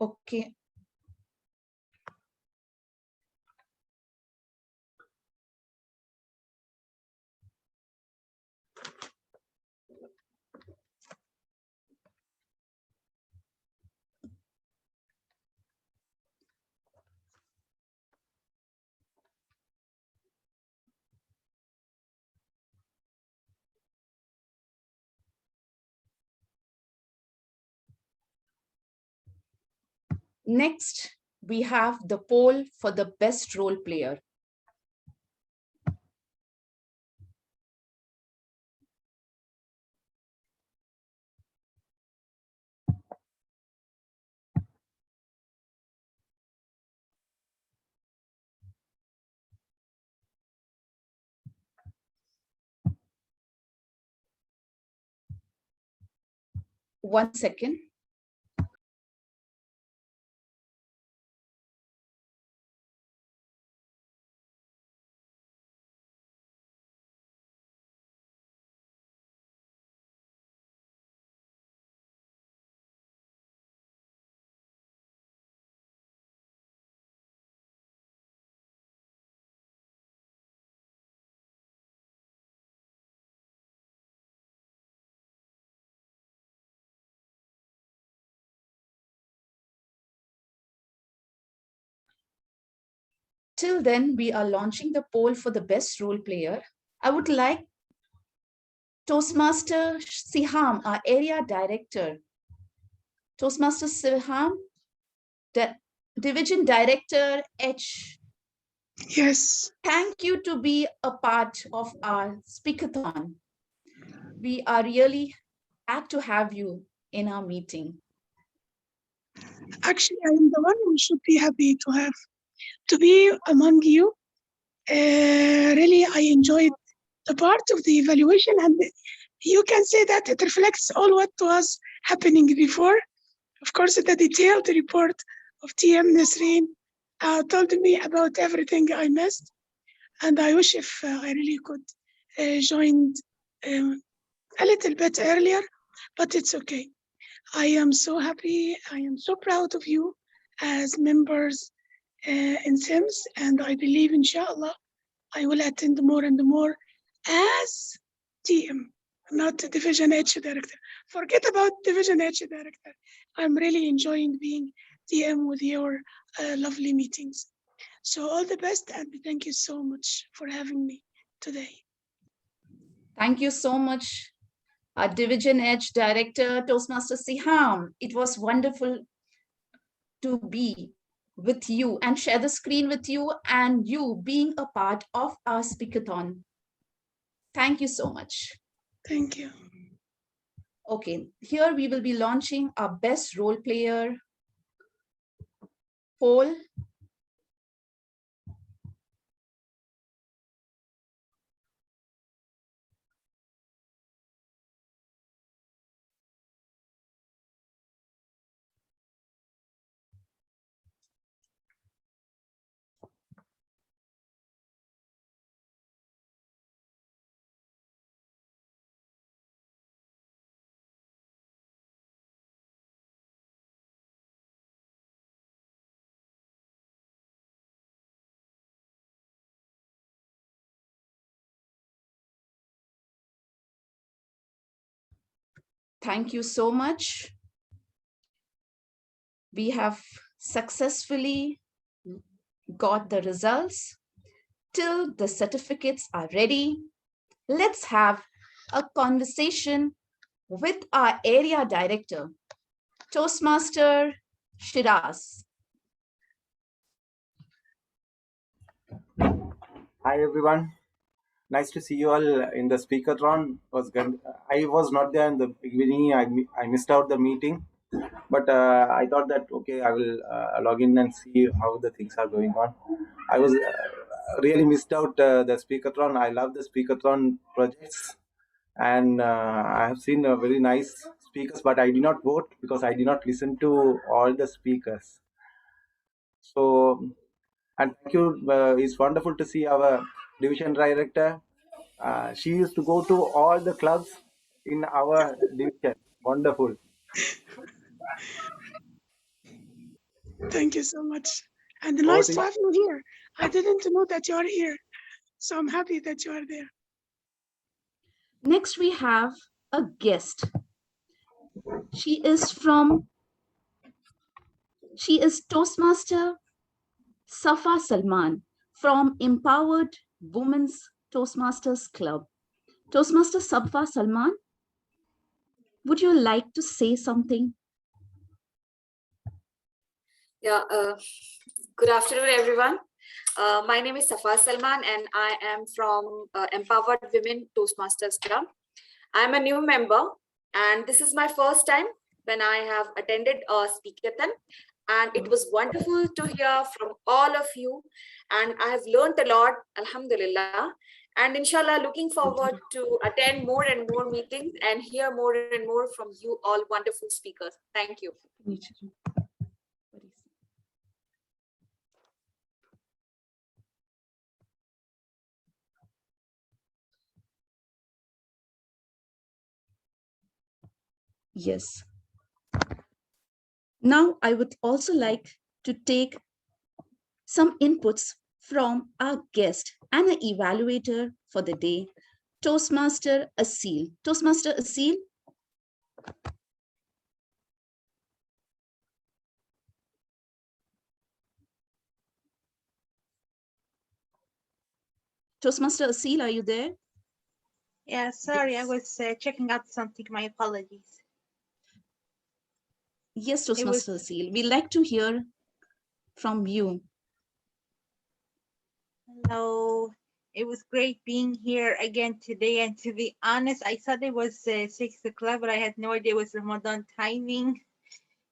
Okay. Next, we have the poll for the best role player. One second. Till then, we are launching the poll for the best role player. I would like Toastmaster Siham, our area director. Toastmaster Siham, Division Director H. Yes. Thank you to be a part of our Speakathon. We are really glad to have you in our meeting. Actually, I am the one who should be happy to be among you. Really, I enjoyed the part of the evaluation, and you can say that it reflects all what was happening before. Of course, the detailed report of TM Nasreen told me about everything I missed, and I wish if I really could join a little bit earlier, but it's okay. I am so happy. I am so proud of you as members in SIMS, and I believe, inshallah, I will attend more and more as TM, not Division H Director. Forget about Division H Director. I'm really enjoying being TM with your lovely meetings. So all the best, and thank you so much for having me today. Thank you so much, our Division Edge Director, Toastmaster Siham. It was wonderful to be with you and share the screen with you, and you being a part of our Speakathon. Thank you so much. Thank you. Okay, here we will be launching our best role player poll. Thank you so much. We have successfully got the results. Till the certificates are ready, let's have a conversation with our area director, Toastmaster Shiraz. Hi everyone, nice to see you all in the Speakathon. I was not there in the beginning. I missed out the meeting, but I thought that okay, I will log in and see how the things are going on. I was really missed out the Speakathon. I love the Speakathon projects, and I have seen very nice speakers, but I did not vote because I did not listen to all the speakers. So, and thank you. It's wonderful to see our division director. She used to go to all the clubs in our division. Wonderful. Thank you so much. And nice to have you here. I didn't know that you are here. So I'm happy that you are there. Next, we have a guest. She is Toastmaster Safa Salman from Empowered Women's Toastmasters Club. Toastmaster Safa Salman, would you like to say something? Yeah, good afternoon, everyone. My name is Safa Salman, and I am from Empowered Women Toastmasters Club. I'm a new member, and this is my first time when I have attended a Speakathon, and it was wonderful to hear from all of you, and I have learned a lot, Alhamdulillah. And inshallah, looking forward to attend more and more meetings and hear more and more from you all wonderful speakers. Thank you. Yes. Now, I would also like to take some inputs from our guest and an evaluator for the day, Toastmaster Asil. Toastmaster Asil. Toastmaster Asil, are you there? Yeah, sorry, I was checking out something. My apologies. Yes, Toastmaster Asil. We'd like to hear from you. Hello. It was great being here again today. And to be honest, I thought it was 6 o'clock, but I had no idea it was Ramadan timing.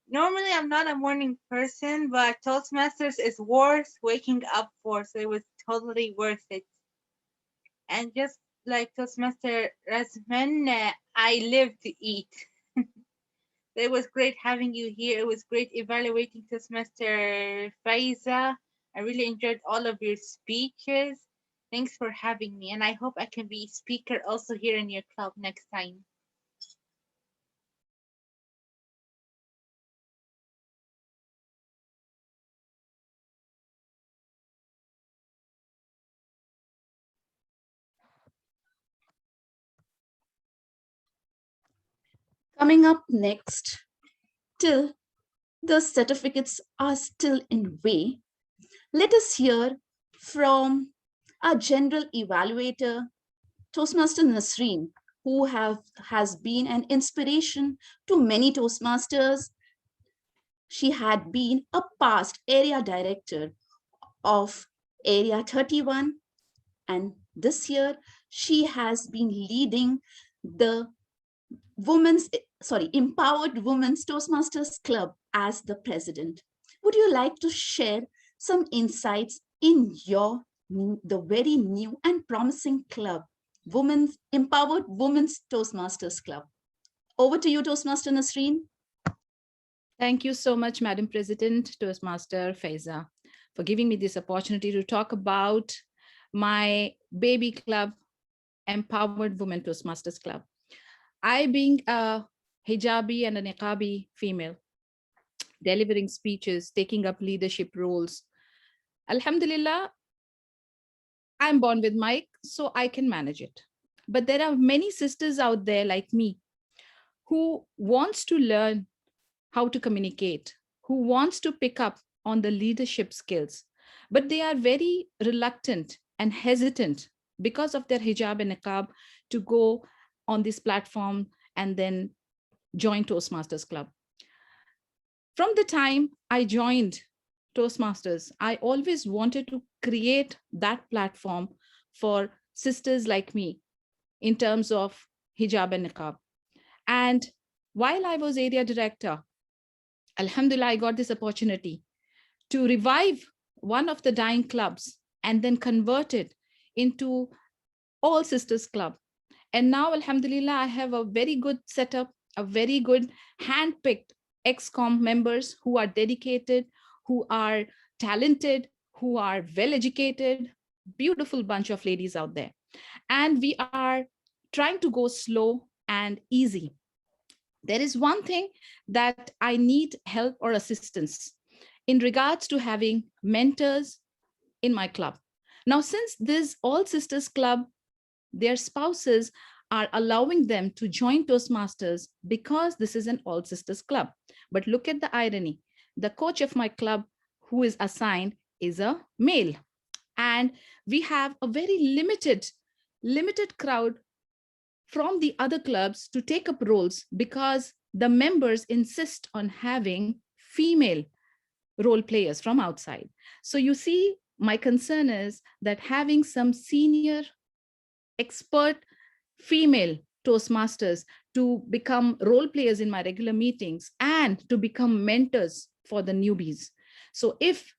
Normally, I'm not a morning person, but Toastmasters is worth waking up for. So it was totally worth it. And just like Toastmaster Rasman, I live to eat. It was great having you here. It was great evaluating Toastmaster Faiza. I really enjoyed all of your speeches. Thanks for having me. And I hope I can be speaker also here in your club next time. Coming up next, till the certificates are still in way, let us hear from our general evaluator, Toastmaster Nasreen, who has been an inspiration to many Toastmasters. She had been a past area director of Area 31, and this year she has been leading the Empowered Women's Toastmasters Club as the president. Would you like to share some insights in the very new and promising club, Empowered Women's Toastmasters Club? Over to you, Toastmaster Nasreen. Thank you so much, Madam President, Toastmaster Faiza, for giving me this opportunity to talk about my baby club, Empowered Women Toastmasters Club. I, being a hijabi and a niqabi female, delivering speeches, taking up leadership roles, Alhamdulillah, I'm born with mic, so I can manage it. But there are many sisters out there like me who wants to learn how to communicate, who wants to pick up on the leadership skills, but they are very reluctant and hesitant because of their hijab and niqab to go on this platform and then join Toastmasters Club. From the time I joined Toastmasters, I always wanted to create that platform for sisters like me in terms of hijab and niqab. And while I was area director, Alhamdulillah, I got this opportunity to revive one of the dying clubs and then convert it into All Sisters Club. And now, Alhamdulillah, I have a very good setup, a very good hand-picked ex-com members who are dedicated, who are talented, who are well-educated, beautiful bunch of ladies out there. And we are trying to go slow and easy. There is one thing that I need help or assistance in regards to having mentors in my club. Now, since this All Sisters Club, their spouses are allowing them to join Toastmasters because this is an All Sisters Club. But look at the irony. The coach of my club who is assigned is a male. And we have a very limited crowd from the other clubs to take up roles because the members insist on having female role players from outside. So you see, my concern is that having some senior expert female Toastmasters to become role players in my regular meetings and to become mentors for the newbies. So if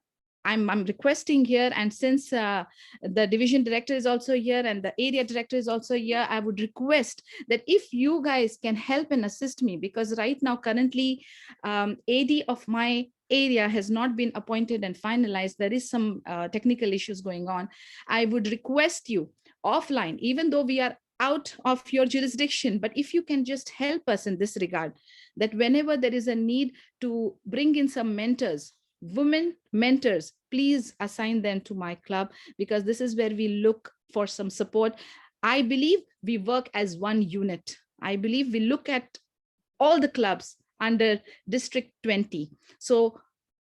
I'm requesting here, and since the division director is also here and the area director is also here, I would request that if you guys can help and assist me, because right now currently AD of my area has not been appointed and finalized. There is some technical issues going on. I would request you offline, even though we are out of your jurisdiction, but if you can just help us in this regard, that whenever there is a need to bring in some mentors, women mentors, please assign them to my club, because this is where we look for some support. I believe we work as one unit. I believe we look at all the clubs under District 20. So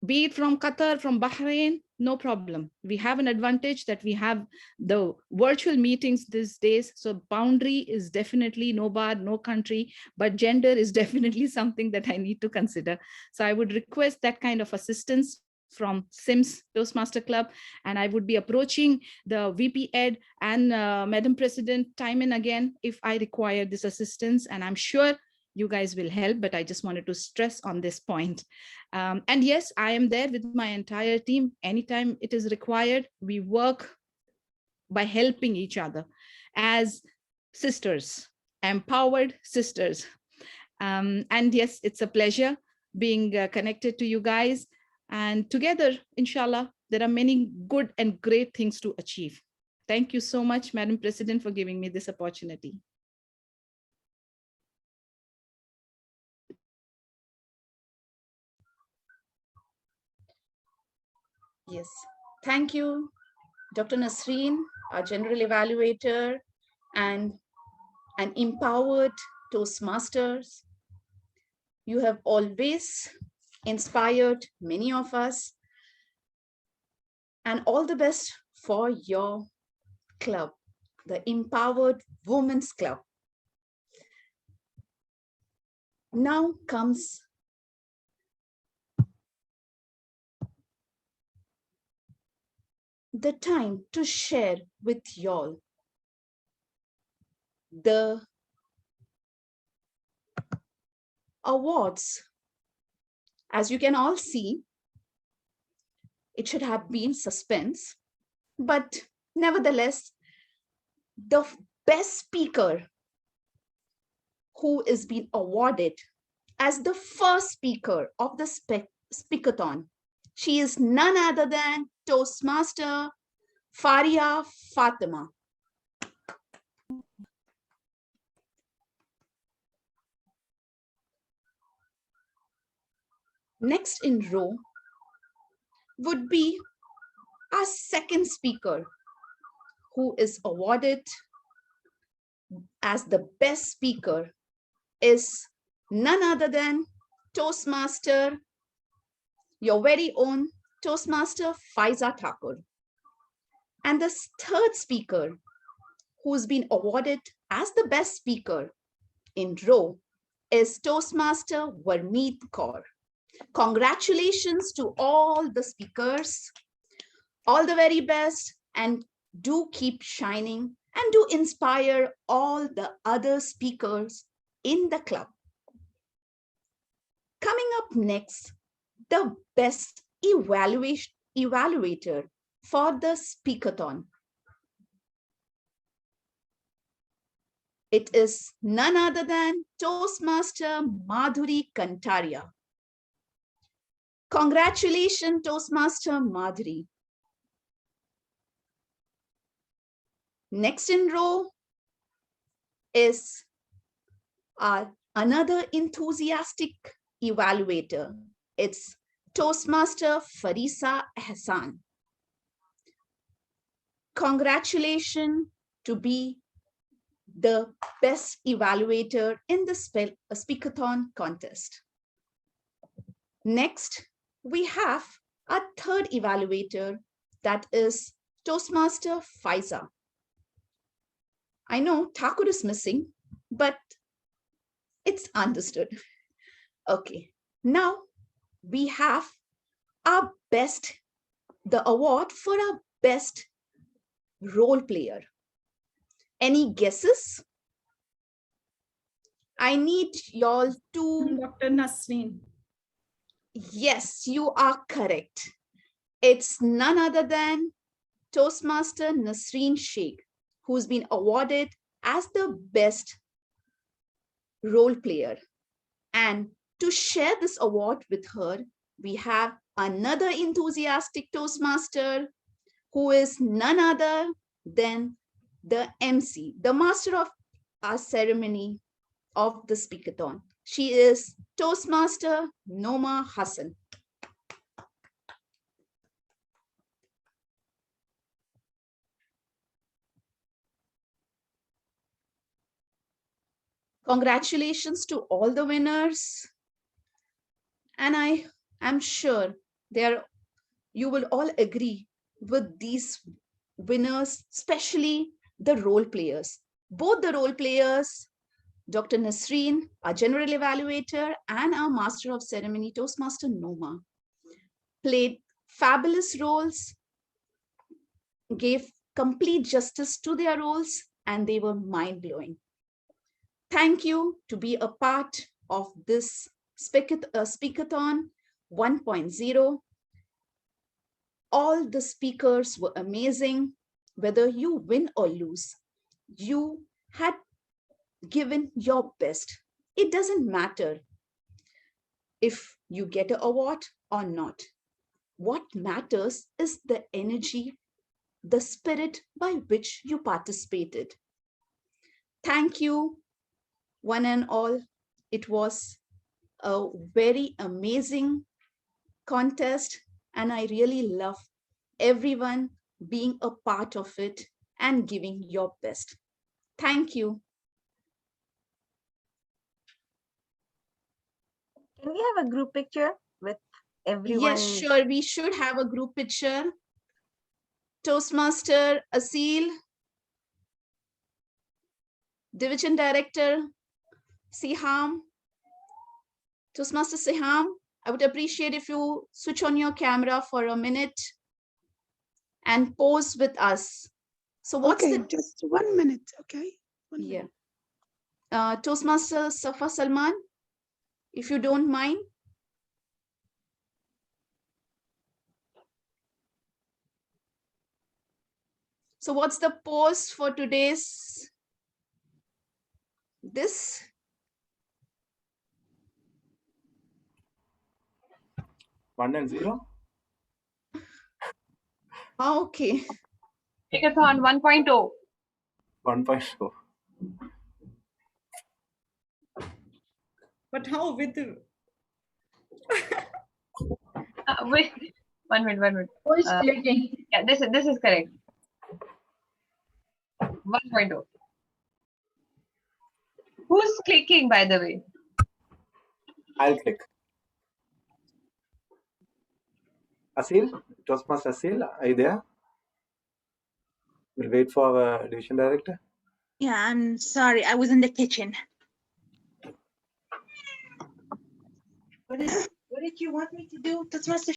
be it from Qatar, from Bahrain, no problem. We have an advantage that we have the virtual meetings these days. So boundary is definitely no bar, no country, but gender is definitely something that I need to consider. So I would request that kind of assistance from SIMS Toastmaster Club, and I would be approaching the VP Ed and Madam President time and again if I require this assistance, and I'm sure you guys will help, but I just wanted to stress on this point. And yes, I am there with my entire team. Anytime it is required, we work by helping each other as sisters, empowered sisters. And yes, it's a pleasure being connected to you guys. And together, inshallah, there are many good and great things to achieve. Thank you so much, Madam President, for giving me this opportunity. Yes, thank you, Dr. Nasreen, our general evaluator and an empowered Toastmasters. You have always inspired many of us, and all the best for your club, the Empowered Women's Club. Now comes the time to share with y'all the awards. As you can all see, it should have been suspense, but nevertheless, the best speaker who is being awarded as the first speaker of the Speakathon, she is none other than Toastmaster Faria Fatima. Next in row would be our second speaker, who is awarded as the best speaker, is none other than Toastmaster, your very own Toastmaster Faiza Thakur. And the third speaker who's been awarded as the best speaker in row is Toastmaster Varmeet Kaur. Congratulations to all the speakers, all the very best, and do keep shining and do inspire all the other speakers in the club. Coming up next, the best evaluator for the Speakathon. It is none other than Toastmaster Madhuri Kantaria. Congratulations, Toastmaster Madhuri. Next in row is another enthusiastic evaluator. It's Toastmaster Farisa Hassan. Congratulations to be the best evaluator in the Speakathon contest. Next, we have a third evaluator, that is Toastmaster Faiza. I know Thakur is missing, but it's understood. Okay, now we have the award for our best role player. Any guesses? I need y'all to... Dr. Nasreen. Yes, you are correct. It's none other than Toastmaster Nasreen Sheikh, who's been awarded as the best role player. And to share this award with her, we have another enthusiastic Toastmaster who is none other than the MC, the master of our ceremony of the Speakathon. She is Toastmaster Noma Hassan. Congratulations to all the winners. And I am sure you will all agree with these winners, especially the role players. Both the role players, Dr. Nasreen, our general evaluator, and our master of ceremony, Toastmaster Noma, played fabulous roles, gave complete justice to their roles, and they were mind-blowing. Thank you to be a part of this Speakathon 1.0. All the speakers were amazing. Whether you win or lose, you had given your best. It doesn't matter if you get an award or not. What matters is the energy, the spirit by which you participated. Thank you, one and all. It was a very amazing contest, and I really love everyone being a part of it and giving your best. Thank you. Can we have a group picture with everyone? Yes, sure. We should have a group picture. Toastmaster Asil, Division Director Siham, Toastmaster Siham, I would appreciate if you switch on your camera for a minute and pose with us. So what's just 1 minute, okay? Yeah. Toastmaster Safa Salman, if you don't mind. So what's the pose for today's this? 1 and 0. Okay. Speakathon 1.0. 1.0. But how with the... Wait, 1 minute, 1 minute. Who is clicking? Yeah, this is correct. 1.0. Who's clicking, by the way? I'll click. Asil, Toastmaster Asil, are you there? We'll wait for our division director. Yeah, I'm sorry. I was in the kitchen. What did you want me to do? Toastmaster